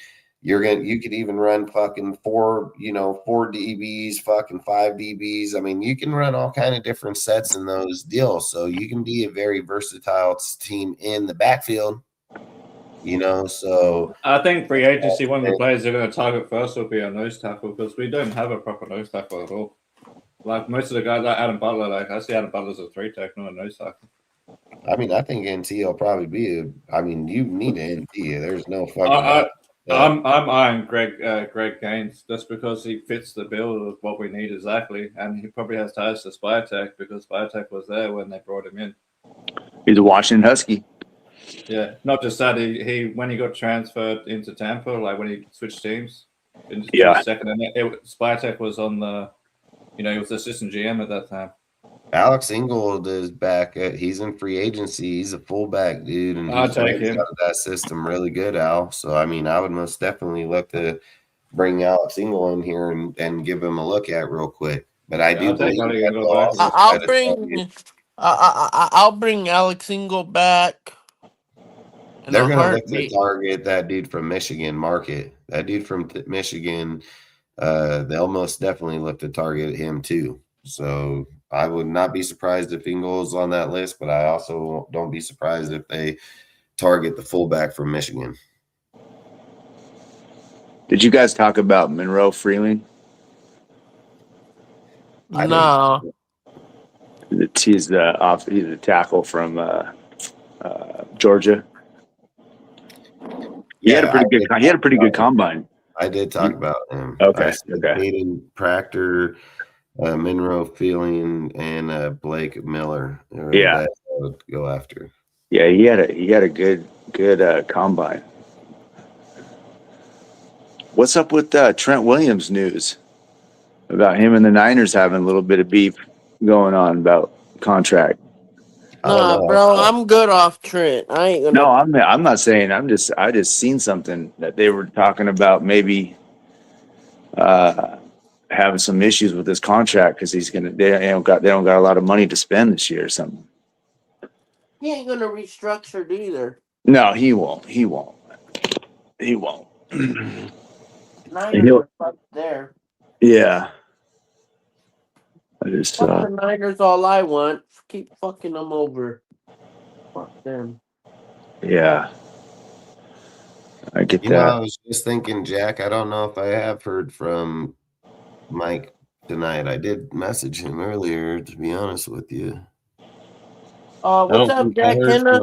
you could even run fucking 4 DBs, fucking 5 DBs. I mean, you can run all kind of different sets in those deals. So you can be a very versatile team in the backfield. You know, so I think free agency, one of the players they're going to target first will be a nose tackle, because we don't have a proper nose tackle at all. Like, most of the guys, like Adam Butler, like, I see Adam Butler as a 3-tech, not a nose tackle. I mean, I think NT will probably be you need an NT. There's no fucking. I'm eyeing Greg Gaines just because he fits the bill of what we need exactly, and he probably has ties to Spytech because Spytech was there when they brought him in. He's a Washington Husky. Yeah, not just that. He when he got transferred into Tampa, like when he switched teams, Yeah. Second, and Spytech was on the, he was the assistant GM at that time. Alex Ingold is back. He's in free agency. He's a fullback, dude, and I'll he take plays him. out of that system really good, Al. So, I mean, I would most definitely look to bring Alex Ingold in here and give him a look at real quick. But I do I'll take believe Alex that Ingold they'll back. also try I'll to bring I'll bring Alex Ingle back. In They're a going to look to heartbeat. target that dude from Michigan market. That dude from Michigan, they'll most definitely look to target him too. So I would not be surprised if Ingles on that list, but I also don't be surprised if they target the fullback from Michigan. Did you guys talk about Monroe Freeling? No. He's the tackle from Georgia. He had a pretty good combine. I did talk about him. Okay. I said Caden Proctor, Monroe Freeling, and Blake Miller. Yeah, that I would go after. Yeah, he had a good combine. What's up with Trent Williams news about him and the Niners having a little bit of beef going on about contract? Nah, bro, I'm good off Trent. I ain't gonna. No, I'm not saying. I just seen something that they were talking about maybe having some issues with his contract because they don't got a lot of money to spend this year or something. He ain't gonna restructure it either. No, he won't. Niners are fucked there. Yeah. I just Fuck the Niners all I want. Keep fucking them over. Fuck them. Yeah. I get that. I was just thinking, Jack, I don't know if I have heard from Mike tonight. I did message him earlier, to be honest with you. What's up, Jack Kenna?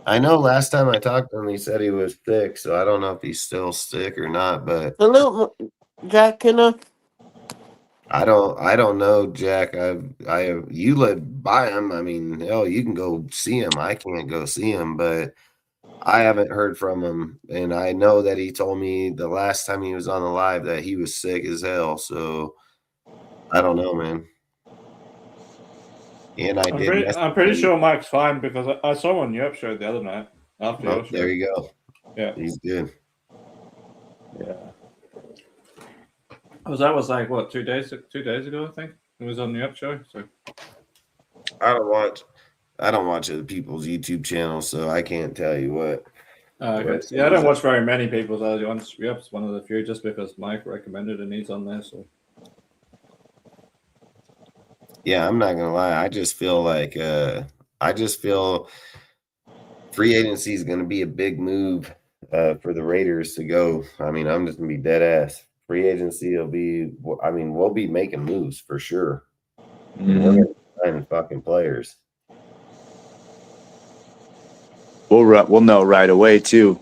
I know last time I talked to him, he said he was sick, so I don't know if he's still sick or not, but salute, Jack Kenna. I don't know, Jack. You live by him. I mean, hell, you can go see him. I can't go see him, but I haven't heard from him, and I know that he told me the last time he was on the live that he was sick as hell. So I don't know, man. And I'm pretty sure Mike's fine because I saw him on your show the other night after your show. There you go. Yeah, he's good. Yeah. That was like what 2 days ago, I think it was on the Up show. So I don't watch other people's YouTube channels, so I can't tell you what. Okay. Yeah, I don't watch very many people's. It's one of the few just because Mike recommended and he's on there. So yeah, I'm not gonna lie. I just feel like free agency is gonna be a big move for the Raiders to go. I mean, I'm just gonna be dead ass. Free agency will be. I mean, we'll be making moves for sure. We're gonna be signing fucking players. We'll know right away too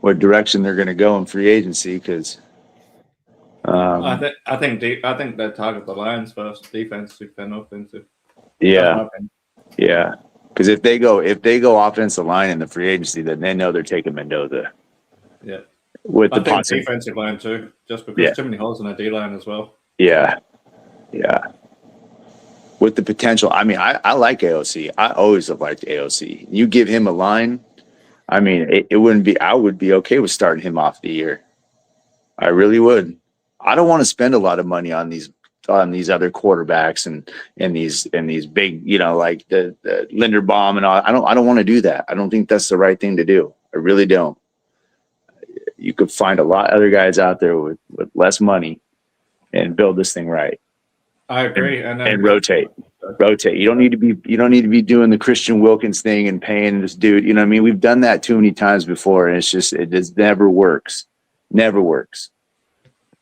what direction they're going to go in free agency because I think they target the Lions first, defensive and offensive. Yeah, because if they go offensive line in the free agency, then they know they're taking Mendoza. Yeah, with I the think defensive line too, just because too many holes in the D line as well. Yeah. With the potential, I mean, I like AOC. I always have liked AOC. You give him a line, I mean, it wouldn't be. I would be okay with starting him off the year. I really would. I don't want to spend a lot of money on these other quarterbacks and these big, like the Linderbaum and all. I don't want to do that. I don't think that's the right thing to do. I really don't. You could find a lot of other guys out there with less money and build this thing right. I agree, and rotate. You don't need to be doing the Christian Wilkins thing and paying this dude. You know what I mean? We've done that too many times before, and it just never works. Never works.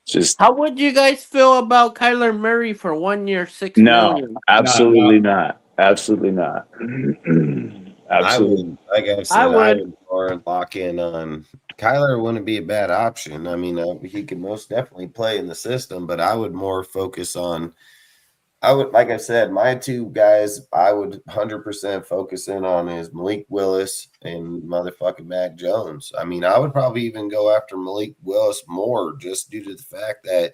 Just how would you guys feel about Kyler Murray for 1 year, $6 million? Absolutely not. Absolutely not. Absolutely. I would more lock in on Kyler. Wouldn't be a bad option. I mean, he could most definitely play in the system, but I would more focus on. Like I said, my two guys I would 100% focus in on is Malik Willis and motherfucking Mac Jones. I mean, I would probably even go after Malik Willis more just due to the fact that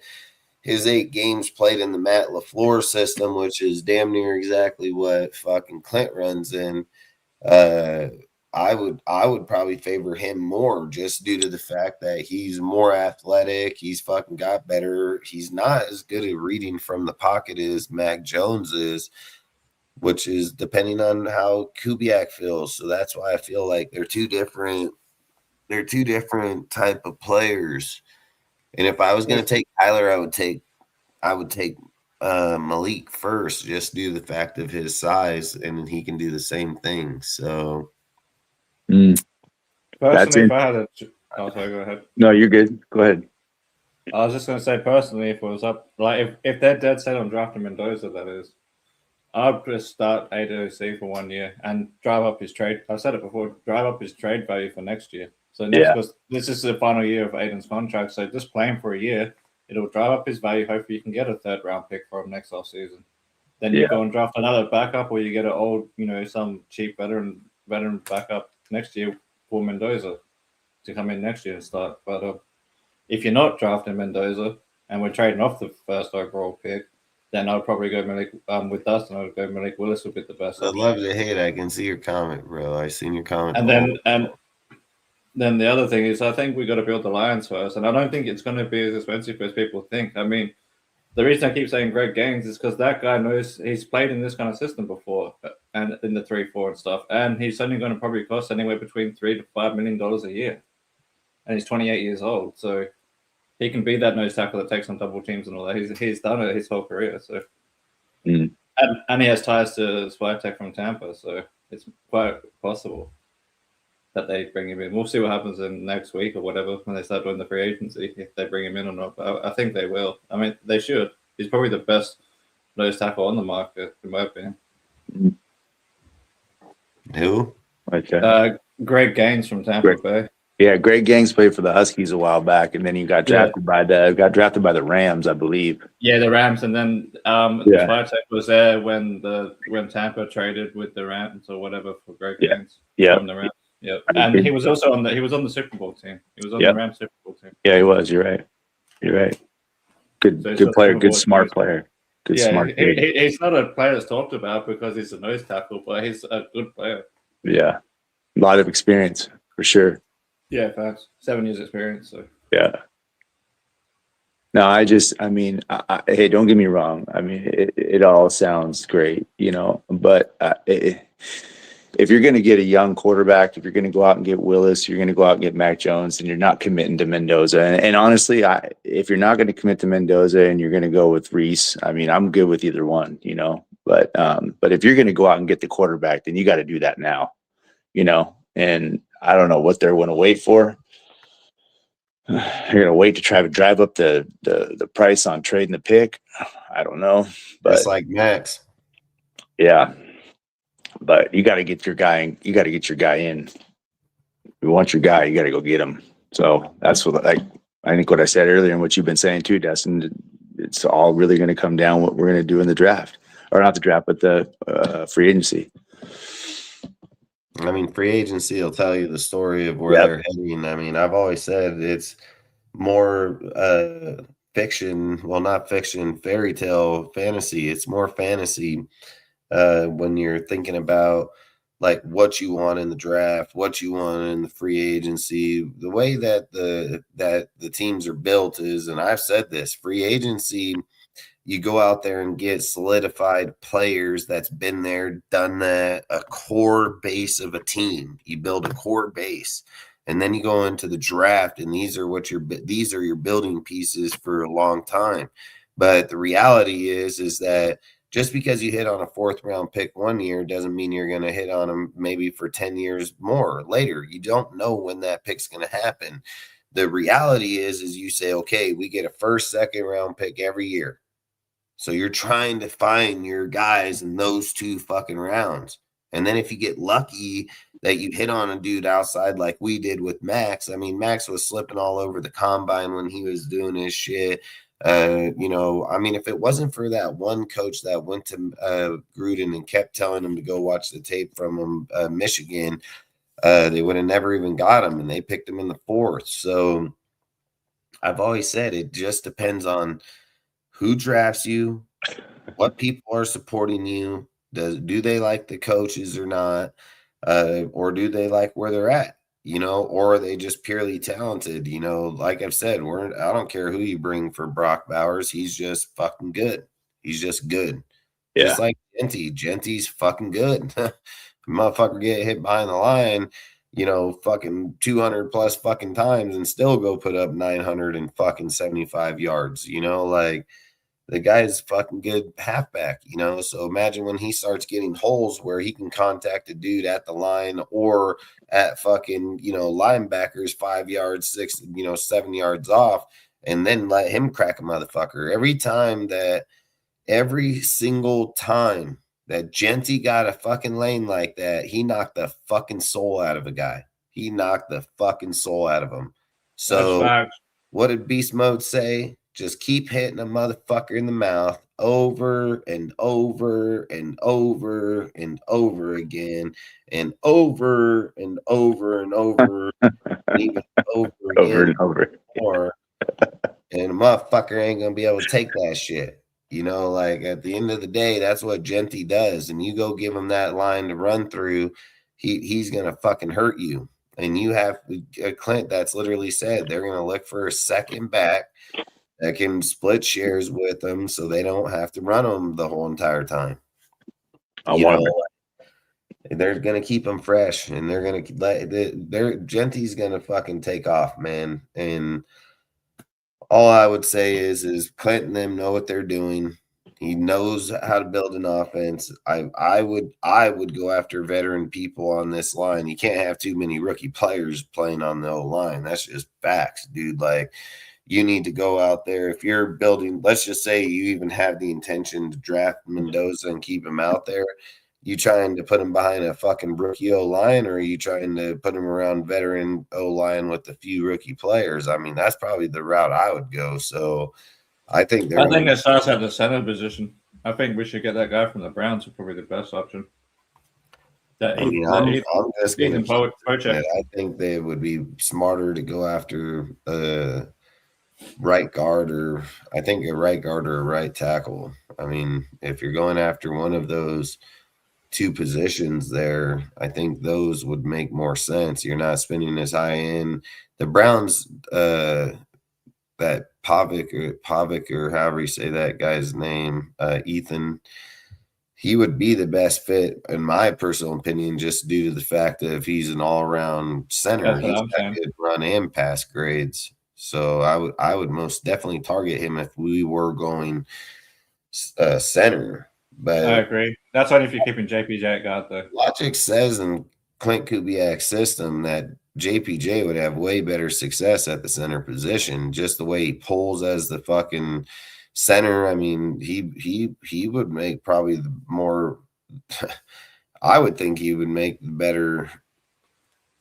his 8 games played in the Matt LaFleur system, which is damn near exactly what fucking Clint runs in, I would probably favor him more just due to the fact that he's more athletic. He's fucking got better. He's not as good at reading from the pocket as Mac Jones is, which is depending on how Kubiak feels. So that's why I feel like they're two different type of players. And if I was going to take Kyler, I would take Malik first, just due to the fact of his size, and he can do the same thing. So, personally, if I had a, oh, sorry, go ahead. No, you're good. Go ahead. I was just going to say, personally, if it was up, like if they're dead set on drafting Mendoza, that is, I'd just start ADOC for 1 year and drive up his trade. I said it before, drive up his trade value for next year. So this is the final year of Aiden's contract. So just play him for a year. It'll drive up his value. Hopefully you can get a 3rd round pick for him next offseason. Then you go and draft another backup, or you get an old, some cheap veteran backup next year for Mendoza to come in next year and start. But if you're not drafting Mendoza and we're trading off the 1st overall pick, then I'll probably go Malik with Dustin. I'll go Malik Willis would be the best. I'd love to hate. I can see your comment, bro. I seen your comment. And then the other thing is, I think we got to build the Lions first, and I don't think it's going to be as expensive as people think. I mean, the reason I keep saying Greg Gaines is because that guy knows he's played in this kind of system before, and in the 3-4 and stuff, and he's only going to probably cost anywhere between $3 to $5 million a year, and he's 28 years old, so he can be that nose tackle that takes on double teams and all that. He's done it his whole career, so and he has ties to Swiatek from Tampa, so it's quite possible that they bring him in. We'll see what happens in next week or whatever when they start doing the free agency, if they bring him in or not. But I think they will. I mean, they should. He's probably the best nose tackle on the market, in my opinion. Who? Okay. Greg Gaines from Tampa Bay. Yeah, Greg Gaines played for the Huskies a while back, and then he got drafted by the Rams, I believe. Yeah, the Rams, and then Swiatek was there when Tampa traded with the Rams or whatever for Greg Gaines from the Rams. Yeah, and he was also on the Super Bowl team. He was on the Rams Super Bowl team. Yeah, he was. You're right. Good player. Good smart player. Good smart. He's not a player that's talked about because he's a nose tackle, but he's a good player. Yeah, a lot of experience for sure. Yeah, facts. 7 years experience. So yeah. No, hey, don't get me wrong. I mean, it all sounds great, but if you're going to get a young quarterback, if you're going to go out and get Willis, you're going to go out and get Mac Jones, and you're not committing to Mendoza. And honestly, if you're not going to commit to Mendoza and you're going to go with Reese, I mean, I'm good with either one, But if you're going to go out and get the quarterback, then you got to do that now, And I don't know what they're going to wait for. They're going to wait to try to drive up the price on trading the pick. I don't know, but it's like Max. Yeah. But you got to get your guy in. You got to get your guy in. If you want your guy, you got to go get him. So that's what I think what I said earlier and what you've been saying too, Dustin. It's all really going to come down what we're going to do in the draft, or not the draft, but the free agency. I mean, free agency will tell you the story of where they're heading. I mean, I've always said it's more fiction. Well, not fiction, fairy tale, fantasy. It's more fantasy. When you're thinking about like what you want in the draft, what you want in the free agency, the way that the teams are built is, and I've said this, free agency, you go out there and get solidified players that's been there, done that, a core base of a team. You build a core base, and then you go into the draft, and these are your building pieces for a long time. But the reality is that just because you hit on a 4th round pick 1 year doesn't mean you're going to hit on them maybe for 10 years more later. You don't know when that pick's going to happen. The reality is you say, okay, we get a 1st, 2nd round pick every year. So you're trying to find your guys in those 2 fucking rounds. And then if you get lucky that you hit on a dude outside like we did with Max, I mean, Max was slipping all over the combine when he was doing his shit. I mean, if it wasn't for that one coach that went to Gruden and kept telling him to go watch the tape from Michigan, they would have never even got him, and they picked him in the 4th. So I've always said it just depends on who drafts you, what people are supporting you, do they like the coaches or not, or do they like where they're at, or are they just purely talented? Like I've said, I don't care who you bring for Brock Bowers, he's just fucking good. He's just good. Yeah. Just like Genty's fucking good. Motherfucker get hit behind the line, fucking 200 plus fucking times and still go put up 975 yards, like the guy's fucking good halfback, so imagine when he starts getting holes where he can contact a dude at the line or at fucking, linebackers 5 yards, 6, 7 yards off, and then let him crack a motherfucker. Every single time that Genty got a fucking lane like that, he knocked the fucking soul out of a guy. He knocked the fucking soul out of him. So what did Beast Mode say? Just keep hitting a motherfucker in the mouth over and over and over and over again and over and over and over and even over again and over. More. And a motherfucker ain't gonna be able to take that shit. Like at the end of the day, that's what Genty does. And you go give him that line to run through, he's gonna fucking hurt you. And you have Clint that's literally said they're gonna look for a second back that can split shares with them so they don't have to run them the whole entire time. They're gonna keep them fresh, and they're gonna Genty's gonna fucking take off, man. And all I would say is Clint and them know what they're doing. He knows how to build an offense. I would go after veteran people on this line. You can't have too many rookie players playing on the O-line. That's just facts, dude. Like, you need to go out there. If you're building, let's just say you even have the intention to draft Mendoza and keep him out there. You trying to put him behind a fucking rookie O-line, or are you trying to put him around veteran O-line with a few rookie players? I mean, that's probably the route I would go. So I think it starts at the center position. I think we should get that guy from the Browns. Is probably the best option. I'm just going to I think they would be smarter to go after right guard, or I think a right guard or a right tackle. I mean, if you're going after one of those two positions there, I think those would make more sense. You're not spending as high in. The Browns, that Pavic or however you say that guy's name, Ethan, he would be the best fit in my personal opinion, just due to the fact that if he's an all-around center, he's got good run and pass grades. So I would most definitely target him if we were going center. But I agree. That's only if you're keeping JPJ at guard, though. Logic says in Clint Kubiak's system that JPJ would have way better success at the center position, just the way he pulls as the fucking center. I mean, he would make probably the more I would think he would make the better.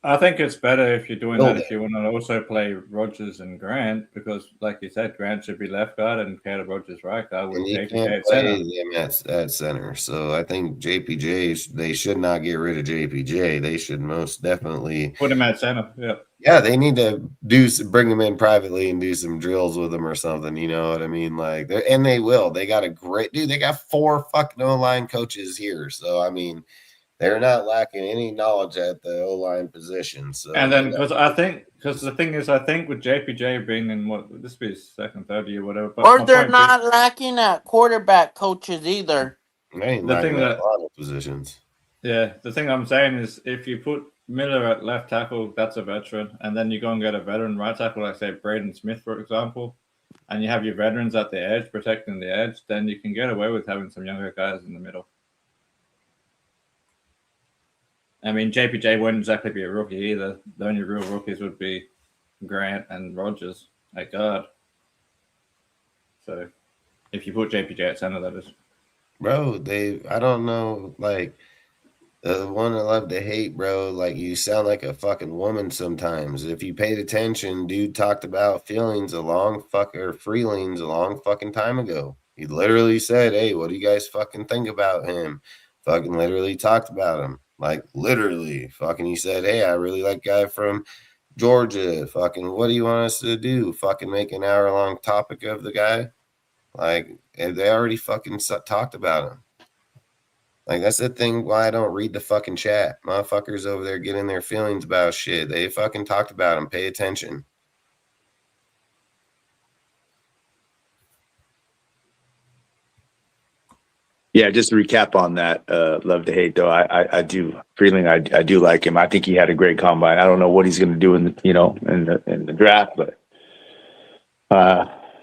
I think it's better if you're doing that if you want to also play Rodgers and Grant, because, like you said, Grant should be left guard and Caleb Rodgers right guard. And you can't play him at center. So I think JPJ, they should not get rid of JPJ. They should most definitely put him at center. Yeah. Yeah, they need to bring him in privately and do some drills with him or something. You know what I mean? Like, and they will. They got a great dude. They got 4 fucking O-line coaches here. So I mean, they're not lacking any knowledge at the O-line position. So, and then because the thing is, I think with JPJ being in what this be his second, third year, whatever. But or they're not lacking at quarterback coaches either. They ain't lacking at a lot of positions. Yeah, the thing I'm saying is, if you put Miller at left tackle, that's a veteran, and then you go and get a veteran right tackle, like say Braden Smith, for example, and you have your veterans at the edge protecting the edge, then you can get away with having some younger guys in the middle. I mean, JPJ wouldn't exactly be a rookie either. The only real rookies would be Grant and Rodgers at guard. So, if you put JPJ at center, that is. Bro, I don't know, like, the one I love to hate, bro, like, you sound like a fucking woman sometimes. If you paid attention, dude talked about feelings Freelings a long fucking time ago. He literally said, hey, what do you guys fucking think about him? Fucking literally talked about him. Like, literally. Fucking he said, hey, I really like guy from Georgia. Fucking what do you want us to do? Fucking make an hour-long topic of the guy? Like, they already fucking talked about him. Like, that's the thing why I don't read the fucking chat. Motherfuckers over there getting their feelings about shit. They fucking talked about him. Pay attention. Yeah, just to recap on that, love to hate though. I do Freeling. I do like him. I think he had a great combine. I don't know what he's going to do in the draft, but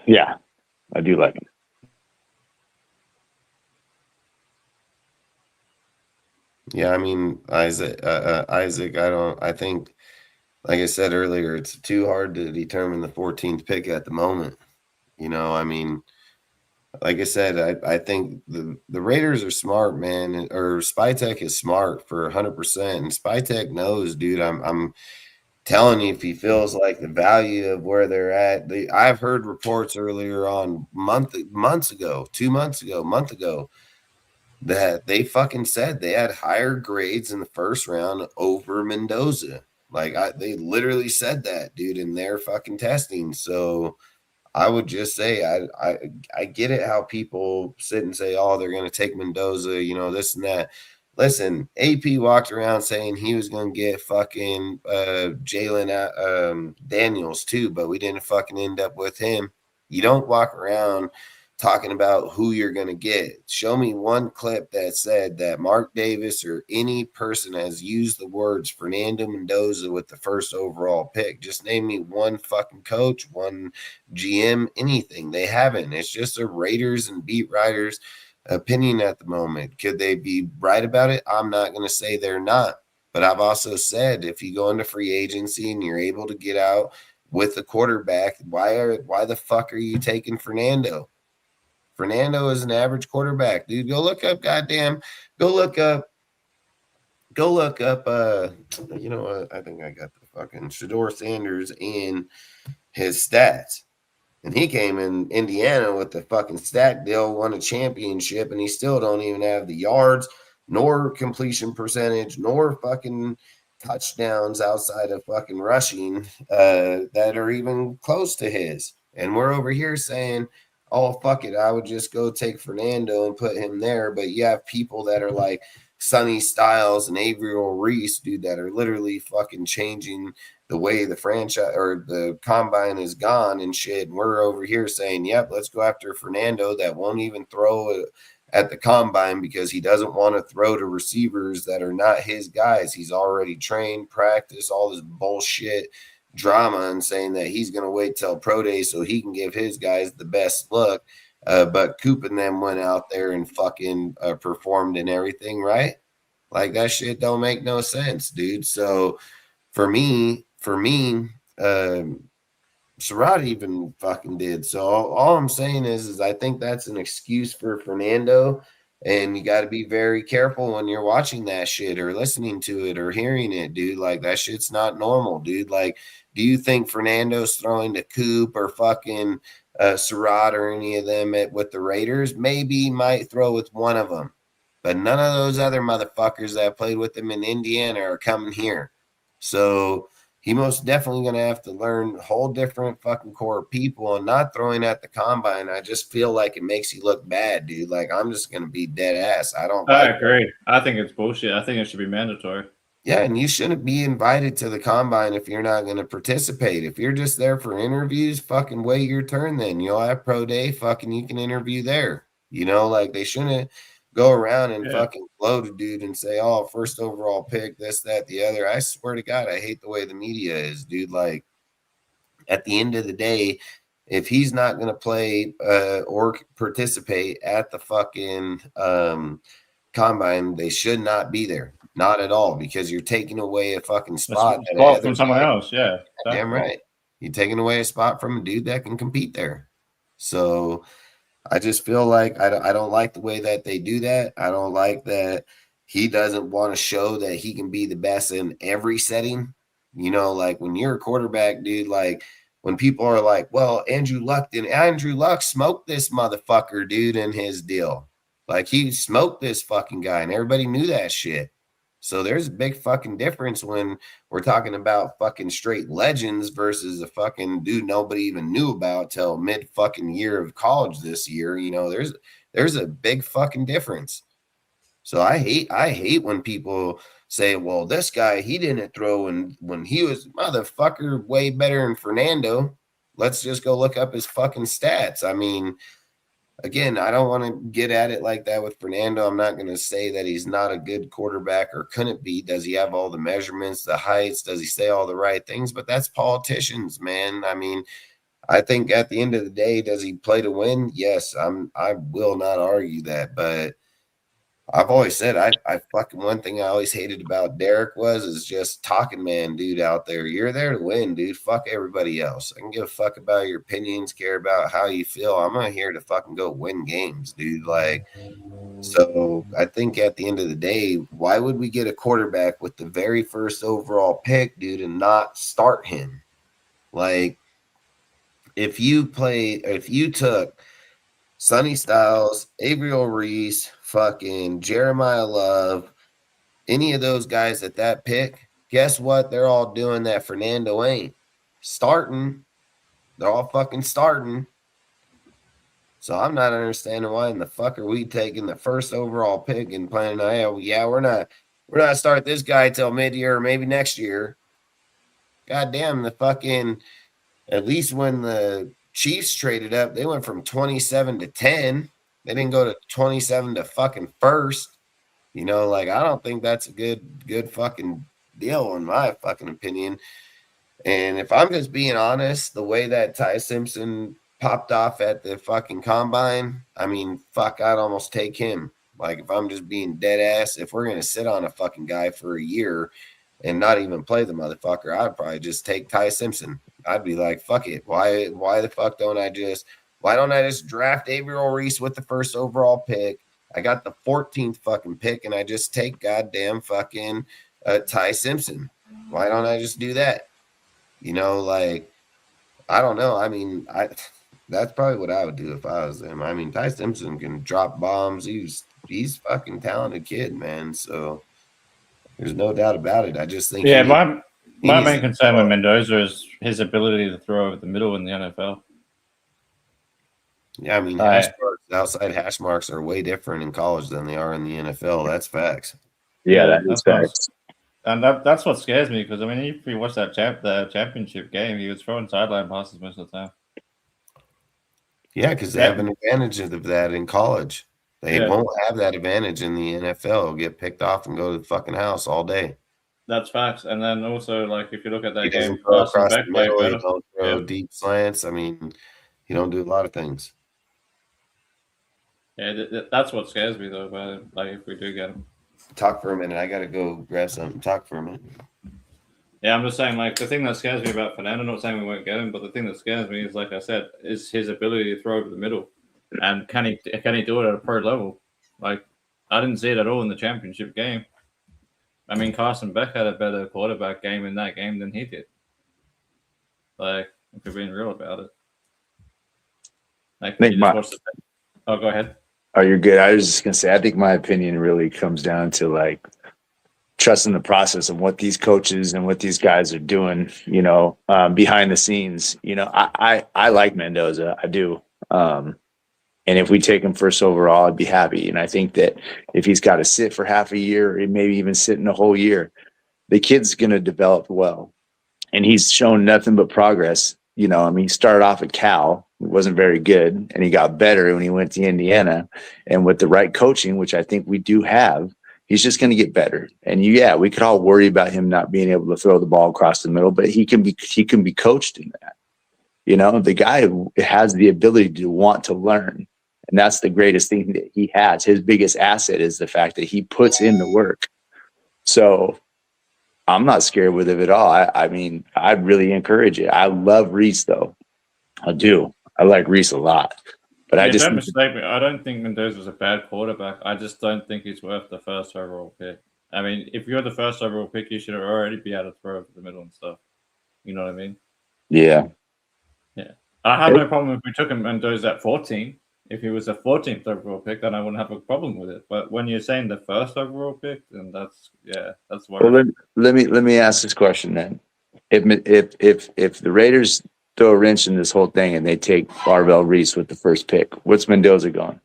yeah, I do like him. Yeah, I mean, Isaac, I think, like I said earlier, it's too hard to determine the 14th pick at the moment. I mean, like I said, I think the Raiders are smart, man, or Spytek is smart for 100%. And Spytek knows, dude, I'm telling you, if he feels like the value of where they're at, I've heard reports earlier on months ago, 2 months ago, a month ago, that they fucking said they had higher grades in the first round over Mendoza. Like, they literally said that, dude, in their fucking testing. So I would just say I get it how people sit and say, oh, they're going to take Mendoza, this and that. Listen, AP walked around saying he was going to get fucking Jalen Daniels too, but we didn't fucking end up with him. You don't walk around talking about who you're going to get. Show me one clip that said that Mark Davis or any person has used the words Fernando Mendoza with the first overall pick. Just name me one fucking coach, one GM, anything. They haven't. It's just a Raiders and beat writers opinion at the moment. Could they be right about it? I'm not going to say they're not. But I've also said if you go into free agency and you're able to get out with the quarterback, why the fuck are you taking Fernando? Fernando is an average quarterback, dude. Go look up, I think I got the fucking Shedeur Sanders in his stats. And he came in Indiana with the fucking stat deal, won a championship, and he still don't even have the yards, nor completion percentage, nor fucking touchdowns outside of fucking rushing that are even close to his. And we're over here saying, oh, fuck it, I would just go take Fernando and put him there. But you have people that are like Sonny Styles and Averill Reese, dude, that are literally fucking changing the way the franchise or the combine is gone and shit. And we're over here saying, yep, let's go after Fernando that won't even throw at the combine because he doesn't want to throw to receivers that are not his guys. He's already trained, practiced, all this bullshit drama and saying that he's going to wait till pro day so he can give his guys the best look. But Coop and them went out there and fucking performed and everything, right? Like, that shit don't make no sense, dude. So for me, Serrata even fucking did. So all I'm saying is I think that's an excuse for Fernando. And you got to be very careful when you're watching that shit or listening to it or hearing it, dude. Like, that shit's not normal, dude. Like, do you think Fernando's throwing to Coop or fucking Serrata or any of them with the Raiders? Maybe he might throw with one of them. But none of those other motherfuckers that played with him in Indiana are coming here. So he most definitely going to have to learn a whole different fucking core of people and not throwing at the combine. I just feel like it makes you look bad, dude. Like, I'm just going to be dead ass. I agree. I think it's bullshit. I think it should be mandatory. Yeah, and you shouldn't be invited to the combine if you're not going to participate. If you're just there for interviews, fucking wait your turn then. You'll have pro day, fucking you can interview there. Like, they shouldn't go around and fucking blow the dude and say, oh, first overall pick, this, that, the other. I swear to God, I hate the way the media is, dude. Like, at the end of the day, if he's not going to play or participate at the fucking combine, they should not be there. Not at all, because you're taking away a fucking spot from someone else. Yeah. Damn right. You're taking away a spot from a dude that can compete there. So I just feel like I don't like the way that they do that. I don't like that he doesn't want to show that he can be the best in every setting. Like, when you're a quarterback, dude, like, when people are like, well, Andrew Luck smoked this motherfucker, dude, in his deal. Like, he smoked this fucking guy, and everybody knew that shit. So there's a big fucking difference when we're talking about fucking straight legends versus a fucking dude nobody even knew about till mid fucking year of college this year. You know, there's a big fucking difference. So I hate when people say, well, this guy, he didn't throw when he was motherfucker way better than Fernando. Let's just go look up his fucking stats. I mean, again, I don't want to get at it like that with Fernando. I'm not going to say that he's not a good quarterback or couldn't be. Does he have all the measurements, the heights? Does he say all the right things? But that's politicians, man. I mean, I think at the end of the day, does he play to win? Yes, I will not argue that. But I've always said I fucking one thing I always hated about Derek is just talking man dude out there. You're there to win, dude. Fuck everybody else. I can give a fuck about your opinions, care about how you feel. I'm not here to fucking go win games, dude. Like, so I think at the end of the day, why would we get a quarterback with the very first overall pick, dude, and not start him? Like, if you took Sonny Styles, Averill Reese, fucking Jeremiah Love, any of those guys at that pick, guess what? They're all doing that Fernando ain't. Starting. They're all fucking starting. So I'm not understanding why in the fuck are we taking the first overall pick and planning, we're not start this guy till mid-year or maybe next year. God damn, the fucking, at least when the Chiefs traded up, they went from 27 to 10. They didn't go to 27 to fucking first. You know, like, I don't think that's a good fucking deal in my fucking opinion. And if I'm just being honest, the way that Ty Simpson popped off at the fucking combine, I mean, fuck, I'd almost take him. Like, if I'm just being dead ass, if we're going to sit on a fucking guy for a year and not even play the motherfucker, I'd probably just take Ty Simpson. I'd be like, fuck it. Why the fuck don't I just draft Averill Reese with the first overall pick? I got the 14th fucking pick and I just take goddamn fucking Ty Simpson. Why don't I just do that? You know, like, I don't know. I mean, that's probably what I would do if I was them. I mean, Ty Simpson can drop bombs. He's fucking talented kid, man. So there's no doubt about it. I just think my main concern with Mendoza is his ability to throw over the middle in the NFL. Yeah, I mean, outside hash marks are way different in college than they are in the NFL. That's facts. Yeah, that is facts. And that's what scares me because, I mean, if you watch the championship game, he was throwing sideline passes most of the time. Yeah, because they have an advantage of that in college. They won't have that advantage in the NFL. Get picked off and go to the fucking house all day. That's facts. And then also, like, if you look at that game, across the middle, he don't throw deep slants. I mean, he don't do a lot of things. Yeah, that's what scares me, though, about it, like, if we do get him. Talk for a minute. I got to go grab something. Talk for a minute. Yeah, I'm just saying, like, the thing that scares me about Fernando, I'm not saying we won't get him, but the thing that scares me is, like I said, is his ability to throw over the middle. And can he do it at a pro level? Like, I didn't see it at all in the championship game. I mean, Carson Beck had a better quarterback game in that game than he did. Like, if we're being real about it. Like, you just watch the thing. Oh, go ahead. Oh, you're good. I was just going to say, I think my opinion really comes down to, like, trusting the process of what these coaches and what these guys are doing, you know, behind the scenes. You know, I like Mendoza. I do. And if we take him first overall, I'd be happy. And I think that if he's got to sit for half a year, or maybe even sit in a whole year, the kid's going to develop well. And he's shown nothing but progress. You know, I mean, he started off at Cal, wasn't very good, and he got better when he went to Indiana. And with the right coaching, which I think we do have, he's just going to get better. And we could all worry about him not being able to throw the ball across the middle, but he can be coached in that. You know, the guy has the ability to want to learn. And that's the greatest thing that he has. His biggest asset is the fact that he puts in the work. So I'm not scared with it at all. I mean, I'd really encourage it. I love Reese, though. I do. I like Reese a lot. But don't mistake me. I don't think Mendoza's a bad quarterback. I just don't think he's worth the first overall pick. I mean, if you're the first overall pick, you should already be able to throw over the middle and stuff. You know what I mean? Yeah. Yeah. I have no problem if we took him Mendoza at 14. If he was a 14th overall pick, then I wouldn't have a problem with it. But when you're saying the first overall pick, then that's Well, worrying. let me ask this question then. If the Raiders throw a wrench in this whole thing and they take Marvell Reese with the first pick, what's Mendoza going?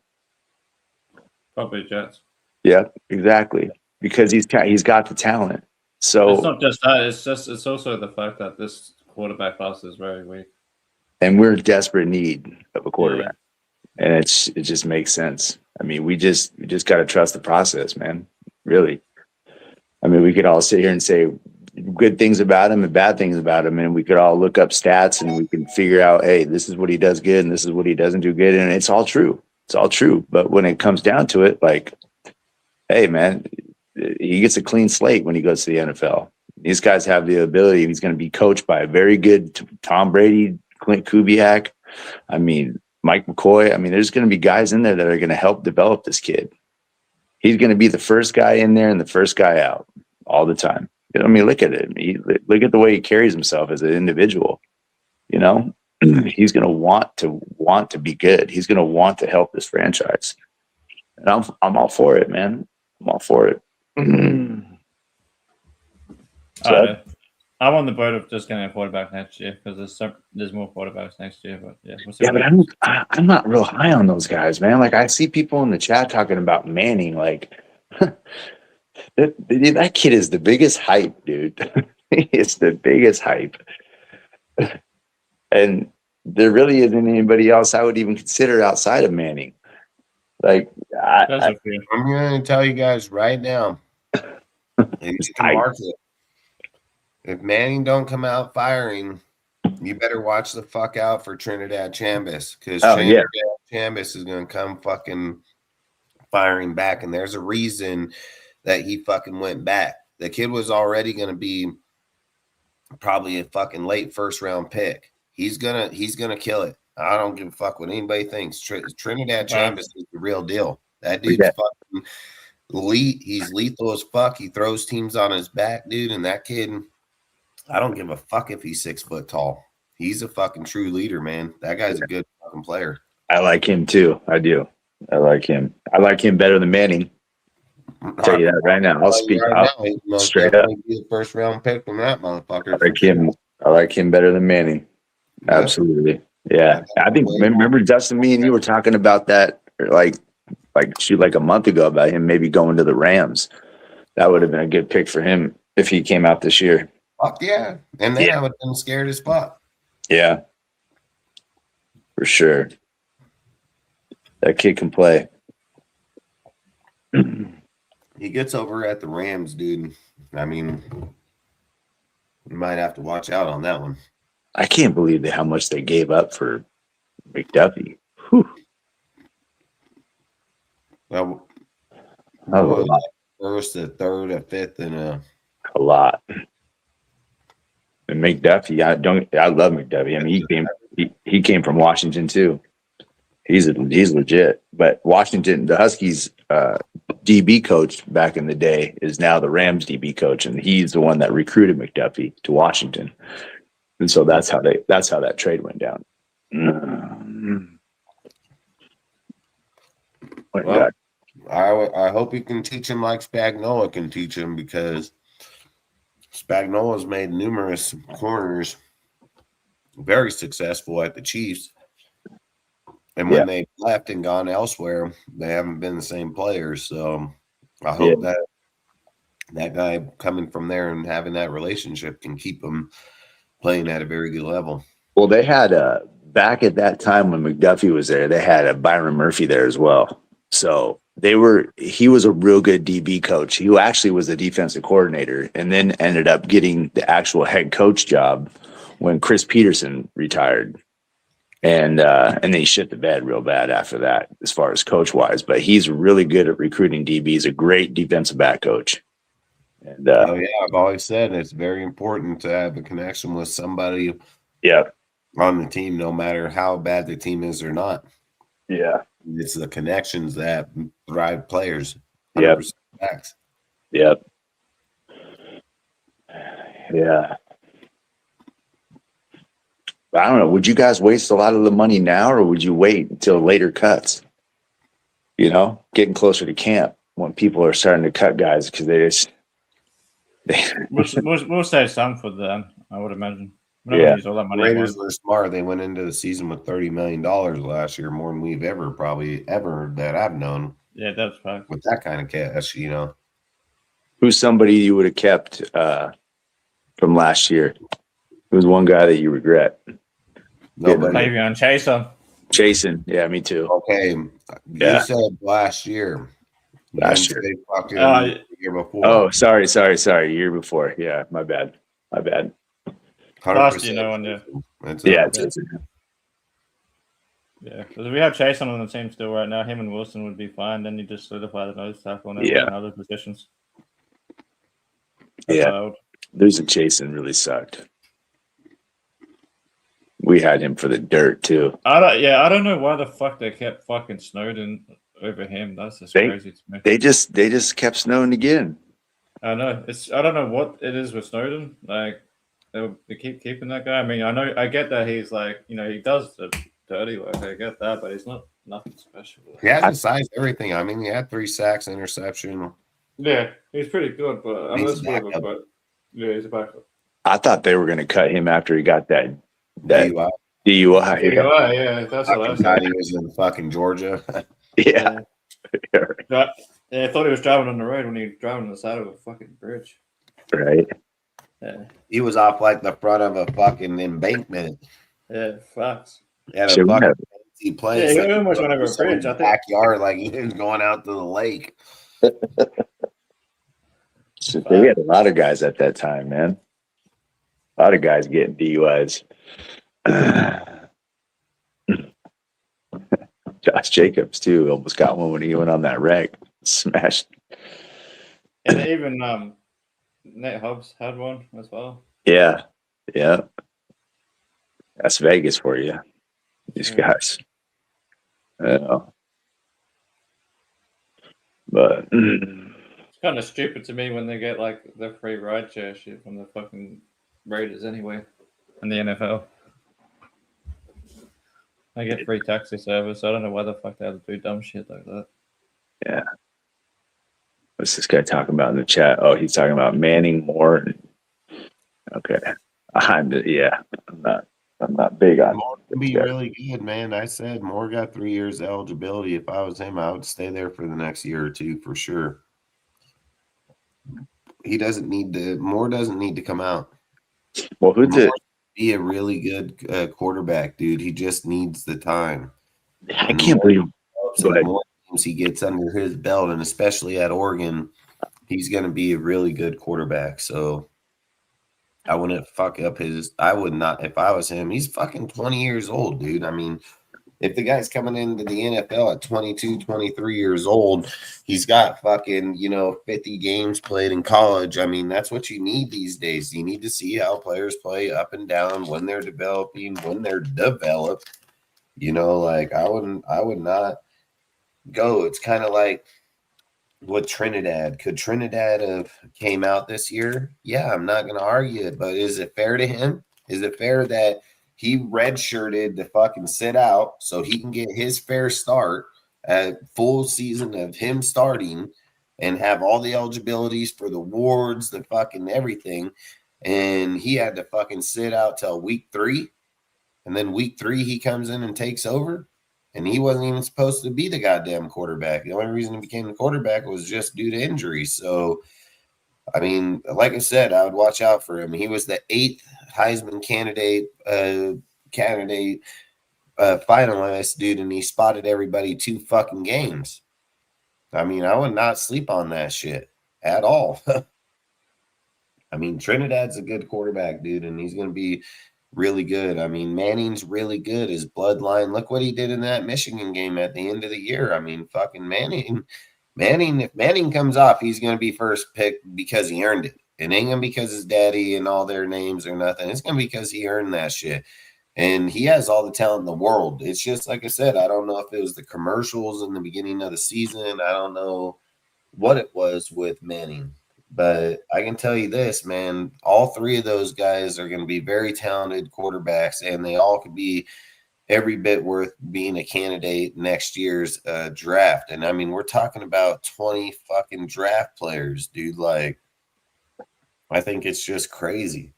Probably Jets. Yeah, exactly. Because he's got the talent. So it's not just that. It's also the fact that this quarterback class is very weak, and we're in desperate need of a quarterback, and it just makes sense. I mean, we just got to trust the process, man. Really. I mean, we could all sit here and say good things about him and bad things about him, and we could all look up stats and we can figure out, hey, this is what he does good and this is what he doesn't do good, and it's all true. It's all true. But when it comes down to it, like, hey, man, he gets a clean slate when he goes to the NFL. These guys have the ability. He's going to be coached by a very good Tom Brady, Clint Kubiak. I mean, Mike McCoy. I mean, there's going to be guys in there that are going to help develop this kid. He's going to be the first guy in there and the first guy out all the time. I mean, look at it. Look at the way he carries himself as an individual. You know, he's going to want to be good. He's going to want to help this franchise. And I'm all for it, man. I'm all for it. So, I'm on the boat of just getting a quarterback next year because there's more quarterbacks next year. But we'll see. Yeah, but I'm not real high on those guys, man. Like I see people in the chat talking about Manning. Like that kid is the biggest hype, dude. It's the biggest hype, and there really isn't anybody else I would even consider outside of Manning. Like I'm going to tell you guys right now. If Manning don't come out firing, you better watch the fuck out for Trinidad Chambers because Trinidad Chambers is going to come fucking firing back, and there's a reason that he fucking went back. The kid was already going to be probably a fucking late first round pick. He's gonna kill it. I don't give a fuck what anybody thinks. Trinidad Chambers is the real deal. That dude's fucking elite. He's lethal as fuck. He throws teams on his back, dude. And that kid, I don't give a fuck if he's 6 foot tall. He's a fucking true leader, man. That guy's a good fucking player. I like him too. I do. I like him. I like him better than Manning. I'll tell you that right now. I'll speak out straight up. Be the first round pick from that motherfucker. I like him better than Manning. Absolutely. Yeah. I think remember Dustin, me and you were talking about that like a month ago about him maybe going to the Rams. That would have been a good pick for him if he came out this year. Fuck yeah. And then I would have been scared as fuck. Yeah. For sure. That kid can play. He gets over at the Rams, dude. I mean, you might have to watch out on that one. I can't believe how much they gave up for McDuffie. Whew. Well, first, a third, a fifth, and a lot. And McDuffie, I love McDuffie. I mean, he came from Washington too. He's legit. But Washington, the Huskies DB coach back in the day is now the Rams DB coach, and he's the one that recruited McDuffie to Washington. And so that's how that trade went down. Well, I hope he can teach him like Spagnuolo can teach him, because Spagnuolo's made numerous corners very successful at the Chiefs. And when they left and gone elsewhere, they haven't been the same players. So I hope that guy coming from there and having that relationship can keep him playing at a very good level. Well, they had back at that time when McDuffie was there, they had a Byron Murphy there as well. So he was a real good DB coach. He actually was a defensive coordinator and then ended up getting the actual head coach job when Chris Peterson retired. And they shit the bed real bad after that, as far as coach wise. But he's really good at recruiting DBs. A great defensive back coach. And I've always said it's very important to have a connection with somebody. On the team, no matter how bad the team is or not. Yeah, it's the connections that drive players. Yep. Facts. Yep. Yeah. I don't know. Would you guys waste a lot of the money now, or would you wait until later cuts? You know, getting closer to camp when people are starting to cut guys because We'll save some for them, I would imagine. We're not Yeah. gonna use all that money. Raiders were smart. They went into the season with $30 million last year, more than we've ever that I've known. Yeah, that's fact. With that kind of cash, you know. Who's somebody you would have kept from last year? Who's one guy that you regret? Nobody. Maybe on Chasen. Yeah, me too. Okay. You said last year. Last year. The year before. Oh, sorry. Year before. Yeah, my bad. 100%. You know, and yeah, because if we have Chase on the team still right now, him and Wilson would be fine. Then you just solidify the nose tackle and everyone in other positions. Yeah, losing Chasen really sucked. We had him for the dirt too. I don't know why the fuck they kept fucking Snowden over him. That's just crazy to me. They just kept Snowden again. I know. I don't know what it is with Snowden. Like they keep keeping that guy. I mean, I get that he's like, you know, he does the dirty work. I get that, but he's nothing special. He has the size, everything. I mean, he had 3 sacks, interception. Yeah, he's pretty good, but he's a backup. I thought they were going to cut him after he got that DUI. Yeah, that's what I thought. He was in fucking Georgia. Yeah. I thought he was driving on the road when he was driving on the side of a fucking bridge. Right. Yeah. He was off like the front of a fucking embankment. Yeah, facts. At a fucking fancy place. Yeah, he almost went over a bridge. I think backyard, like he was going out to the lake. They had a lot of guys at that time, man. A lot of guys getting DUIs. Josh Jacobs too almost got one when he went on that wreck, smashed. And even Nate Hobbs had one as well. Yeah. That's Vegas for you. These guys. But it's kind of stupid to me when they get like the free rideshare shit from the fucking Raiders anyway, in the NFL. They get free taxi service. I don't know why the fuck they have to do dumb shit like that. Yeah. What's this guy talking about in the chat? Oh, he's talking about Manning Moore. Okay. I'm not big on Moore can be really good, man. I said Moore got 3 years eligibility. If I was him, I would stay there for the next year or two for sure. Moore doesn't need to come out. Well, who's it? Be a really good quarterback, dude. He just needs the time. I can't believe the more games he gets under his belt, and especially at Oregon, he's going to be a really good quarterback. So I wouldn't fuck up I would not, if I was him. He's fucking 20 years old, dude. I mean, if the guy's coming into the NFL at 22, 23 years old, he's got fucking, 50 games played in college. I mean, that's what you need these days. You need to see how players play up and down, when they're developing, when they're developed. Like I would not go. It's kind of like with Trinidad. Could Trinidad have came out this year? Yeah, I'm not going to argue it, but is it fair to him? Is it fair that he redshirted to fucking sit out so he can get his fair start at full season of him starting and have all the eligibilities for the awards, the fucking everything, and he had to fucking sit out till week 3, and then week 3 he comes in and takes over, and he wasn't even supposed to be the goddamn quarterback. The only reason he became the quarterback was just due to injury. So, I mean, like I said, I would watch out for him. He was the 8th Heisman candidate finalist, dude, and he spotted everybody 2 fucking games. I mean, I would not sleep on that shit at all. I mean, Trinidad's a good quarterback, dude, and he's going to be really good. I mean, Manning's really good. His bloodline, look what he did in that Michigan game at the end of the year. I mean, fucking Manning, if Manning comes off, he's going to be first pick because he earned it. It ain't going to be because his daddy and all their names or nothing. It's going to be because he earned that shit. And he has all the talent in the world. It's just, like I said, I don't know if it was the commercials in the beginning of the season. I don't know what it was with Manning. But I can tell you this, man, all three of those guys are going to be very talented quarterbacks, and they all could be every bit worth being a candidate next year's draft. And I mean, we're talking about 20 fucking draft players, dude. Like, I think it's just crazy.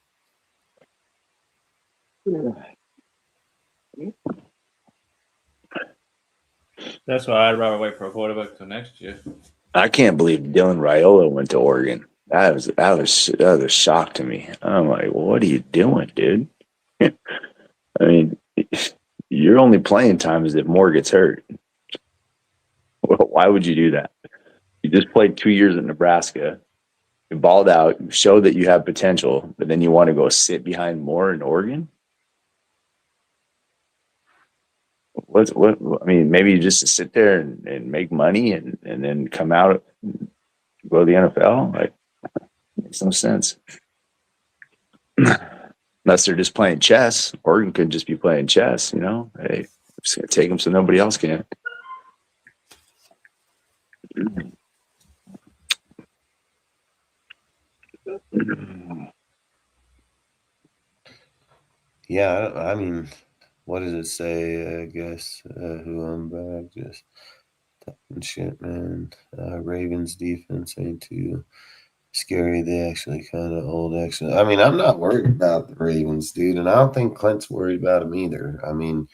That's why I'd rather wait for a quarterback till next year. I can't believe Dylan Raiola went to Oregon. That was a shock to me. I'm like, well, what are you doing, dude? I mean, your only playing time is if Moore gets hurt. Well, why would you do that? You just played 2 years at Nebraska. You balled out, showed that you have potential, but then you want to go sit behind Moore in Oregon? What? I mean, maybe just to sit there and make money and then come out, go to the NFL? Like, makes no sense. Unless they're just playing chess. Oregon could just be playing chess, you know? Hey, I'm just going to take them so nobody else can. Yeah, I mean, what does it say? I guess who I'm back, just talking shit, man. Ravens defense ain't too scary. They actually kind of old. Actually, I mean, I'm not worried about the Ravens, dude, and I don't think Clint's worried about them either. I mean,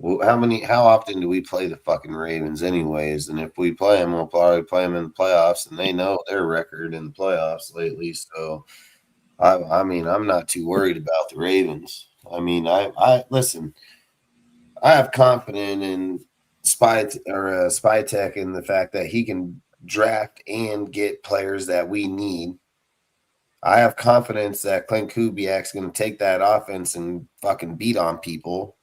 how often do we play the fucking Ravens, anyways? And if we play them, we'll probably play them in the playoffs, and they know their record in the playoffs lately. So, I mean, I'm not too worried about the Ravens. I mean, I listen. I have confidence in Spytech in the fact that he can draft and get players that we need. I have confidence that Clint Kubiak's going to take that offense and fucking beat on people.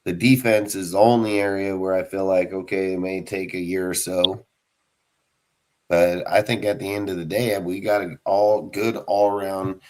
The defense is the only area where I feel like, okay, it may take a year or so. But I think at the end of the day, we got an all-around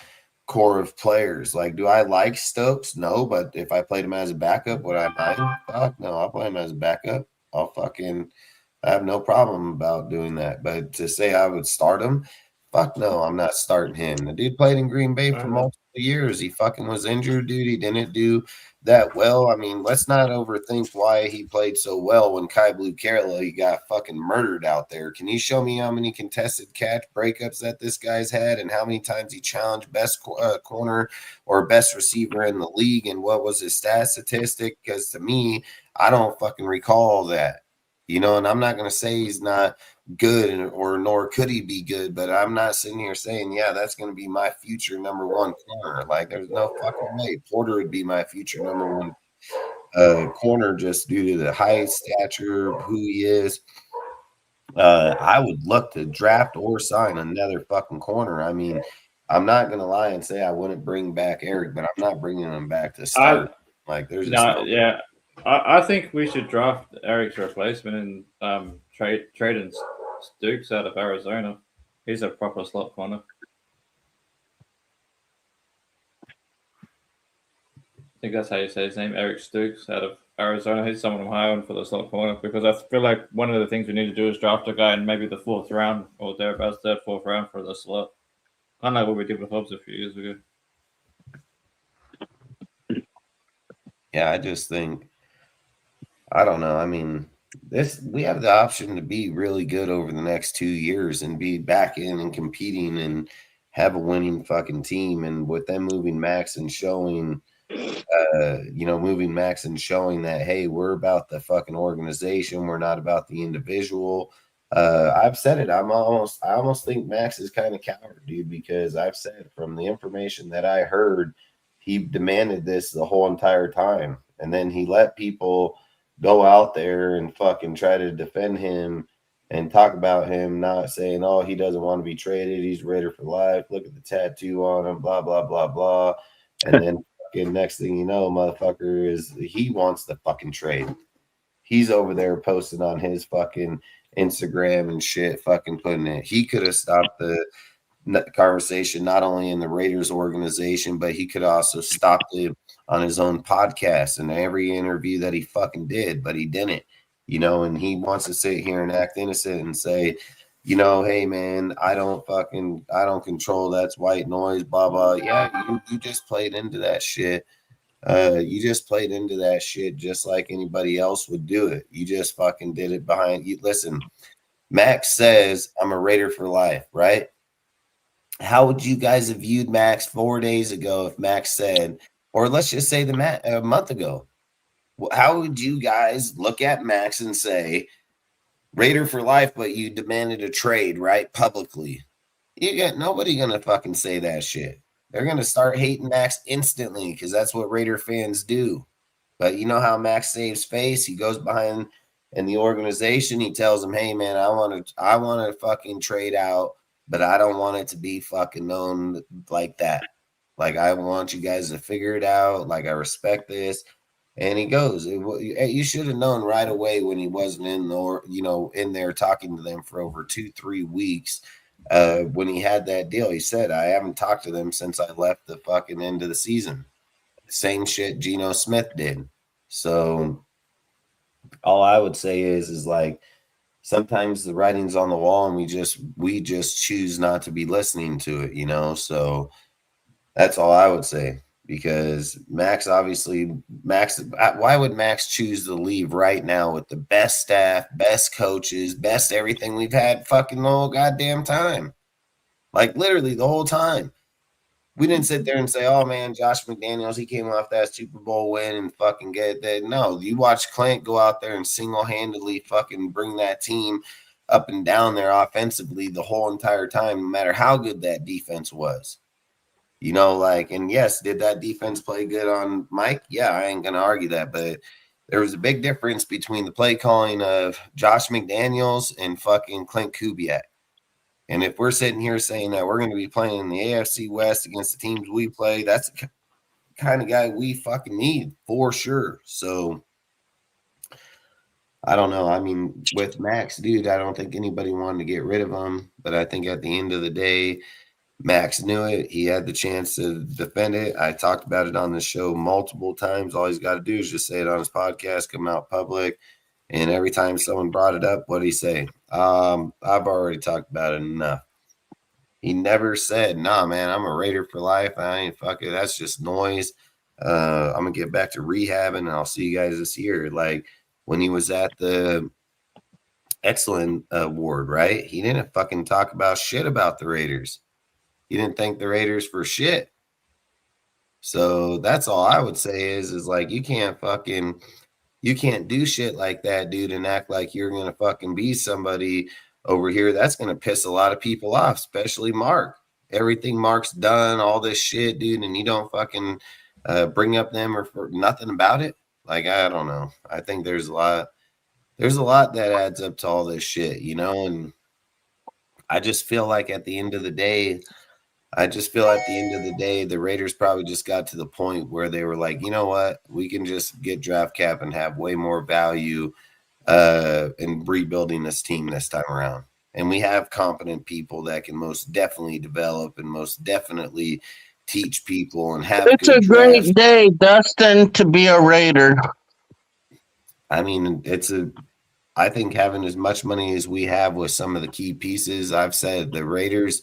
core of players. Like, do I like Stokes? No, but if I played him as a backup, would I mind? Fuck no, I'll play him as a backup. I have no problem about doing that. But to say I would start him, fuck no, I'm not starting him. The dude played in Green Bay for multiple years. He fucking was injured, dude. He didn't do that well. I mean, let's not overthink why he played so well when Kai Blue Carroll got fucking murdered out there. Can you show me how many contested catch breakups that this guy's had and how many times he challenged best corner or best receiver in the league and what was his stat statistic? Because to me, I don't fucking recall that. You know, and I'm not going to say he's not good or nor could he be good, but I'm not sitting here saying, yeah, that's going to be my future number one corner. Like, there's no fucking way. Porter would be my future number one corner just due to the height, stature, who he is. I would look to draft or sign another fucking corner. I mean, I'm not going to lie and say I wouldn't bring back Eric, but I'm not bringing him back to start. I think we should draft Eric's replacement and trade in Stooks out of Arizona. He's a proper slot corner. I think that's how you say his name, Eric Stooks out of Arizona. He's someone I'm high on for the slot corner because I feel like one of the things we need to do is draft a guy in maybe the 4th round or thereabouts, third, 4th round for the slot. I know what we did with Hobbs a few years ago. Yeah, I just think, I don't know. I mean, we have the option to be really good over the next 2 years and be back in and competing and have a winning fucking team. And with them moving Maxx and showing, moving Maxx and showing that, hey, we're about the fucking organization. We're not about the individual. I've said it. I almost think Maxx is kind of coward, dude, because I've said from the information that I heard, he demanded this the whole entire time. And then he let people go out there and fucking try to defend him and talk about him, not saying, oh, he doesn't want to be traded. He's Raider for life. Look at the tattoo on him, blah, blah, blah, blah. And then fucking next thing you know, motherfucker he wants the fucking trade. He's over there posting on his fucking Instagram and shit, fucking putting it. He could have stopped the conversation not only in the Raiders organization, but he could also stop it on his own podcast and every interview that he fucking did, but he didn't, and he wants to sit here and act innocent and say, hey man, I don't control, that's white noise, blah blah. Yeah, you just played into that shit. You just played into that shit just like anybody else would do it. You just fucking did it behind you. Listen, Max says I'm a Raider for life, right? How would you guys have viewed Max 4 days ago if Max said, or let's just say a month ago? How would you guys look at Max and say, Raider for life, but you demanded a trade, right? Publicly. You got nobody gonna fucking say that shit. They're gonna start hating Max instantly because that's what Raider fans do. But you know how Max saves face? He goes behind in the organization. He tells them, "Hey, man, I want to fucking trade out, but I don't want it to be fucking known like that. Like I want you guys to figure it out. Like I respect this." And he goes, you should have known right away when he wasn't in there talking to them for over 2-3 weeks. When he had that deal, he said, I haven't talked to them since I left the fucking end of the season. Same shit Geno Smith did. So all I would say is like, sometimes the writing's on the wall and we just choose not to be listening to it, so that's all I would say. Because Max, why would Max choose to leave right now with the best staff, best coaches, best everything we've had fucking the whole goddamn time? Like literally the whole time. We didn't sit there and say, oh man, Josh McDaniels, he came off that Super Bowl win and fucking get that. No, you watch Clint go out there and single-handedly fucking bring that team up and down there offensively the whole entire time, no matter how good that defense was. And yes, did that defense play good on Mike? Yeah, I ain't going to argue that. But there was a big difference between the play calling of Josh McDaniels and fucking Clint Kubiak. And if we're sitting here saying that we're going to be playing in the AFC West against the teams we play, that's the kind of guy we fucking need for sure. So I don't know. I mean, with Max, dude, I don't think anybody wanted to get rid of him. But I think at the end of the day, Max knew it. He had the chance to defend it. I talked about it on the show multiple times. All he's got to do is just say it on his podcast, come out public. And every time someone brought it up, what did he say? I've already talked about it enough. He never said, nah, man, I'm a Raider for life. I ain't fucking, that's just noise. I'm going to get back to rehabbing and I'll see you guys this year. Like when he was at the Excellent Award, right? He didn't fucking talk about shit about the Raiders. He didn't thank the Raiders for shit. So that's all I would say is like, you can't do shit like that, dude, and act like you're going to fucking be somebody over here. That's going to piss a lot of people off, especially Mark. Everything Mark's done, all this shit, dude, and you don't fucking bring up them or for nothing about it. Like, I don't know. I think there's a lot that adds up to all this shit, and I just feel like at the end of the day, the Raiders probably just got to the point where they were like, you know what, we can just get draft cap and have way more value in rebuilding this team this time around. And we have competent people that can most definitely develop and most definitely teach people and have. It's a great day, Dustin, to be a Raider. I mean, I think having as much money as we have with some of the key pieces, I've said the Raiders.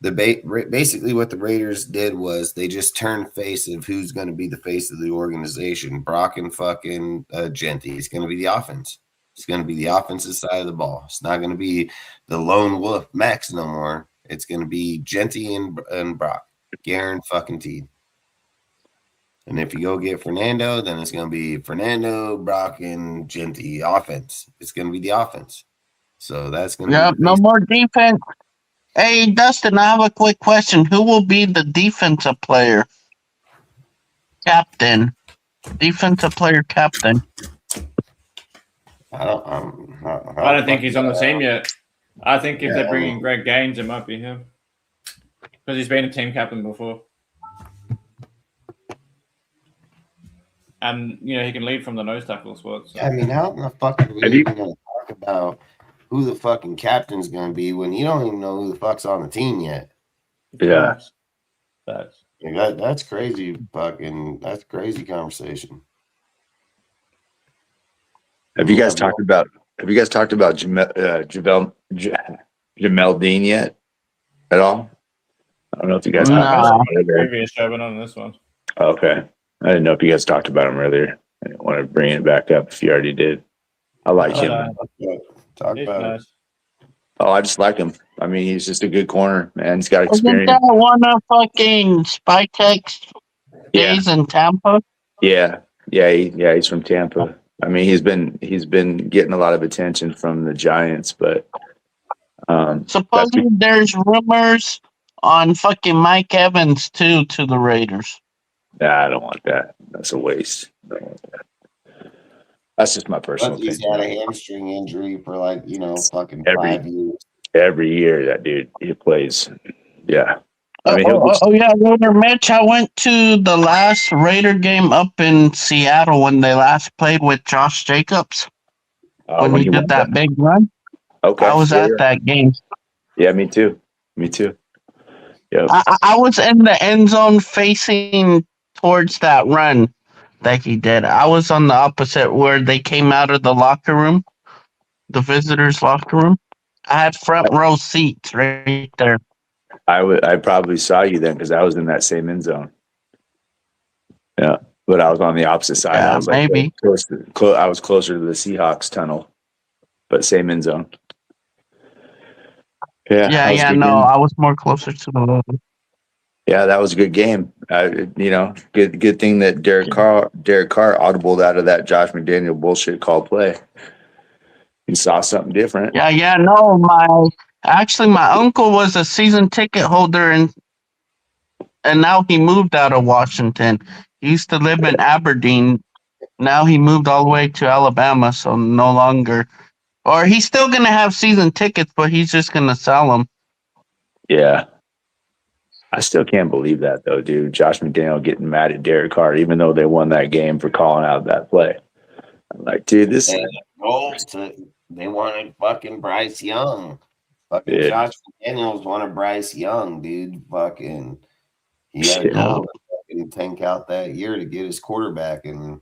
Basically what the Raiders did was they just turned face of who's going to be the face of the organization. Brock and fucking Genty. It's going to be the offense. It's going to be the offensive side of the ball. It's not going to be the lone wolf Max no more. It's going to be Genty and Brock. Guaranteed. And if you go get Fernando, then it's going to be Fernando, Brock, and Genty offense. It's going to be the offense. So that's going to be no more defense. Hey, Dustin, I have a quick question. Who will be the defensive player? Captain. Defensive player captain. I don't think he's on the team yet. I think if they're bringing Greg Gaines, it might be him. Because he's been a team captain before. And, he can lead from the nose tackle spot. So. I mean, how in the fuck are we even going to talk about who the fucking captain's going to be when you don't even know who the fuck's on the team yet? Yeah. That's crazy that's crazy conversation. Have you guys talked about Jamel Dean yet at all? I don't know if you guys talked about Nah. him earlier. Previous show, on this one. Okay. I didn't know if you guys talked about him earlier. I didn't want to bring it back up if you already did. I like him. Talk He's about it. nice. Oh, I just like him. I mean, he's just a good corner, man. He's got Isn't experience. that one of fucking Spytek's days in Tampa? Yeah. He's from Tampa. I mean, he's been getting a lot of attention from the Giants, but supposedly there's rumors on fucking Mike Evans too to the Raiders. Nah, I don't want that. That's a waste. I don't want that. That's just my personal He's opinion. had a hamstring injury for fucking 5 years. Every year that dude he plays. Yeah. I mean, yeah, Raider Mitch. I went to the last Raider game up in Seattle when they last played with Josh Jacobs. When he did that big run. Okay. I was at that game. Yeah, me too. Yeah. I was in the end zone facing towards that run that he did. I was on the opposite where they came out of the locker room, the visitors' locker room. I had front row seats right there. I probably saw you then because I was in that same end zone. Yeah, but I was on the opposite side. Yeah, I was maybe. I was closer to the Seahawks tunnel, but same end zone. Yeah. I was more closer to the logo. Yeah, that was a good game. Good thing that Derek Carr audibled out of that Josh McDaniel bullshit call play. He saw something different. Yeah. No, my uncle was a season ticket holder and now he moved out of Washington. He used to live in Aberdeen. Now he moved all the way to Alabama, so no longer. Or he's still gonna have season tickets, but he's just gonna sell them. Yeah. I still can't believe that though, dude. Josh McDaniel getting mad at Derek Carr, even though they won that game for calling out that play. I'm like, dude, this. They wanted fucking Bryce Young. Fucking Josh McDaniels wanted Bryce Young, dude. Fucking, he had to go fucking tank out that year to get his quarterback, and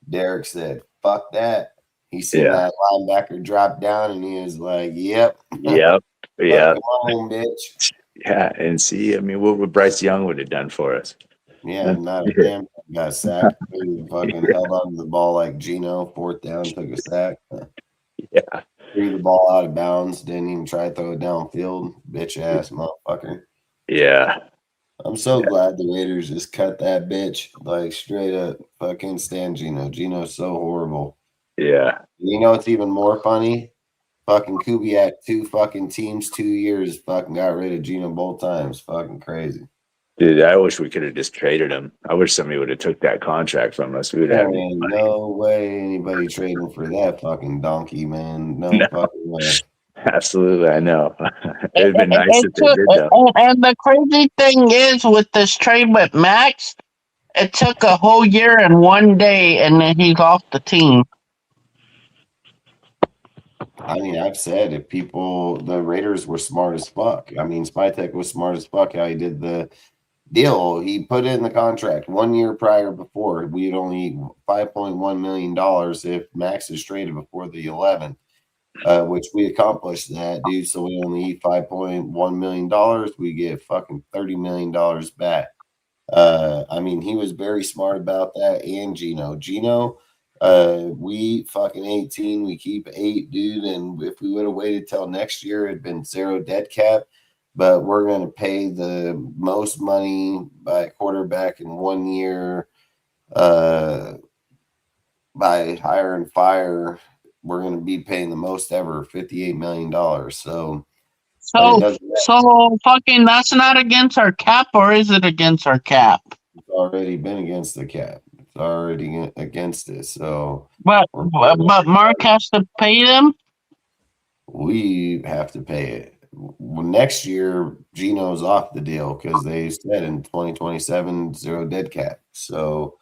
Derek said, "Fuck that." He seen that linebacker drop down, and he was like, "Yep, yeah." Come on, bitch." Yeah, and see, I mean, what would Bryce Young would have done for us? Yeah, not a damn got sacked. He fucking held on to the ball like Gino. 4th down, took a sack. Yeah, threw the ball out of bounds. Didn't even try to throw it downfield. Bitch ass motherfucker. Yeah. I'm so glad the Raiders just cut that bitch like straight up. Fucking stand Gino. Gino's so horrible. Yeah. You know what's even more funny? Fucking Kubiak, 2 fucking teams, 2 years, fucking got rid of Gino both times. Fucking crazy. Dude, I wish we could have just traded him. I wish somebody would have took that contract from us. We would have no way anybody trading for that fucking donkey, man. No fucking way. Absolutely, I know. It'd been nice if they did though. And the crazy thing is with this trade with Maxx, it took a whole year and 1 day, and then he's off the team. I mean, I've said the Raiders were smart as fuck. I mean, Spytek was smart as fuck how he did the deal. He put in the contract 1 year prior before. We'd only $5.1 million if Maxx is traded before the 11th, which we accomplished that, dude. So we only eat $5.1 million. We get fucking $30 million back. I mean, he was very smart about that. And Gino, we fucking 18, we keep 8, dude. And if we would have waited till next year, it'd been 0 dead cap. But we're going to pay the most money by a quarterback in 1 year by hire and fire. We're going to be paying the most ever, $58 million. So fucking that's not against our cap, or is it against our cap? It's already been against the cap. It's already against it. So, but Mark has to pay them. We have to pay it. Next year, Gino's off the deal because they said in 2027 0 dead cap. So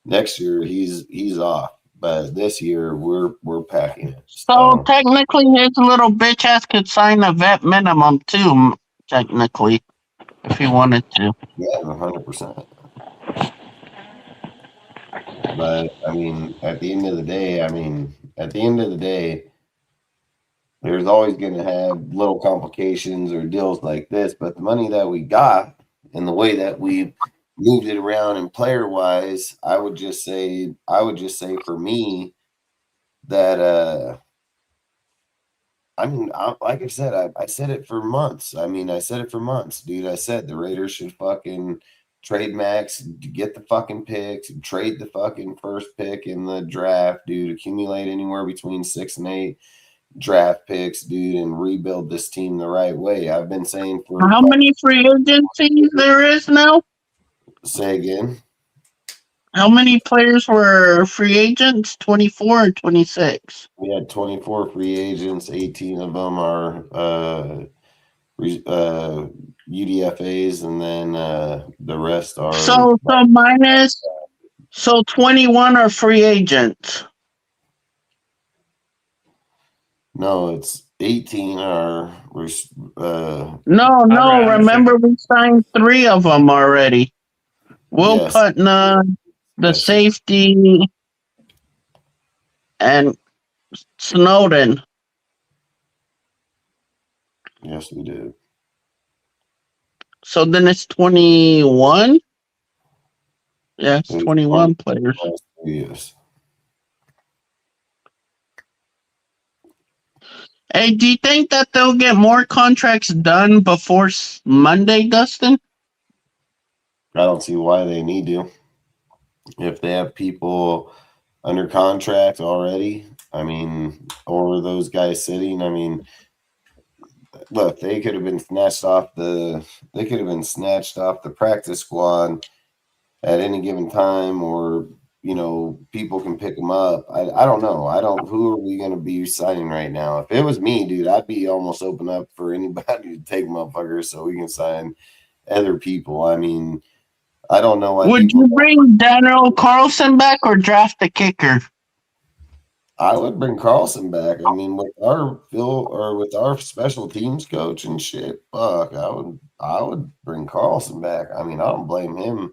next year he's off, but this year we're packing it. So technically, his little bitch ass could sign a vet minimum too. Technically, if he wanted to. Yeah, 100%. But I mean, at the end of the day, there's always going to have little complications or deals like this, but the money that we got and the way that we moved it around and player wise, I would just say for me that I mean, like I said, I said it for months. I mean, I said it for months, dude. I said the Raiders should fucking trade Max, get the fucking picks, trade the fucking first pick in the draft, dude. Accumulate anywhere between 6 and 8 draft picks, dude, and rebuild this team the right way. I've been saying for How many free agencies there is now? Say again. How many players were free agents? 24 or 26? We had 24 free agents. 18 of them are UDFAs, and then the rest are So 21 are free agents. No, it's 18 are No, remember we signed 3 of them already. Will yes. Putnam, the Yes. safety, and Snowden. Yes, we did. So then it's 21? Yeah, it's 21 players. Yes. Hey, do you think that they'll get more contracts done before Monday, Dustin? I don't see why they need to. If they have people under contract already, I mean, or those guys sitting, I mean, look, they could have been snatched off the practice squad at any given time, or people can pick them up. I don't know. Who are we going to be signing right now? If it was me, dude, I'd be almost open up for anybody to take motherfuckers so we can sign other people. I mean, I don't know why. Would you bring Daniel Carlson back or draft a kicker? I would bring Carlson back. I mean, with our special teams coach and shit, fuck, I would bring Carlson back. I mean, I don't blame him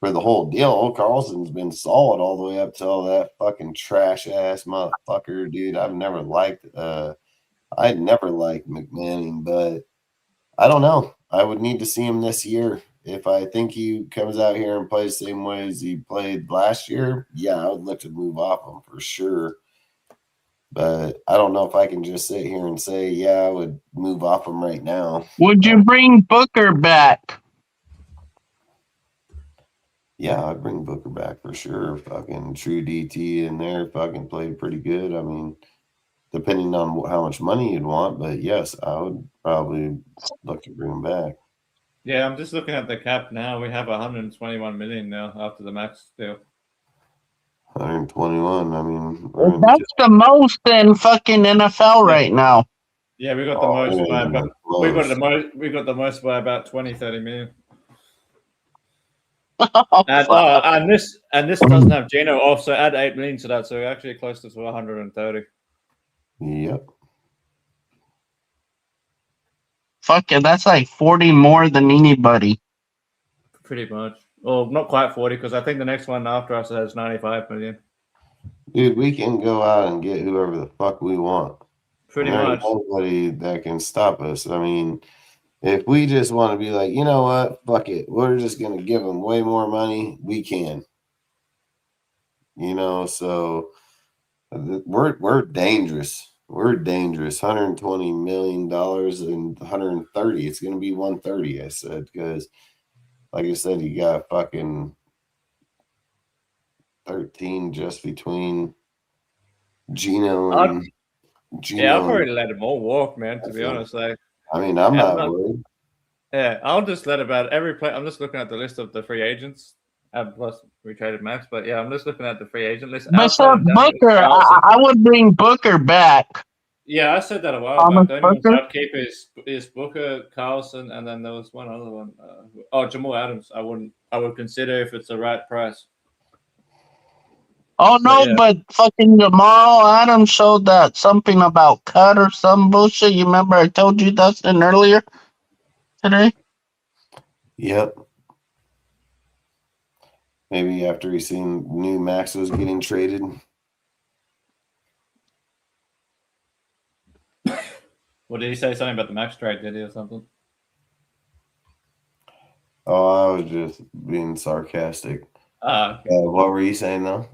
for the whole deal. Carlson's been solid all the way up till that fucking trash ass motherfucker, dude. I never liked McManning, but I don't know. I would need to see him this year. If I think he comes out here and plays the same way as he played last year, yeah, I would look to move off him for sure. But I don't know if I can just sit here and say, yeah, I would move off him right now. Would you bring Booker back? Yeah, I'd bring Booker back for sure. Fucking true DT in there, fucking played pretty good. I mean, depending on how much money you'd want, but yes, I would probably look to bring him back. Yeah, I'm just looking at the cap now. We have 121 million now after the Max deal. 121. I mean, that's the most in fucking NFL right now. Yeah, we got the most by about we got the most by about 20-30 million. And this doesn't have Geno off, so add 8 million to that, so we're actually close to 130. Yep. Fuck it, that's like 40 more than anybody. Pretty much. Well, not quite 40, because I think the next one after us has 95 million. Dude, we can go out and get whoever the fuck we want. Pretty much. Nobody that can stop us. I mean, if we just want to be like, you know what, fuck it, we're just going to give them way more money, we can. So we're dangerous. We're dangerous. $120 million and 130. It's going to be 130, I said, because like I said, you got fucking 13 just between Geno and Geno. Yeah, I've already let them all walk, man, to be honest. Like, I mean, I'm not worried. Yeah, I'll just let about every play. I'm just looking at the list of the free agents. Plus, we traded Max, but yeah, I'm just looking at the free agent list. But Booker, I would bring Booker back. Yeah, I said that a while back. The only one I'd keep is Booker, Carlson, and then there was one other one. Jamal Adams. I would consider if it's the right price. Oh no, but fucking Jamal Adams showed that something about cut or some bullshit. You remember I told you Dustin earlier today? Yep. Maybe after he knew Max was getting traded. What did he say? Something about the Maxx trade, did he, or something? Oh, I was just being sarcastic. Okay. What were you saying though?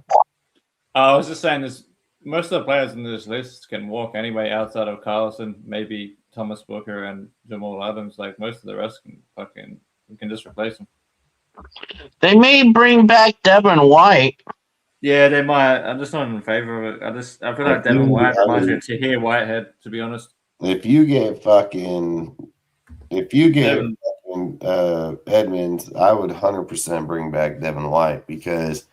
I was just saying this. Most of the players in this list can walk anyway, outside of Carlson, maybe Thomas Booker and Jamal Adams. Like most of the rest we can just replace them. They may bring back Devin White. Yeah, they might. I'm just not in favor of it. I feel like Devin White reminds me of Tahir Whitehead, to be honest. If you get fucking Edmonds, I would 100% bring back Devin White, because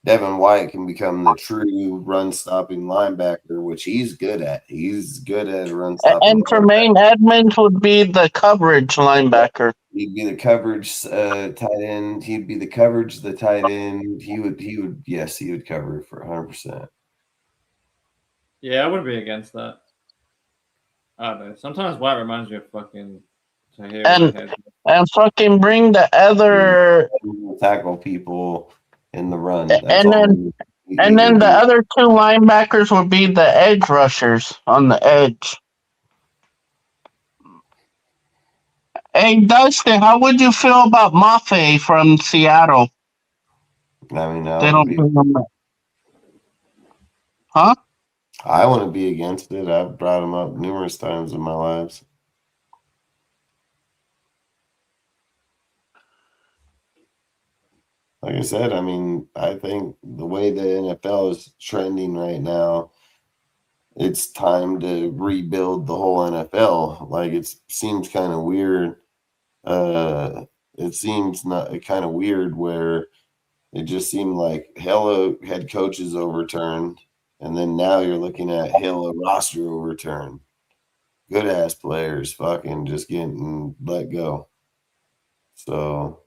Devin White can become the true run-stopping linebacker, which he's good at. He's good at run-stopping. And Tremaine Edmonds would be the coverage linebacker. He'd be the coverage tight end. He'd be the coverage, the tight end. He would cover for 100%. Yeah, I wouldn't be against that. I don't know. Sometimes White reminds me of fucking Tahir Whitehead. And fucking bring the other tackle people in the run. And then the other two linebackers would be the edge rushers on the edge. Hey, Dustin, how would you feel about Mafe from Seattle? I mean, They don't bring him back. Huh? I wouldn't be against it. I've brought him up numerous times in my lives. Like I said, I mean, I think the way the NFL is trending right now, it's time to rebuild the whole NFL. Like, it seems kind of weird. It seems kind of weird where it just seemed like hella head coaches overturned, and then now you're looking at hella roster overturned. Good ass players fucking just getting let go. So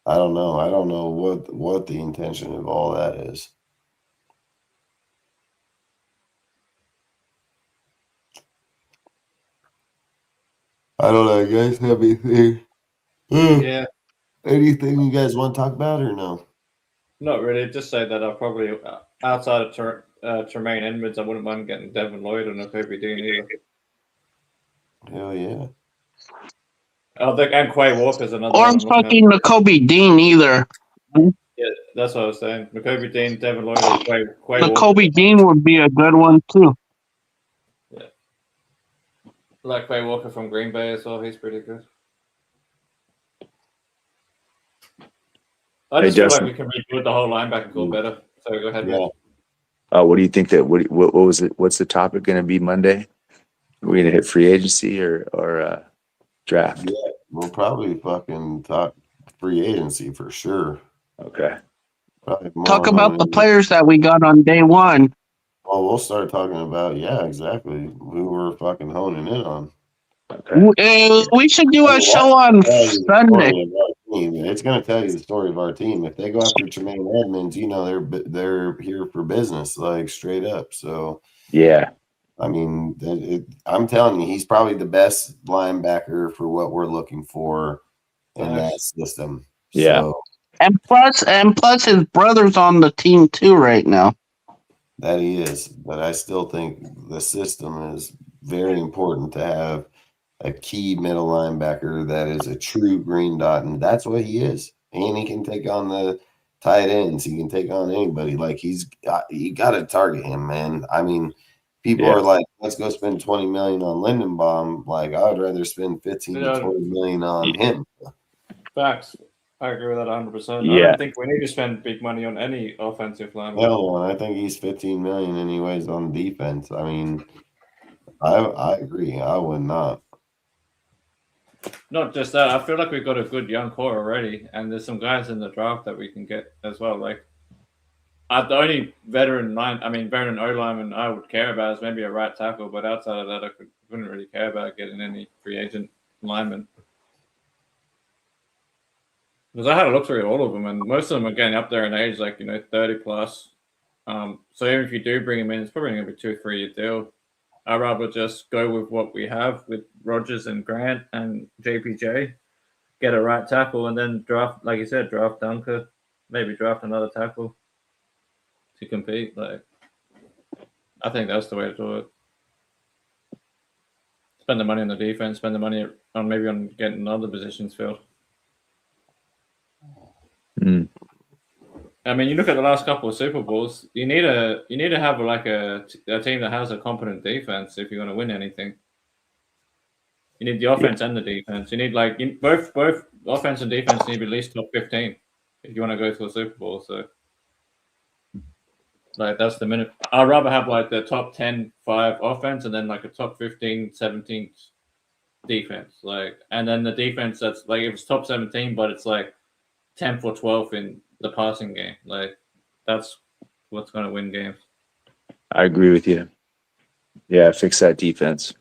I don't know. I don't know what the intention of all that is. I don't know. You guys have anything? Yeah. Anything you guys want to talk about or no? Not really. Just say that I'll probably, outside of Tremaine Edmonds, I wouldn't mind getting Devin Lloyd or Kobe Dean either. Hell yeah. I think, and Quay Walker's another Or one. fucking Nakobe Dean either. Yeah, that's what I was saying. Nakobe Dean, Devin Lloyd, or Quay Walker. Nakobe Dean would be a good one too. Yeah. Like Quay Walker from Green Bay as well. He's pretty good. I just feel like we can rebuild the whole linebacker core better. So go ahead. Yeah. What do you think that what was it? What's the topic going to be Monday? Are we going to hit free agency or draft? Yeah, we'll probably fucking talk free agency for sure. Okay. Talk about the players that we got on day one. Well, we'll start talking about exactly who we're fucking honing in on. Okay. We should do a show on Sunday. It's going to tell you the story of our team. If they go after Tremaine Edmonds, they're here for business, like straight up. So yeah, I mean, I'm telling you, he's probably the best linebacker for what we're looking for in that system. Yeah. So, and plus his brother's on the team too right now. That he is, but I still think the system is very important to have a key middle linebacker that is a true green dot, and that's what he is. And he can take on the tight ends. He can take on anybody. Like you got to target him, man. I mean, people are like, let's go spend $20 million on Lindenbaum. Like, I would rather spend $15 to $20 million on him. Facts. I agree with that 100%. Yeah. I don't think we need to spend big money on any offensive line. No, I think he's $15 million anyways on defense. I mean, I agree. I would not. Not just that. I feel like we've got a good young core already, and there's some guys in the draft that we can get as well. Like, the only veteran O lineman I would care about is maybe a right tackle, but outside of that, I wouldn't really care about getting any free agent linemen. Because I had a look through all of them, and most of them are getting up there in age, like 30 plus. So even if you do bring them in, it's probably going to be 2 or 3 year deal. I'd rather just go with what we have with Rogers and Grant and JPJ, get a right tackle, and then draft, like you said, draft Dunker, maybe draft another tackle to compete. Like, I think that's the way to do it. Spend the money on the defense. Spend the money on maybe on getting other positions filled. Mm. I mean, you look at the last couple of Super Bowls. You need to have like a team that has a competent defense if you're going to win anything. You need the offense and the defense. You need both offense and defense need to be at least top 15 if you want to go to a Super Bowl. So, like, that's the minute. I'd rather have like the top 10, 5 offense and then like a top 15, 17 defense. Like, and then the defense that's like if it's top 17, but it's like 10th or 12th in the passing game. Like, that's what's going to win games. I agree with you. Yeah, fix that defense.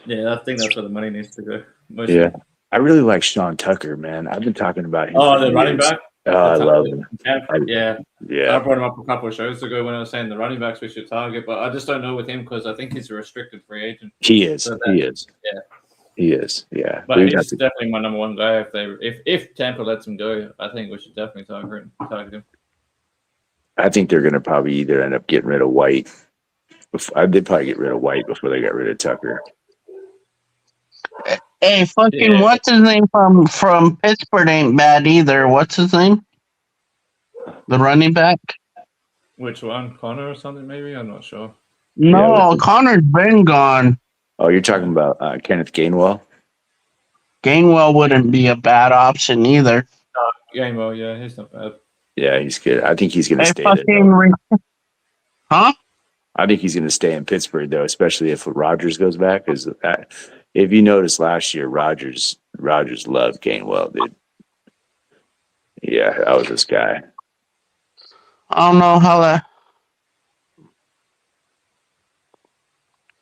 Yeah, I think that's where the money needs to go. Mostly. Yeah. I really like Sean Tucker, man. I've been talking about him. Oh, the running back? I love him. Yeah. Yeah. I brought him up a couple of shows ago when I was saying the running backs we should target, but I just don't know with him because I think he's a restricted free agent. He is. So He is. Yeah. He is. Yeah. But he's definitely my number one guy. If Tampa lets him go, I think we should definitely target him. I think they're going to probably either end up getting rid of White. They'd probably get rid of White before they got rid of Tucker. Hey, fucking, what's his name from Pittsburgh ain't bad either. What's his name? The running back? Which one? Connor or something, maybe? I'm not sure. No, Connor's been gone. Oh, you're talking about Kenneth Gainwell? Gainwell wouldn't be a bad option either. Gainwell, yeah, he's not bad. Yeah, he's good. I think he's going to stay there. Huh? I think he's going to stay in Pittsburgh, though, especially if Rodgers goes back. Because if you noticed last year, Rodgers loved Gainwell, dude. Yeah, that was this guy. I don't know how that.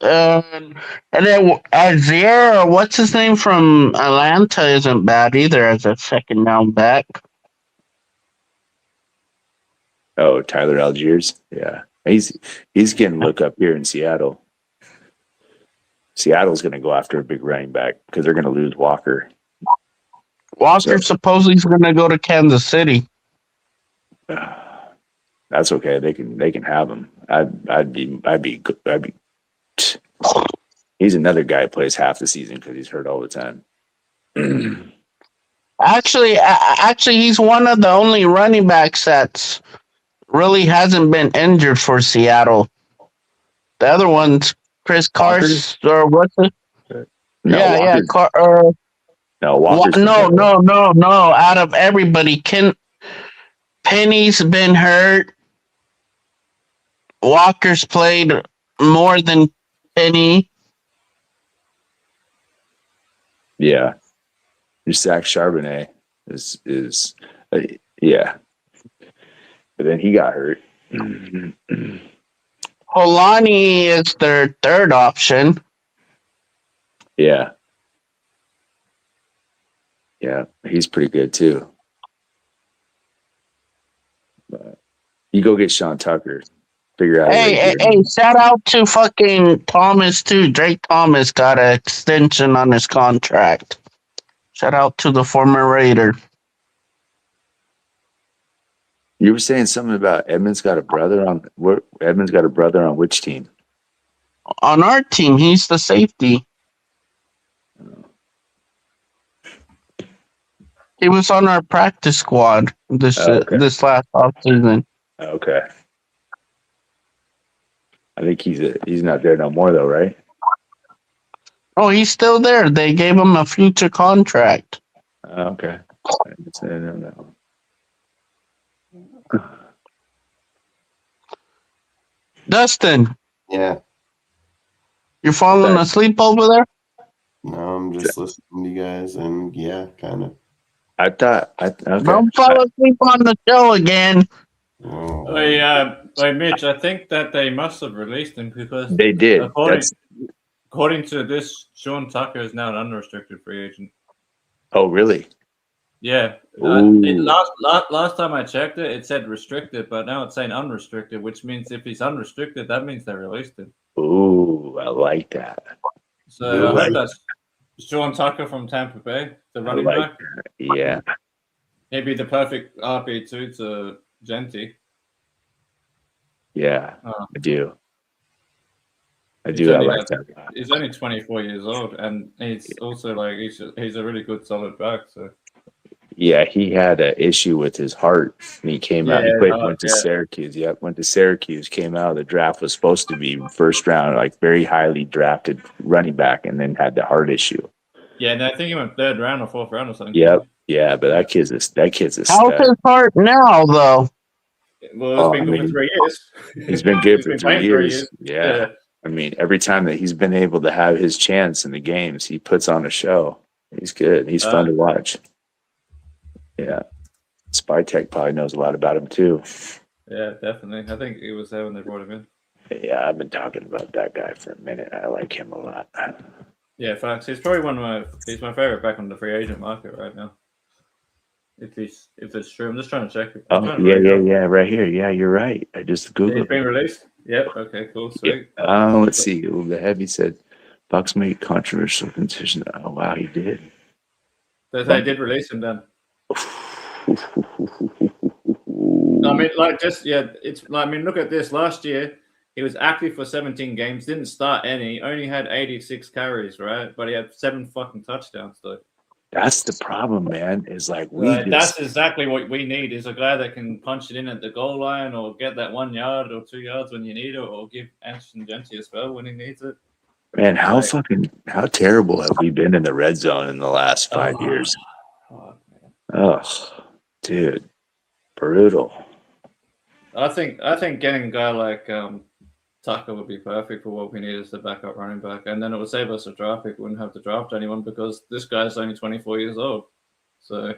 And then Azier, what's his name from Atlanta, isn't bad either as a second down back. Oh, Tyler Algiers. Yeah, he's getting look up here in Seattle. Seattle's going to go after a big running back because they're going to lose Walker. Walker supposedly is going to go to Kansas City. That's okay. They can have him. I'd be. He's another guy who plays half the season because he's hurt all the time. Actually, he's one of the only running backs that's really hasn't been injured for Seattle. The other one's Chris Carson or what's it? No, Walker. No. Out of everybody, Penny's been hurt. Walker's played more than Penny. Yeah, Zach Charbonnet is yeah, but then he got hurt. Holani is their third option. Yeah, he's pretty good too. But you go get Sean Tucker. Figure out. Hey, shout out to fucking Thomas too. Drake Thomas got an extension on his contract. Shout out to the former Raider. You were saying something about Edmonds got a brother on what? Edmonds got a brother on which team? On our team, he's the safety. He was on our practice squad this last offseason. Okay. I think he's not there no more though, right? Oh, he's still there. They gave him a future contract. Okay. No. Dustin. Yeah. You're falling asleep over there? No, I'm just listening to you guys, and yeah, kind of. Okay. Don't fall asleep on the show again. Oh. Hey, Mitch, I think that they must have released him because they did. According to this, Sean Tucker is now an unrestricted free agent. Oh, really? Yeah. Last time I checked it, it said restricted, but now it's saying unrestricted, which means if he's unrestricted, that means they released him. Ooh, I like that. So I hope that's Sean Tucker from Tampa Bay, the running back. Yeah. He'd be the perfect RB2 to Genty. Yeah, I do. I do. I like that. He's only 24 years old, and he's also like he's a really good solid back. So Yeah, he had an issue with his heart, and he came out. He went to Syracuse. Yep, went to Syracuse. Came out. The draft was supposed to be first round, like very highly drafted running back, and then had the heart issue. Yeah, and I think he went 3rd round or 4th round or something. Yep. Yeah, but that kid's a How's his heart now, though? Well, it's been good for 3 years. He's been good for 3 years. Yeah. I mean, every time that he's been able to have his chance in the games, he puts on a show. He's good. He's fun to watch. Yeah. Spytech probably knows a lot about him too. Yeah, definitely. I think he was there when they brought him in. Yeah, I've been talking about that guy for a minute. I like him a lot. Yeah, facts. He's probably he's my favorite back on the free agent market right now. If it's true, I'm just trying to check it. Yeah, right here. Yeah, you're right. I just Googled. He's been released. Yep. Okay. Cool. Sweet. Yeah. Let's see. The heavy said Bucks made controversial decision. Oh wow, he did. They did release him then. I mean, it's like, I mean, look at this. Last year, he was active for 17 games, didn't start any, only had 86 carries, right? But he had 7 fucking touchdowns, though. That's the problem, man. Is like that's exactly what we need. Is a guy that can punch it in at the goal line, or get that 1 yard or 2 yards when you need it, or give Anderson Genty as well when he needs it. Man, how terrible have we been in the red zone in the last 5 years? Oh, dude, brutal. I think getting a guy like Tucker would be perfect for what we need as the backup running back, and then it would save us a draft pick. We wouldn't have to draft anyone because this guy's only 24 years old. So,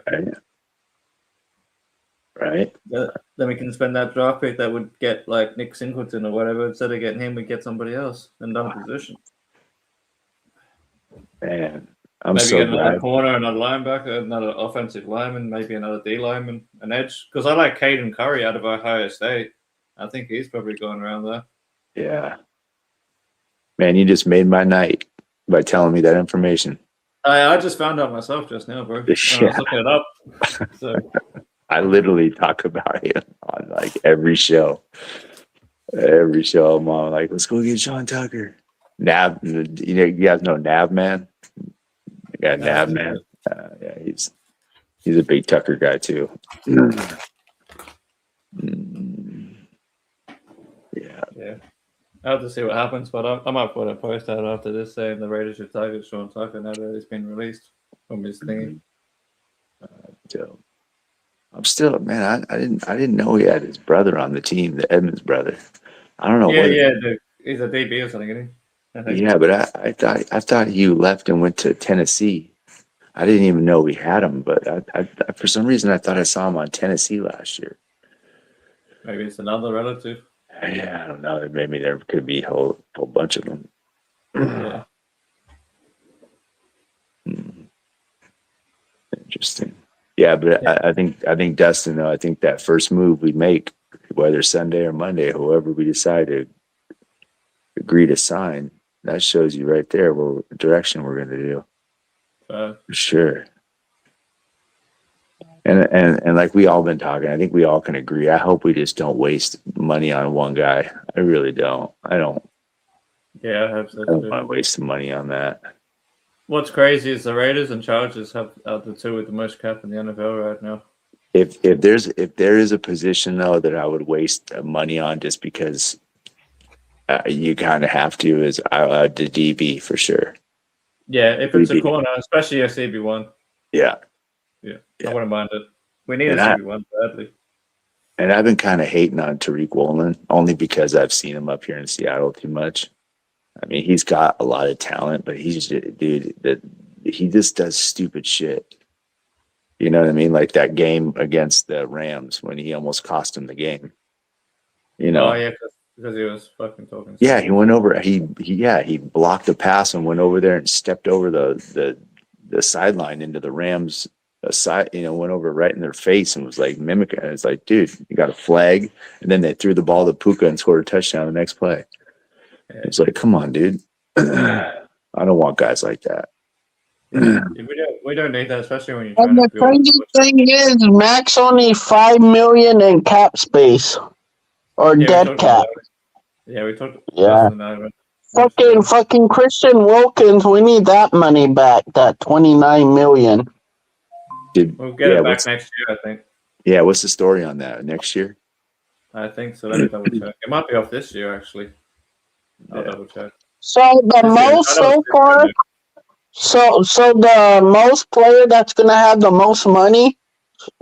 right. Then we can spend that draft pick that would get like Nick Singleton or whatever. Instead of getting him, we get somebody else in another position. Man, maybe so get another corner, another linebacker, another offensive lineman, maybe another D lineman, an edge. Because I like Caden Curry out of Ohio State. I think he's probably going around there. Yeah. Man, you just made my night by telling me that information. I just found out myself just now, bro. Yeah. I was looking it up. So. I literally talk about him on like every show. Every show I'm on, like, let's go get Sean Tucker. Nav, you guys know Nav Man? Yeah, Nav Man. Yeah, he's a big Tucker guy too. Yeah. I'll have to see what happens, but I might put a post out after this saying the Raiders should target Sean Tucker now that he's been released from his thingy. So I'm still, man. I didn't know he had his brother on the team, the Edmonds brother. I don't know. He's a DB or something, isn't he? Yeah, but I thought he left and went to Tennessee. I didn't even know we had him, but I for some reason I thought I saw him on Tennessee last year. Maybe it's another relative. Yeah, I don't know. Maybe there could be a whole bunch of them. Yeah. Interesting. Yeah, but I think Dustin, though, I think that first move we make, whether Sunday or Monday, whoever we decide to agree to sign, that shows you right there what direction we're going to do. For sure. And like we all been talking, I think we all can agree. I hope we just don't waste money on one guy. I really don't. I don't. Yeah, I hope so. I don't want to waste the money on that. What's crazy is the Raiders and Chargers have the two with the most cap in the NFL right now. If there is a position though that I would waste money on just because you kind of have to is the DB for sure. Yeah, if it's a corner, especially a CB1. Yeah. I wouldn't mind it. We need a CB1 badly. And I've been kind of hating on Tariq Woolen only because I've seen him up here in Seattle too much. I mean, he's got a lot of talent, but he's he just does stupid shit. You know what I mean? Like that game against the Rams when he almost cost him the game. You know? Oh yeah, because he was fucking talking. Yeah, he went over. He blocked a pass and went over there and stepped over the sideline into the Rams. Side, went over right in their face and was like mimicking. It's like, dude, you got a flag, and then they threw the ball to Puka and scored a touchdown the next play. It's like, come on, dude. I don't want guys like that. We don't need that, especially when you're. And the crazy thing is, Max only $5 million in cap space or dead cap. Yeah, we talked. Yeah. fucking Christian Wilkins. We need that money back. That $29 million. We'll get it back next year, I think. Yeah, what's the story on that? Next year? I think so. Let me double check. It might be off this year, actually. I'll double check. So the most so far. So the most player that's gonna have the most money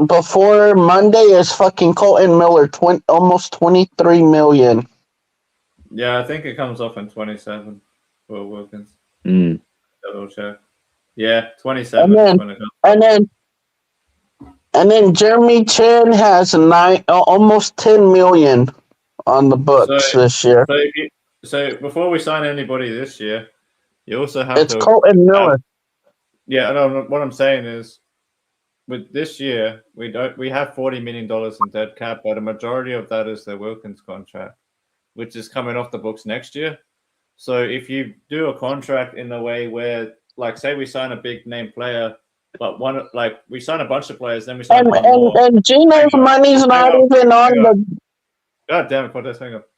before Monday is fucking Colton Miller, almost $23 million. Yeah, I think it comes off in 27 for Wilkins. Double check. Yeah, 27. And then Jeremy Chin has almost $10 million on the books this year. So before we sign anybody this year, you also have it's Colton Miller. Yeah, I know. What I'm saying is, with this year, we have $40 million in dead cap, but a majority of that is the Wilkins contract, which is coming off the books next year. So if you do a contract in a way where, like, say we sign a big name player, but we sign a bunch of players, then we sign one more. And Gino's money's not even on the. God damn it! Put this thing up.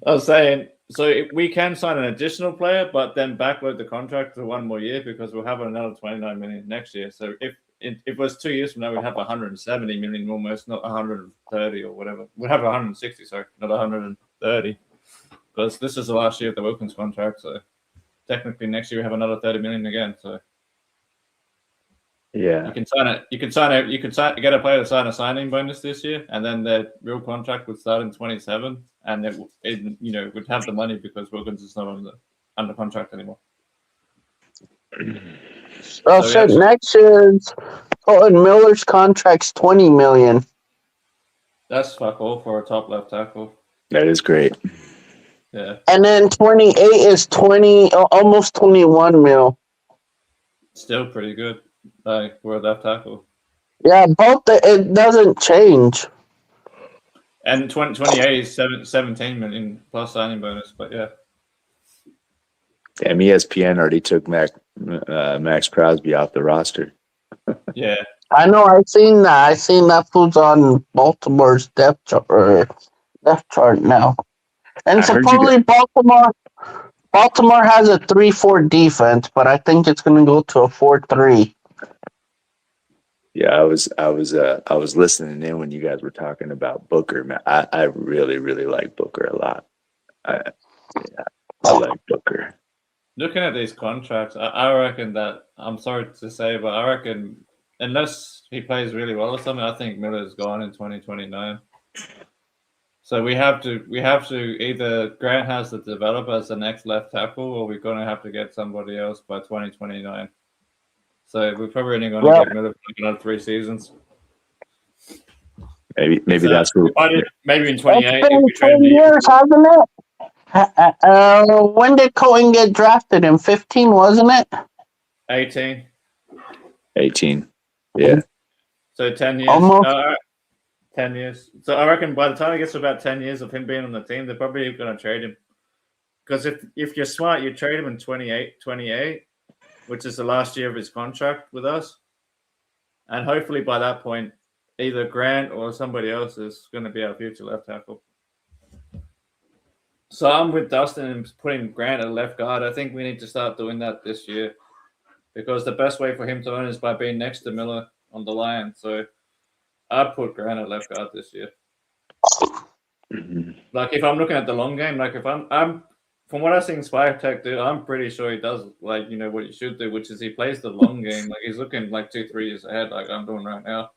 I was saying, so we can sign an additional player, but then backload the contract for one more year because we'll have another $29 million next year. So if it was 2 years from now, we'd have $170 million almost, not 130 or whatever. We'd have 160, sorry, not 130, because this is the last year of the Wilkins contract. So technically, next year we have another $30 million again. So yeah, you can sign it. You can get a player to sign a signing bonus this year, and then their real contract would start in 27. And it would have the money because Wilkins is not under contract anymore. So next year's Colton Miller's contract's $20 million. That's fuck all for a top left tackle. That is great. Yeah. And then 28 is almost 21 mil. Still pretty good, like for a left tackle. Yeah, it doesn't change. And 28 is 17 million plus signing bonus, but yeah. Damn, ESPN already took Maxx Crosby off the roster. Yeah. I know, I've seen that. I've seen that fool's on Baltimore's depth chart now. And supposedly Baltimore has a 3-4 defense, but I think it's gonna go to a 4-3. Yeah, I was listening in when you guys were talking about Booker. Man, I really, really like Booker a lot. I like Booker. Looking at these contracts, I reckon that, I'm sorry to say, but I reckon unless he plays really well or something, I think Miller's gone in 2029. So we have to either Grant has to develop as the next left tackle, or we're going to have to get somebody else by 2029. So we're probably only going to get Miller for another 3 seasons. Maybe that's what. Maybe in 28. It's been 10 years, hasn't it? When did Cohen get drafted? In 15, wasn't it? 18. 18. Yeah. So 10 years. Almost. 10 years. So I reckon by the time it gets to about 10 years of him being on the team, they're probably going to trade him. Because if you're smart, you trade him in 28, which is the last year of his contract with us. And hopefully by that point, either Grant or somebody else is going to be our future left tackle. So I'm with Dustin and putting Grant at left guard. I think we need to start doing that this year because the best way for him to earn is by being next to Miller on the line. So I'd put Grant at left guard this year. Like if I'm looking at the long game, like if I'm from what I've seen Spike Tech do, I'm pretty sure he does like, what he should do, which is he plays the long game. Like he's looking like 2-3 years ahead, like I'm doing right now.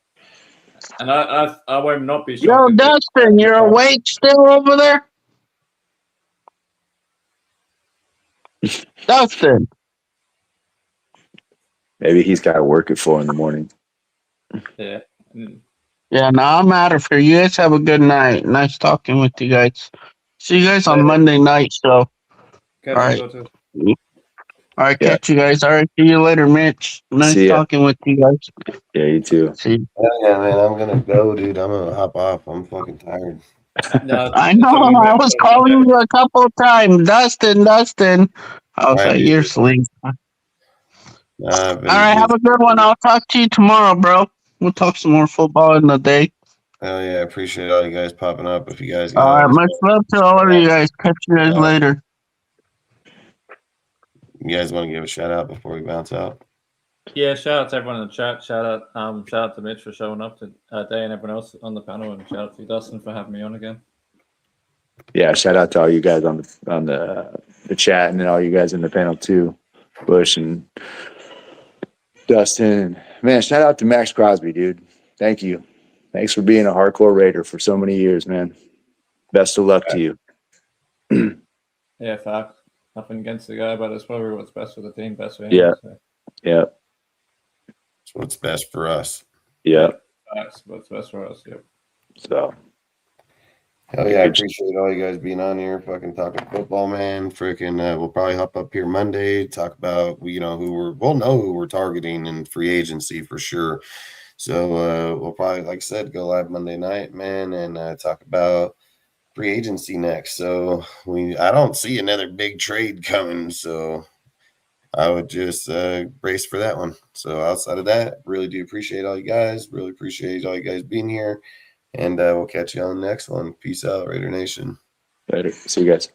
And I won't not be sure. Yo, Dustin, you're awake still over there? Dustin. Maybe he's got to work at 4 a.m. Yeah. Yeah, no, I'm out of here. You guys have a good night. Nice talking with you guys. See you guys on Monday night, so. All right. All right, catch you guys. All right, see you later, Mitch. Nice talking with you guys. Yeah, you too. See. Yeah, man, I'm gonna go, dude. I'm gonna hop off. I'm fucking tired. No, I know. I was calling you a couple of times, Dustin. I was like, you're asleep. All right, have a good one. I'll talk to you tomorrow, bro. We'll talk some more football in the day. Hell yeah, I appreciate all you guys popping up. If you guys All got right, much love to all of you guys. Catch you guys later. You guys want to give a shout out before we bounce out? Yeah, shout out to everyone in the chat. Shout out to Mitch for showing up today and everyone else on the panel, and shout out to Dustin for having me on again. Yeah, shout out to all you guys on the chat, and then all you guys in the panel too, Bush and Dustin. Man, shout out to Maxx Crosby, dude. Thank you. Thanks for being a hardcore Raider for so many years, man. Best of luck to you. Yeah, fact. Nothing against the guy, but it's probably what's best for the team, best for him. Yeah. So. Yeah. It's what's best for us. Yeah. Facts, what's best for us. Yep. So. Hell yeah, I appreciate all you guys being on here, fucking talking football, man. Freaking, we'll probably hop up here Monday, talk about, we'll know who we're targeting in free agency for sure. So we'll probably, like I said, go live Monday night, man, and talk about free agency next. So I don't see another big trade coming, so I would just brace for that one. So outside of that, really do appreciate all you guys. Really appreciate all you guys being here. And we'll catch you on the next one. Peace out, Raider Nation. Later. See you guys.